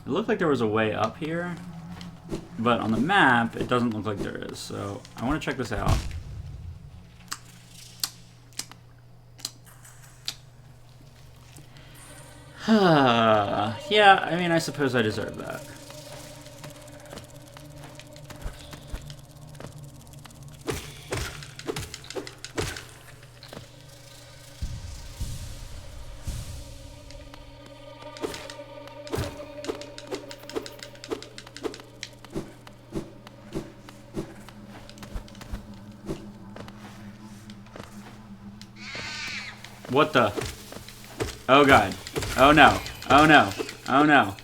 it looked like there was a way up here, but on the map, it doesn't look like there is. So, I want to check this out. Yeah, I mean, I suppose I deserve that. What the? Oh god. Oh no. Oh no. Oh no.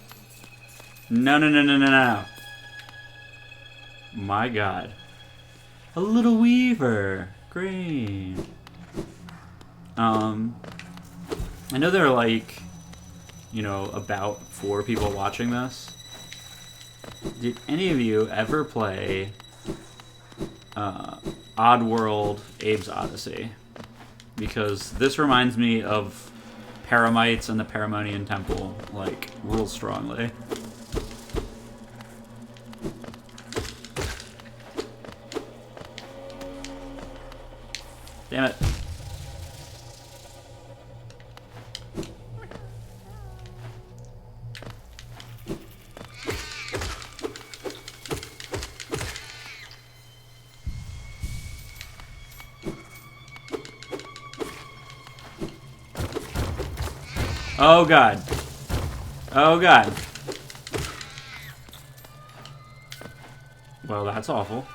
No, no, no, no, no, no. My god. A little weaver. Great. I know there are, like, you know, about 4 people watching this. Did any of you ever play Oddworld Abe's Odyssey? Because this reminds me of Paramites and the Paramonian Temple, like, real strongly. Damn it. Oh god. Oh god. Well, that's awful.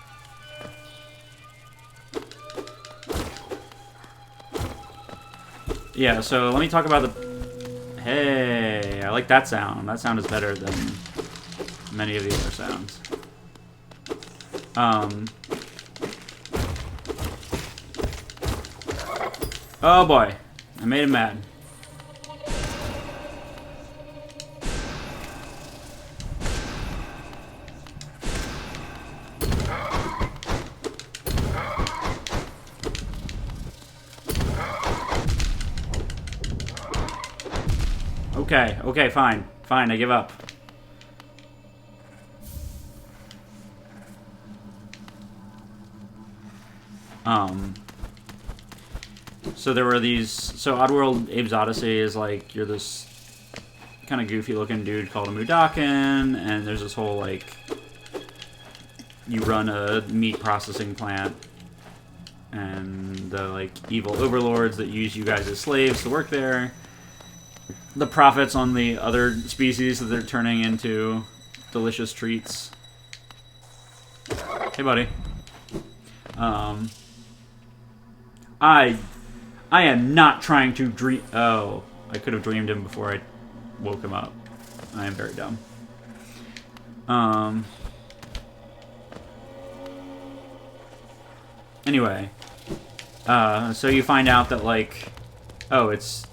Yeah, so let me talk about the... Hey, I like that sound. That sound is better than many of the other sounds. Oh boy. I made him mad. Okay, okay, fine. Fine, I give up. So there were these... So Oddworld Abe's Odyssey is like, you're this kind of goofy looking dude called a Mudokon, and there's this whole, like... You run a meat processing plant, and the, like, evil overlords that use you guys as slaves to work there. The profits on the other species that they're turning into delicious treats. Hey, buddy. I am not trying to dream... Oh, I could have dreamed him before I woke him up. I am very dumb. Anyway. So you find out that, like... Oh, it's...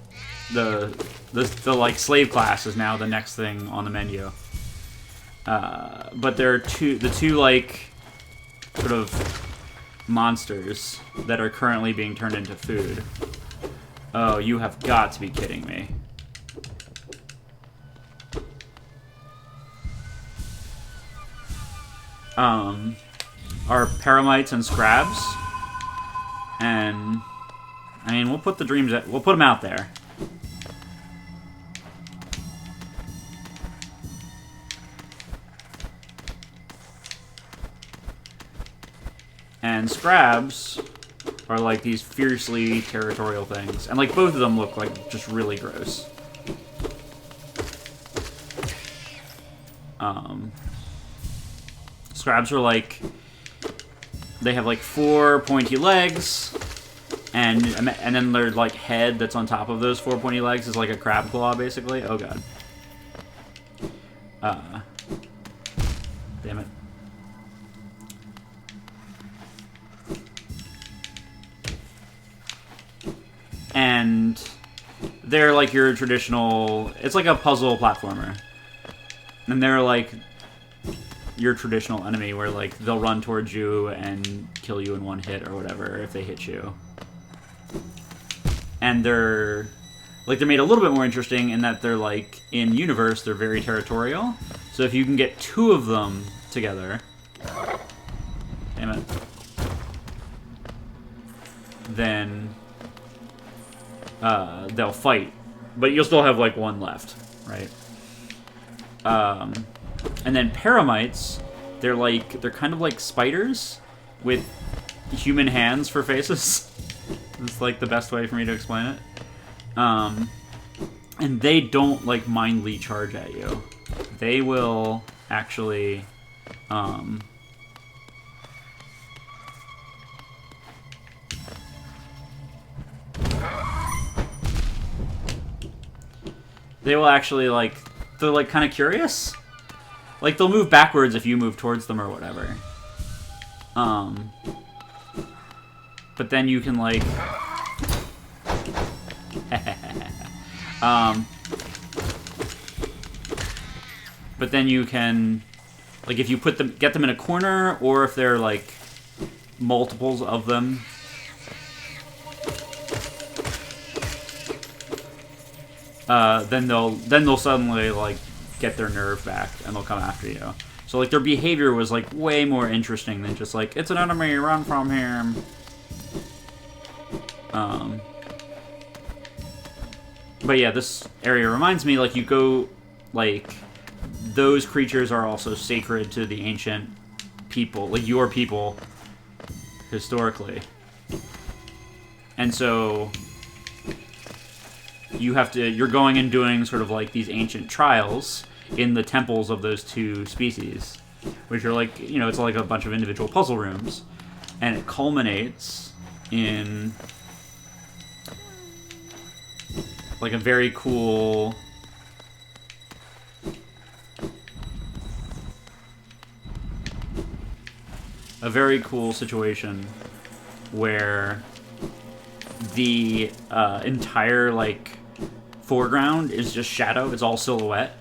The like, slave class is now the next thing on the menu. But there are the two, like, sort of monsters that are currently being turned into food. Oh, you have got to be kidding me. Are Paramites and Scrabs. And, I mean, we'll put the dreams... We'll put them out there. And Scrabs are like these fiercely territorial things. And like both of them look like just really gross. Scrabs are like... They have like 4 pointy legs. And then their like head that's on top of those 4 pointy legs is like a crab claw basically. Oh god. Damn it. And they're like your traditional... It's like a puzzle platformer. And they're like your traditional enemy where like they'll run towards you and kill you in one hit or whatever if they hit you. And they're... Like, they're made a little bit more interesting in that they're like, in universe, they're very territorial. So if you can get 2 of them together... Damn it. Then... they'll fight. But you'll still have, like, 1 left, right? And then Paramites, they're kind of like spiders with human hands for faces. It's, like, the best way for me to explain it. And they don't, like, mindly charge at you. They will actually, they will actually, like, they're, like, kind of curious. Like, they'll move backwards if you move towards them or whatever. But then you can, like... but then you can... Like, if you get them in a corner, or if they're, like, multiples of them... then they'll suddenly, like, get their nerve back, and they'll come after you. So, like, their behavior was, like, way more interesting than just, like, it's an enemy, run from him. But yeah, this area reminds me, like, you go, like, those creatures are also sacred to the ancient people, like, your people, historically. And so, you're going and doing sort of, like, these ancient trials in the temples of those two species, which are, like, you know, it's like a bunch of individual puzzle rooms. And it culminates in like a very cool situation where the entire like foreground is just shadow. It's all silhouette,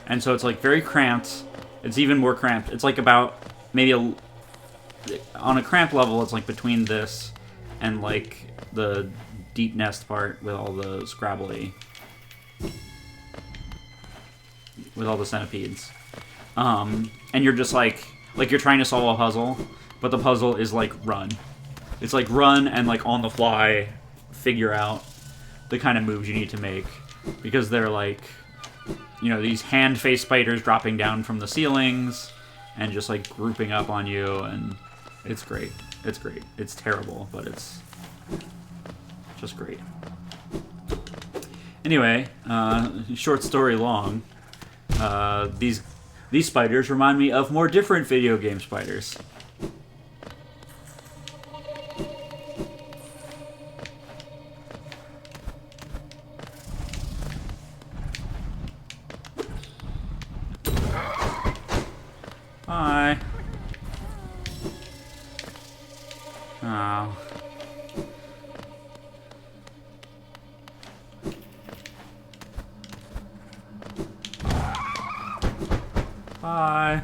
and so it's like very cramped. It's even more cramped. It's like about maybe on a cramped level. It's like between this and like the deep nest part with all the scrabbly, with all the centipedes, and you're just like you're trying to solve a puzzle, but the puzzle is like run. It's like run and like on the fly figure out the kind of moves you need to make, because they're like, you know, these hand-faced spiders dropping down from the ceilings and just like grouping up on you, and it's great. It's great. It's terrible, but it's just great. Anyway, short story long. These spiders remind me of more different video game spiders. Hi. Oh. Bye.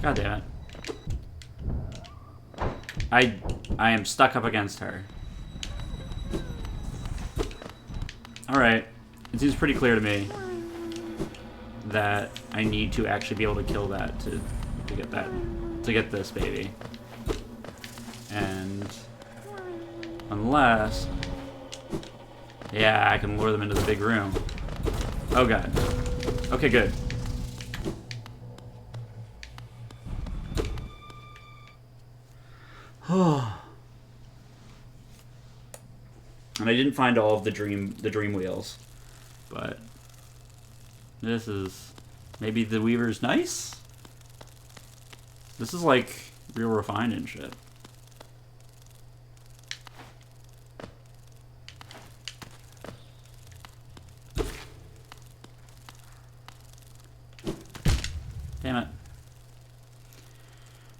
God damn it. I am stuck up against her. Alright. It seems pretty clear to me that I need to actually be able to kill that to get this baby. And unless, yeah, I can lure them into the big room. Oh god. Okay, good. And I didn't find all of the dream wheels, but this is maybe the Weaver's nice. This is like real refined and shit. Damn it.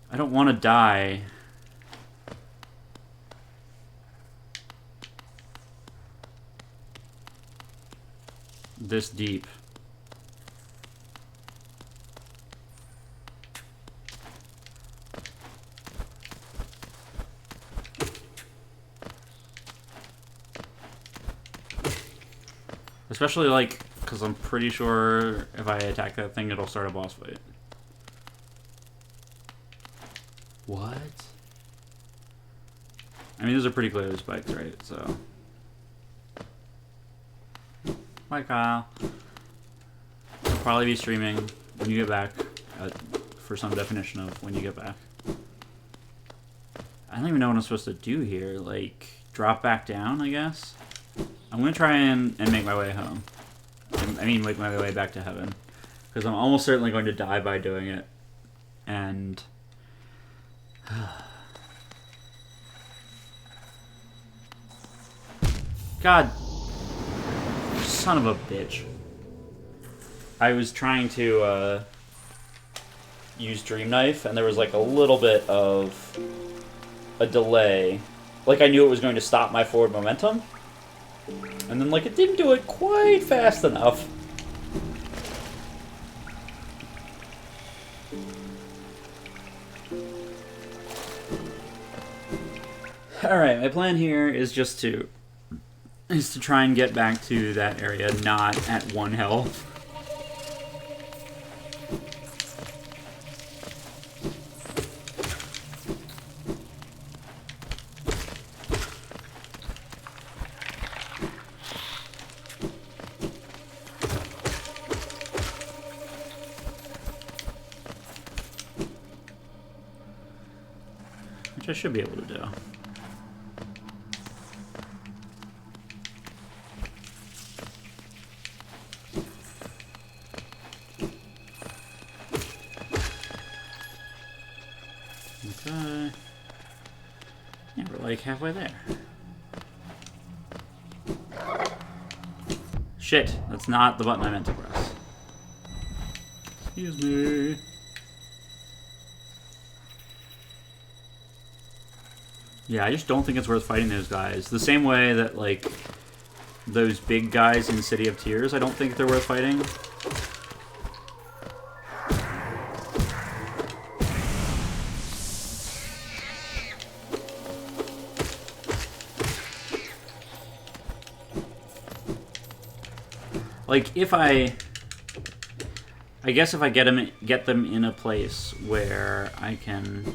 I don't want to die. This deep. Especially like, because I'm pretty sure if I attack that thing, it'll start a boss fight. What? I mean, those are pretty clear spikes, right? So. Hi, Kyle. I'll probably be streaming when you get back, for some definition of when you get back. I don't even know what I'm supposed to do here. Like, drop back down, I guess? I'm going to try and make my way home. I mean, make my way back to heaven. Because I'm almost certainly going to die by doing it. And... God... Son of a bitch. I was trying to use Dream Knife, and there was like a little bit of a delay. Like I knew it was going to stop my forward momentum, and then like it didn't do it quite fast enough. Alright, my plan here is just to try and get back to that area not at 1 health. Which I should be able to do. Okay. Yeah, we're like halfway there. Shit, that's not the button I meant to press. Excuse me. Yeah, I just don't think it's worth fighting those guys. The same way that, like, those big guys in City of Tears, I don't think they're worth fighting. Like, if I guess if I get them in a place where I can,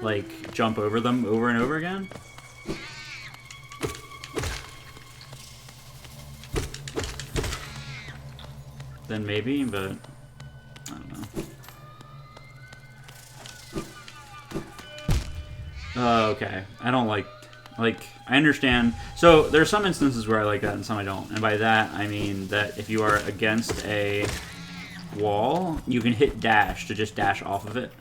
like, jump over them over and over again. Then maybe, but I don't know. Okay. I don't like, I understand. So, there are some instances where I like that and some I don't. And by that, I mean that if you are against a wall, you can hit dash to just dash off of it.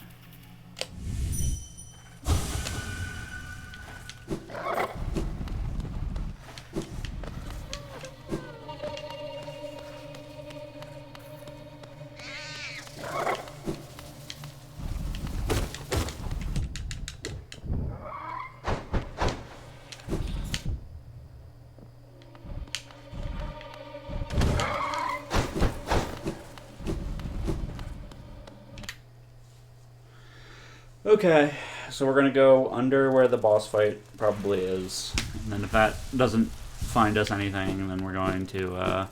Okay, so we're gonna go under where the boss fight probably is, and then if that doesn't find us anything, then we're going to,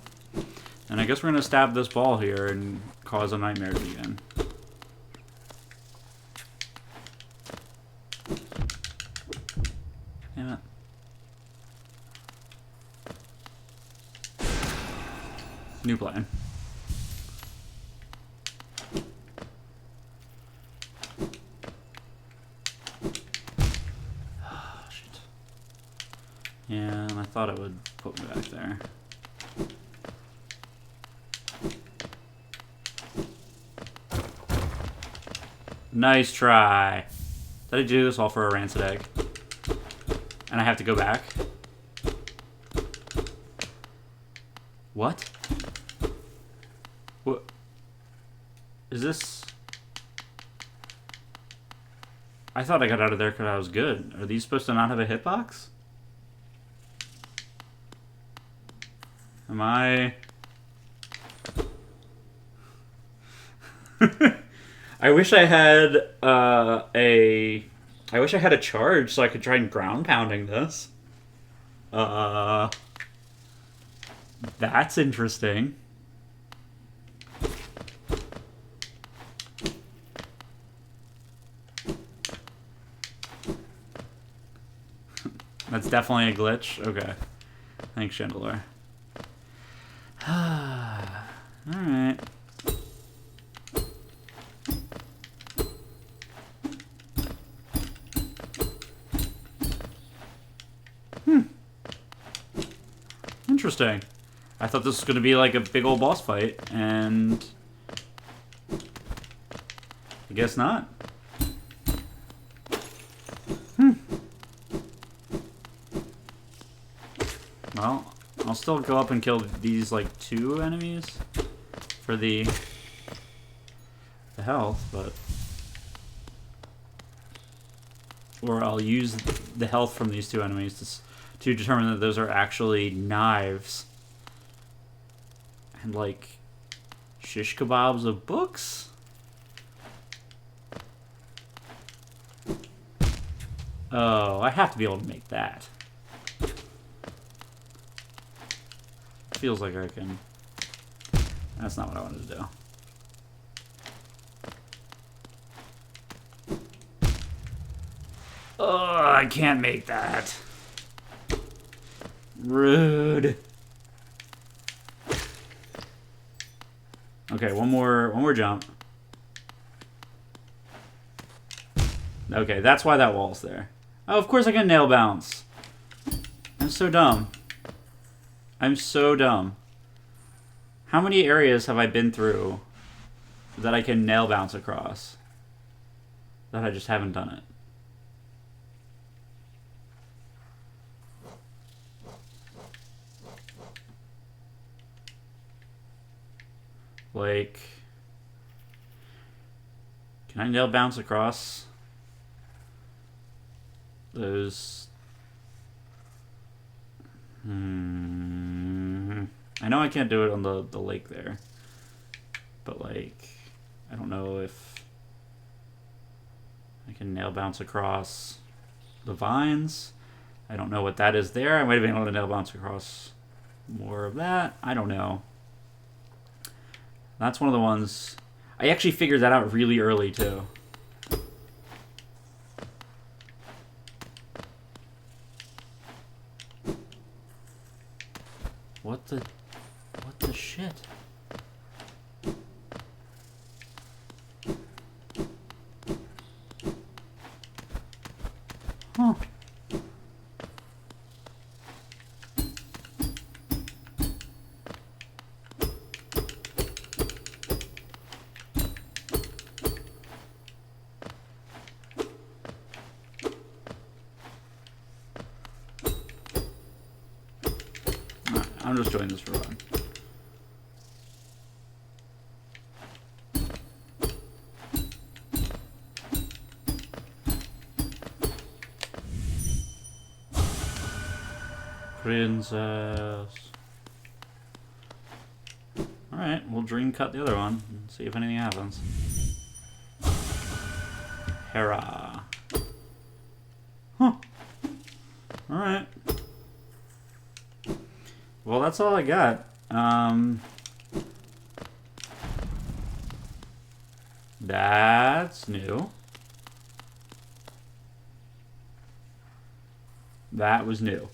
and I guess we're gonna stab this ball here and cause a nightmares again. Damn it. New plan. Yeah, and I thought it would put me back there. Nice try. Did I do this all for a rancid egg? And I have to go back? What? What? Is this... I thought I got out of there because I was good. Are these supposed to not have a hitbox? Am I... I wish I had I wish I had a charge so I could try and ground pounding this. That's interesting. That's definitely a glitch. Okay. Thanks, Chandelure. Alright. Interesting. I thought this was going to be like a big old boss fight, and I guess not. Well, I'll still go up and kill these, like, 2 enemies for the health, but... Or I'll use the health from these 2 enemies to determine that those are actually knives. And, like, shish kebabs of books? Oh, I have to be able to make that. Feels like I can... That's not what I wanted to do. Oh, I can't make that. Rude. Okay, one more jump. Okay, that's why that wall's there. Oh, of course I can nail bounce. I'm so dumb. I'm so dumb. How many areas have I been through that I can nail bounce across? That I just haven't done it. Like, can I nail bounce across those? I know I can't do it on the lake there, but like, I don't know if I can nail bounce across the vines. I don't know what that is there. I might have been able to nail bounce across more of that. I don't know. That's one of the ones... I actually figured that out really early, too. What the shit? Huh. I'm just doing this for fun. Princess. Alright, we'll dream cut the other one and see if anything happens. Hera. Huh. Alright. Well, that's all I got. That's new. That was new.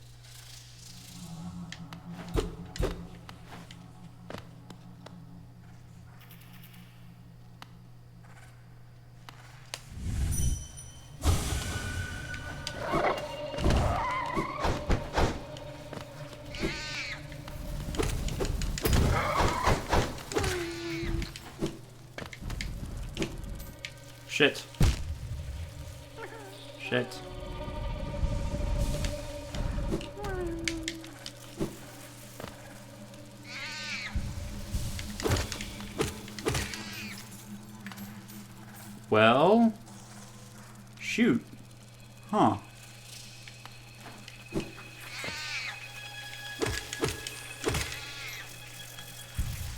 Shit. Shit. Well, shoot. Huh.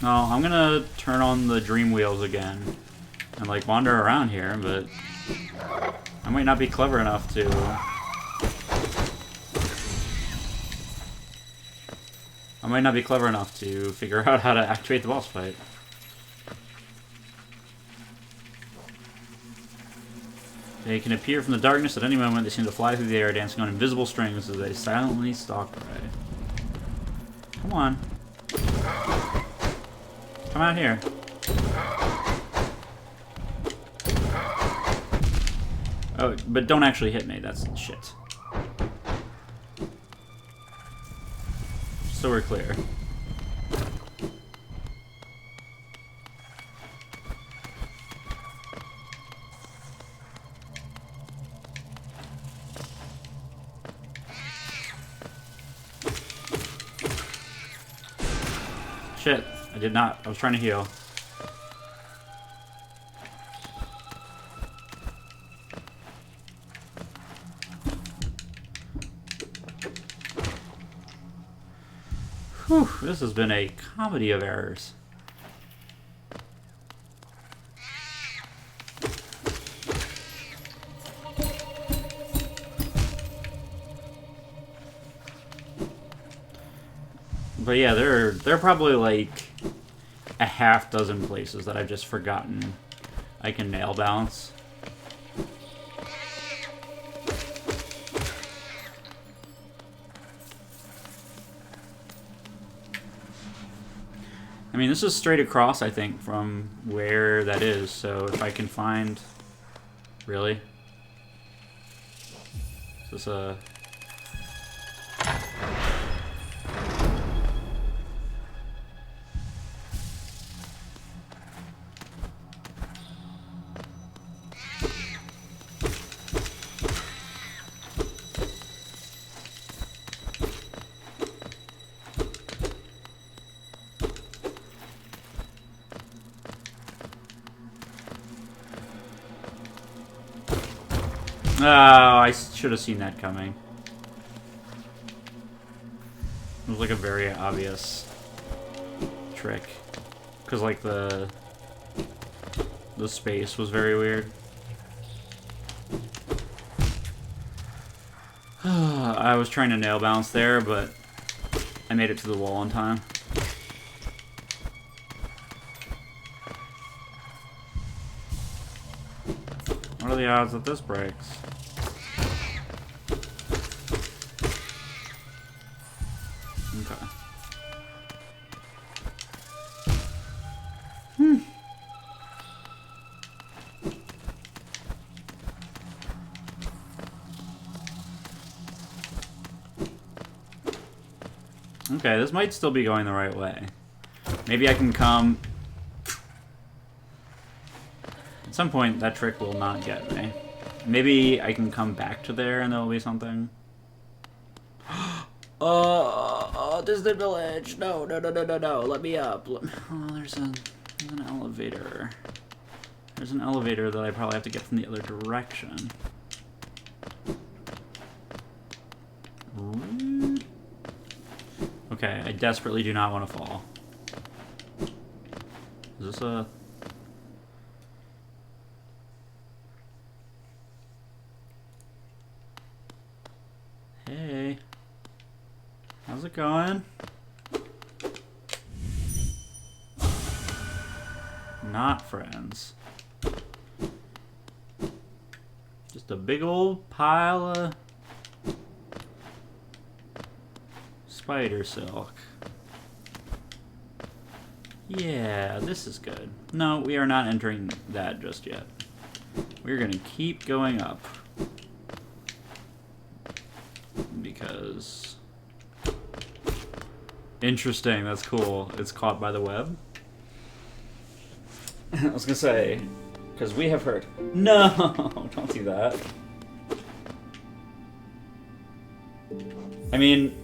No, I'm gonna turn on the dream wheels again and like wander around here, but I might not be clever enough to. I might not be clever enough to figure out how to activate the boss fight. They can appear from the darkness at any moment. They seem to fly through the air, dancing on invisible strings as they silently stalk prey. Come on. Come out here. Oh, but don't actually hit me. That's shit. So we're clear. Shit, I did not. I was trying to heal. Whew, this has been a comedy of errors. But yeah, there are probably like a half dozen places that I've just forgotten I can nail bounce. I mean, this is straight across, I think, from where that is, so if I can find... Really? Is this a... Oh, I should have seen that coming. It was like a very obvious trick. Because like the space was very weird. I was trying to nail bounce there, but I made it to the wall in time. What are the odds that this breaks? Okay. Okay, this might still be going the right way. Maybe I can come... At some point, that trick will not get me. Maybe I can come back to there and there'll be something. Distant Village! No, no, no, no, no, no, let me up. Oh, there's an elevator. There's an elevator that I probably have to get from the other direction. Okay, I desperately do not want to fall. Is this a... Hey. How's it going? Not friends. Just a big old pile of spider silk. Yeah, this is good. No, we are not entering that just yet. We're gonna keep going up. Because... Interesting, that's cool. It's caught by the web. I was gonna say, because we have heard... No! Don't do that. I mean...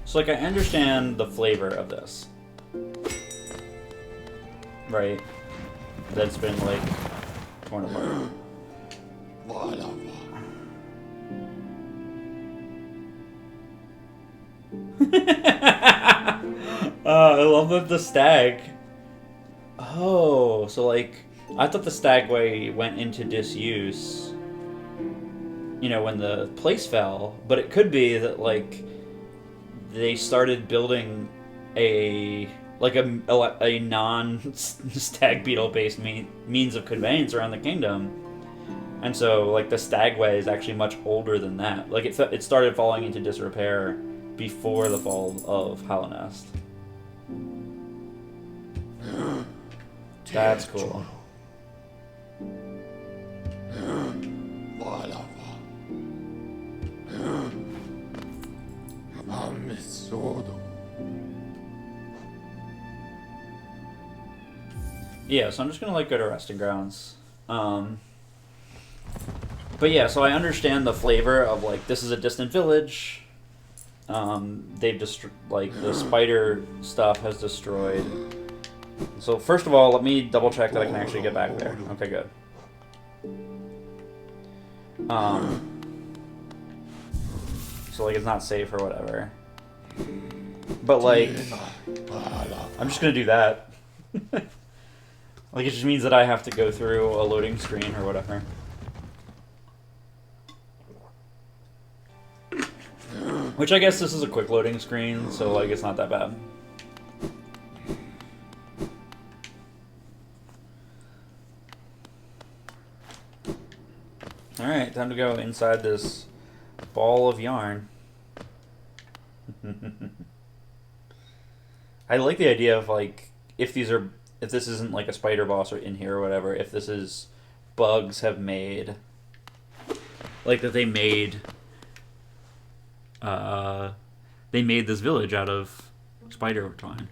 So, like, I understand the flavor of this. Right? That's been, like, torn apart. I love that the stag. Oh, so like, I thought the stagway went into disuse, you know, when the place fell, but it could be that, like, they started building a non-stag beetle based means of conveyance around the kingdom. And so, like, the stagway is actually much older than that. Like, it started falling into disrepair before the fall of Hallownest. That's cool. Yeah, so I'm just gonna, like, go to Resting Grounds. But yeah, so I understand the flavor of, like, this is a distant village. They've just, like, the spider stuff has destroyed. So first of all, let me double check that I can actually get back there. Okay, good. So, like, it's not safe or whatever. But, like, I'm just gonna do that. Like, it just means that I have to go through a loading screen or whatever. Which I guess this is a quick loading screen, so like it's not that bad. Alright, time to go inside this ball of yarn. I like the idea of like if this isn't like a spider boss or in here or whatever, if this is bugs have made like that they made this village out of spider twine.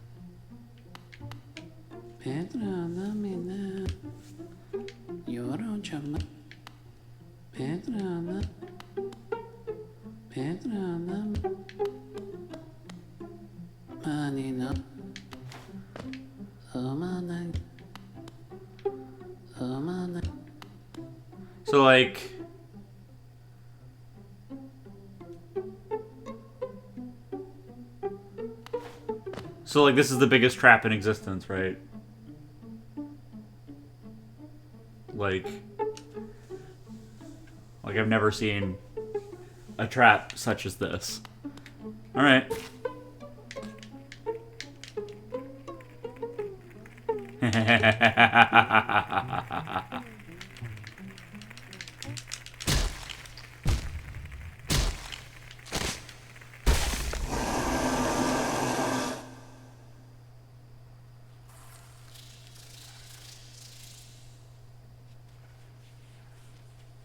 So like this is the biggest trap in existence, right? Like I've never seen a trap such as this. All right.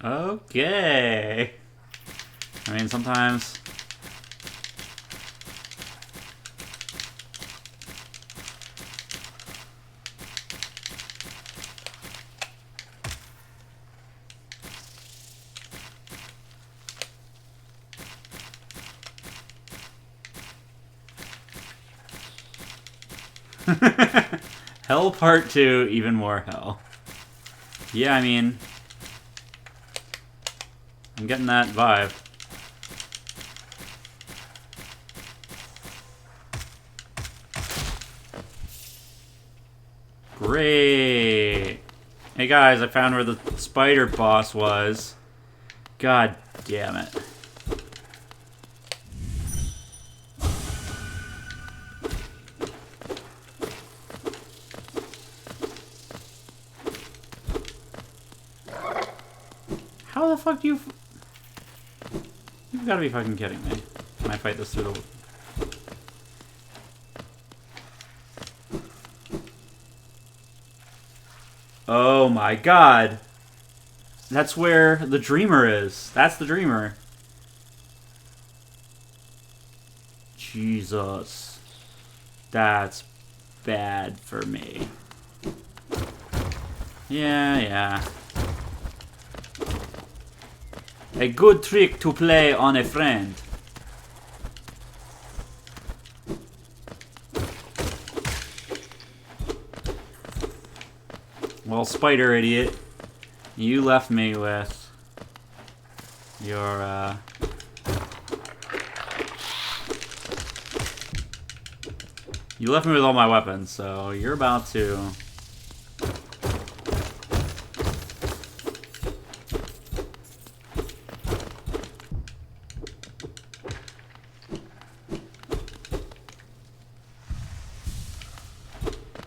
Okay. I mean, sometimes... Hell Part 2, even more hell. Yeah, I mean... I'm getting that vibe. Great. Hey guys, I found where the spider boss was. God damn it. How the fuck do you... You've got to be fucking kidding me. Can I fight this through the... Oh my god. That's where the dreamer is. That's the dreamer. Jesus. That's bad for me. Yeah. A good trick to play on a friend. Well, spider idiot, you left me with your, You left me with all my weapons, so you're about to...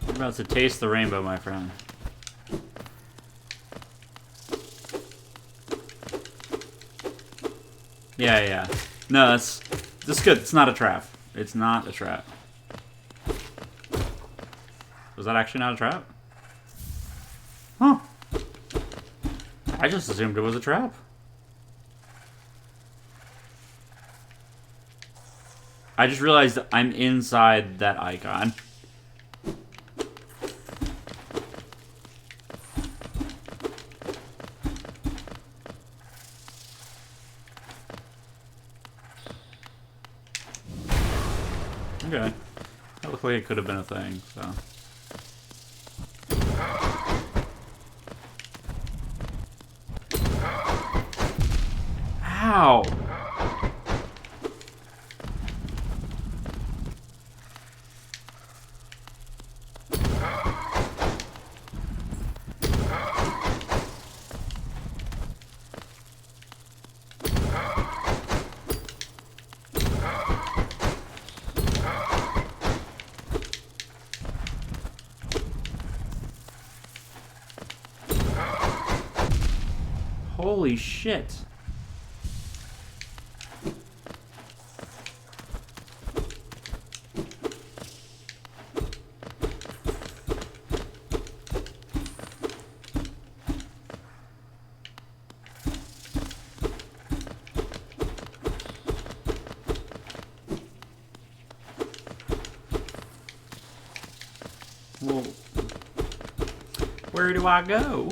About to taste the rainbow, my friend. Yeah. No, that's good. It's not a trap. It's not a trap. Was that actually not a trap? Huh. I just assumed it was a trap. I just realized I'm inside that icon. Okay. That looked like it could have been a thing, so. Ow! Holy shit. Well, where do I go?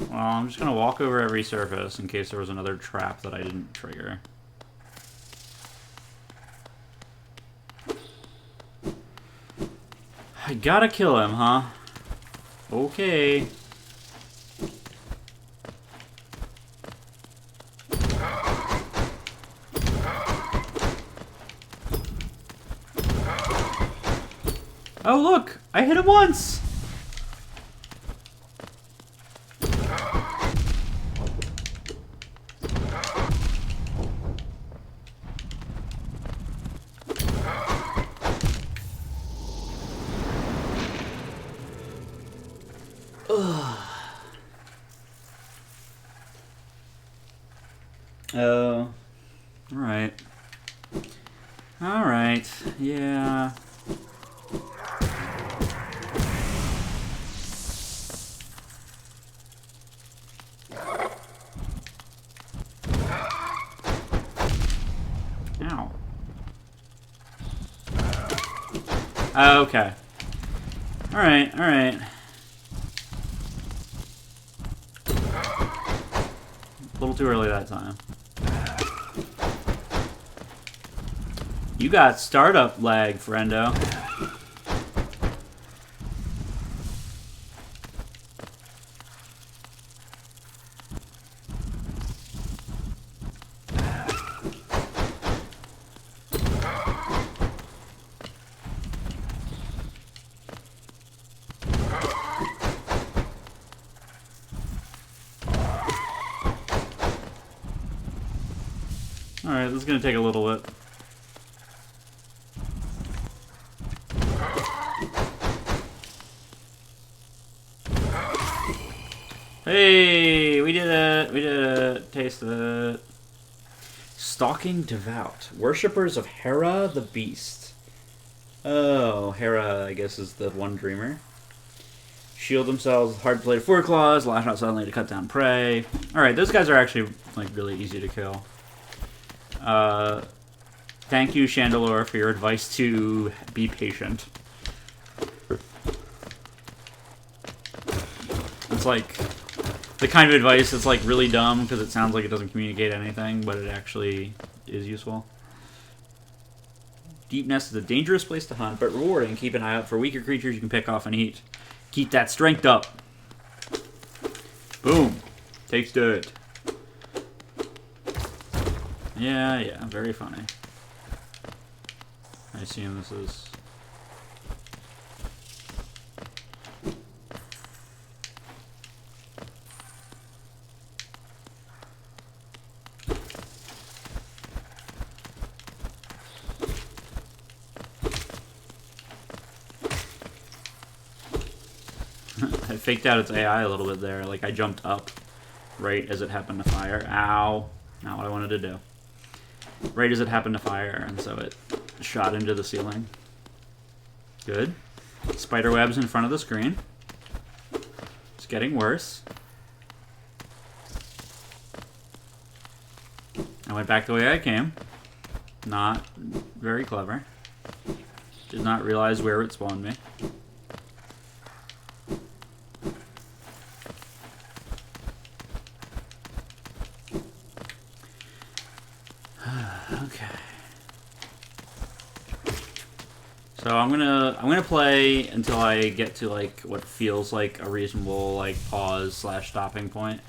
Well, I'm just gonna walk over every surface in case there was another trap that I didn't trigger. I gotta kill him, huh? Okay. Oh, look! I hit him once! Oh. Alright. Alright. Yeah. Ow. Okay. Alright, alright. A little too early that time. You got startup lag, friendo. Alright, this is gonna take a little bit. Hey, we did it! We did it! Taste it. Stalking Devout. Worshippers of Hera the Beast. Oh, Hera, I guess, is the one dreamer. Shield themselves with hard-bladed foreclaws, lash out suddenly to cut down prey. Alright, those guys are actually, like, really easy to kill. Thank you, Chandelure, for your advice to be patient. It's like the kind of advice that's like really dumb because it sounds like it doesn't communicate anything, but it actually is useful. Deep Nest is a dangerous place to hunt, but rewarding. Keep an eye out for weaker creatures you can pick off and eat. Keep that strength up. Boom. Takes dirt. Yeah, very funny. I assume this is... I faked out its AI a little bit there. Like, I jumped up right as it happened to fire. Ow. Not what I wanted to do. Right as it happened to fire, and so it shot into the ceiling. Good. Spider webs in front of the screen. It's getting worse. I went back the way I came. Not very clever. Did not realize where it spawned me. Okay. So I'm gonna play until I get to like what feels like a reasonable like pause / stopping point,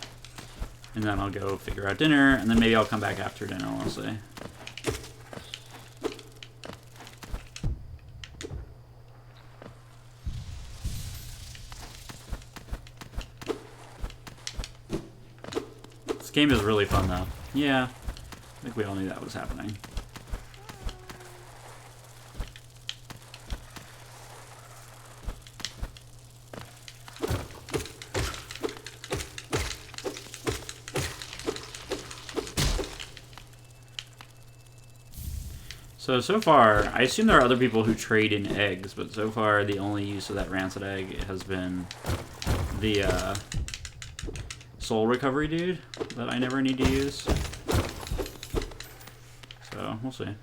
and then I'll go figure out dinner, and then maybe I'll come back after dinner. We'll see. This game is really fun though. Yeah, I think we all knew that was happening. So far, I assume there are other people who trade in eggs, but so far the only use of that rancid egg has been the soul recovery dude that I never need to use. So, we'll see.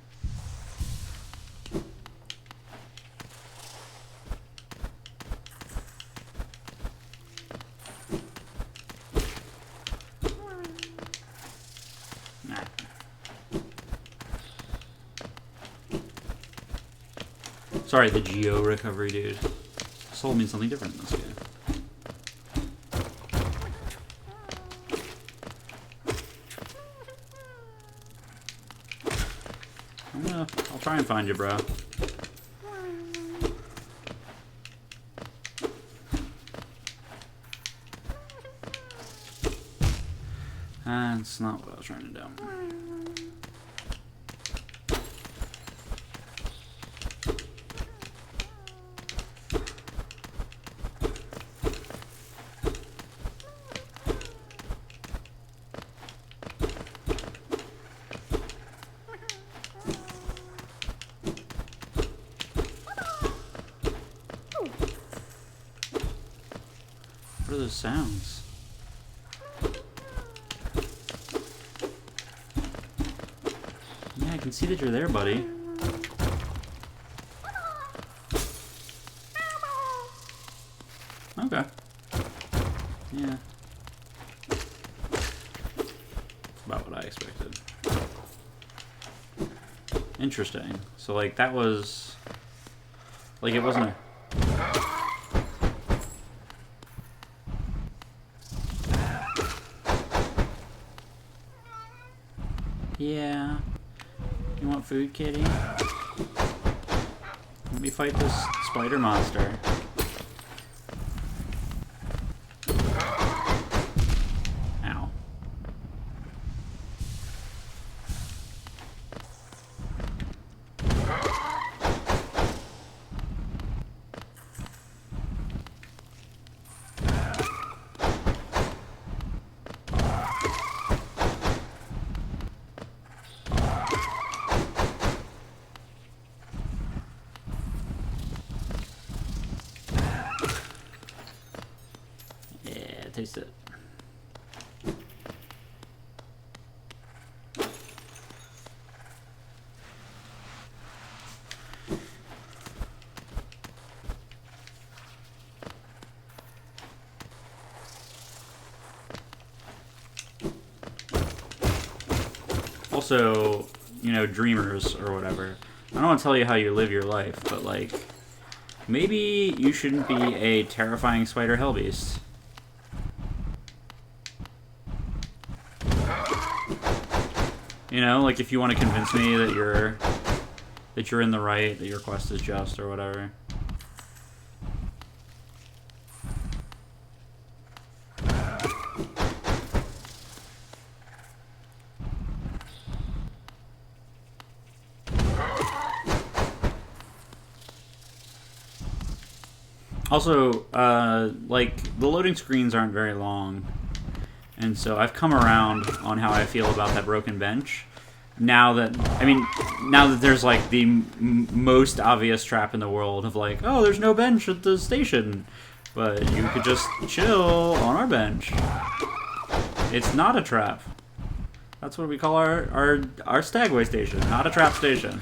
Sorry, the geo recovery dude. Soul means something different in this game. I'll try and find you, bro. That's not what I was trying to do. What are those sounds? Yeah, I can see that you're there, buddy. Okay. Yeah. That's about what I expected. Interesting. So, like, that was... Like, it wasn't a... Yeah. You want food, kitty? Let me fight this spider monster. Ow. Taste it. Also, you know, dreamers or whatever. I don't want to tell you how you live your life, but like, maybe you shouldn't be a terrifying spider hellbeast. You know, like if you want to convince me that you're in the right, that your quest is just or whatever. Also, like, the loading screens aren't very long. And so I've come around on how I feel about that broken bench. Now that, I mean, now that there's like the most obvious trap in the world of like, oh, there's no bench at the station. But you could just chill on our bench. It's not a trap. That's what we call our Stagway station, not a trap station.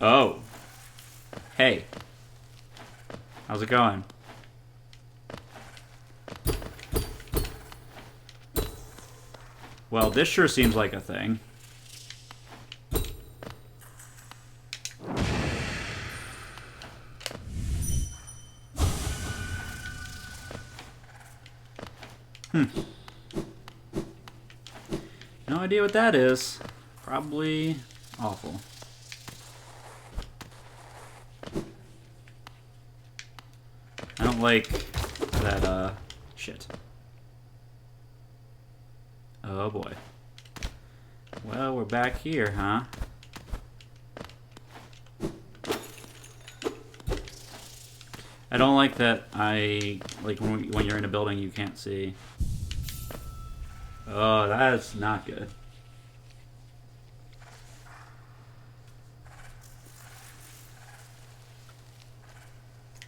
Oh. Hey. How's it going? Well, this sure seems like a thing. No idea what that is. Probably awful. I don't like that, shit. Oh boy. Well, we're back here, huh? I don't like that when you're in a building you can't see. Oh, that's not good.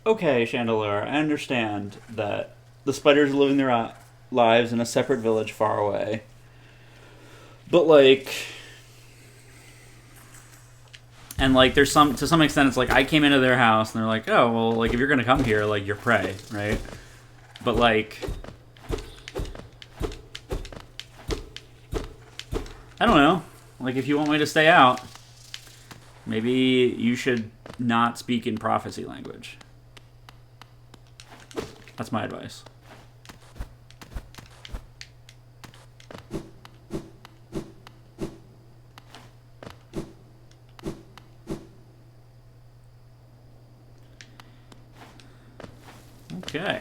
Okay, Chandelure, I understand that the spiders are living their lives in a separate village far away. But, like... And, like, there's some... To some extent, it's like, I came into their house, and they're like, oh, well, like, if you're gonna come here, like, you're prey, right? But, like... I don't know. Like, if you want me to stay out, maybe you should not speak in prophecy language. That's my advice. Okay.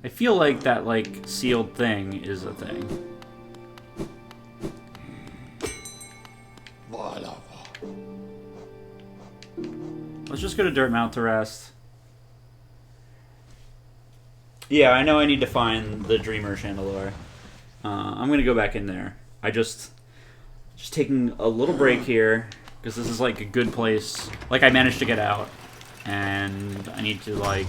I feel like that, like, sealed thing is a thing. Let's just go to Dirtmouth to rest. Yeah, I know I need to find the Dreamer Chandelure. I'm gonna go back in there. I just taking a little break here, because this is, like, a good place. Like, I managed to get out, and I need to, like,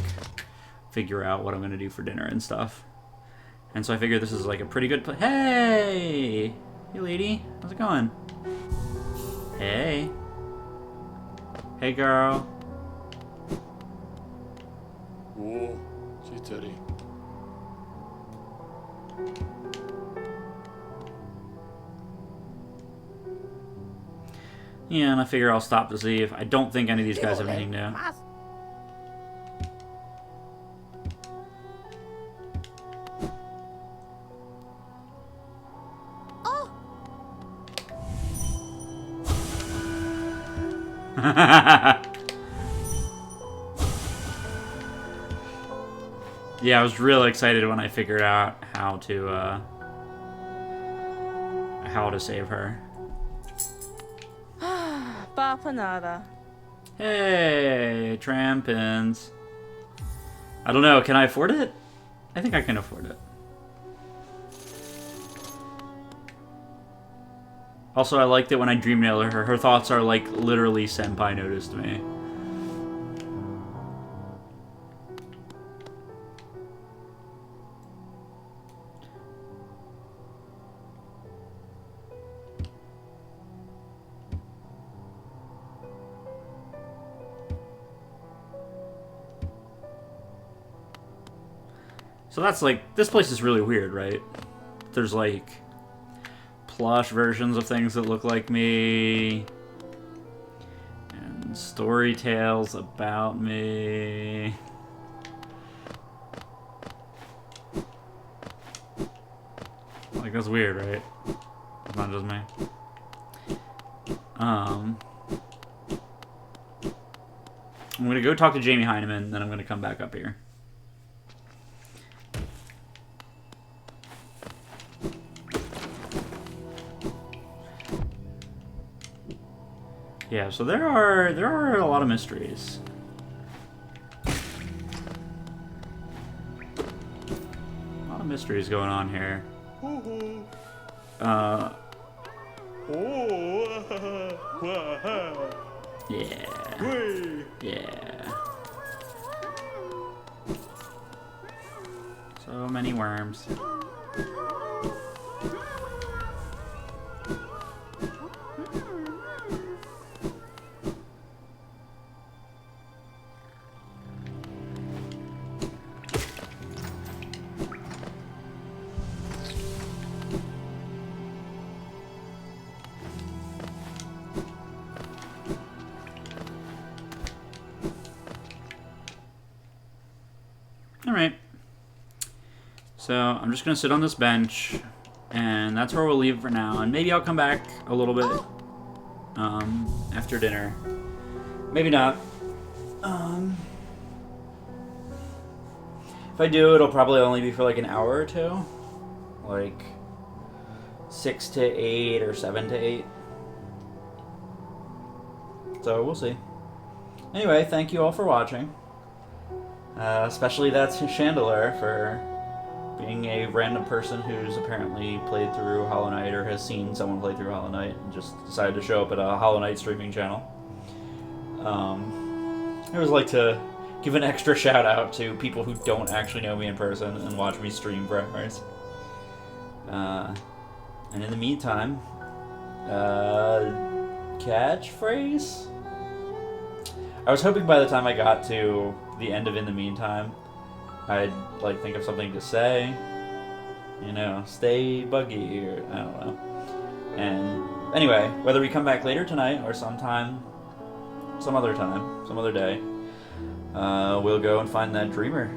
figure out what I'm gonna do for dinner and stuff. And so I figure this is, like, a pretty good place. Hey! Hey, lady. How's it going? Hey. Hey, girl. Oh, Chitari. Yeah, and I figure I'll stop to see if... I don't think any of these guys have anything new. Yeah, I was really excited when I figured out how to save her. Bapanada. Hey, trampins. I don't know, can I afford it? I think I can afford it. Also, I like that when I dreamnail her, her thoughts are like literally senpai noticed me. So that's like, this place is really weird, right? There's like plush versions of things that look like me, and story tales about me. Like, that's weird, right? It's not just me. I'm gonna go talk to Jamie Heineman, then I'm gonna come back up here. Yeah, so there are a lot of mysteries. A lot of mysteries going on here. Yeah. Yeah. So many worms. So I'm just gonna sit on this bench, and that's where we'll leave for now. And maybe I'll come back a little bit after dinner. Maybe not. If I do, it'll probably only be for like an hour or two, like 6 to 8 or 7 to 8. So we'll see. Anyway, thank you all for watching. Especially that's Chandler for being a random person who's apparently played through Hollow Knight or has seen someone play through Hollow Knight and just decided to show up at a Hollow Knight streaming channel. I always like to give an extra shout out to people who don't actually know me in person and watch me stream for hours. And in the meantime, catchphrase? I was hoping by the time I got to the end of In the Meantime, I'd like think of something to say. You know, stay buggy, or I don't know. And anyway, whether we come back later tonight or sometime, some other time, some other day, we'll go and find that dreamer.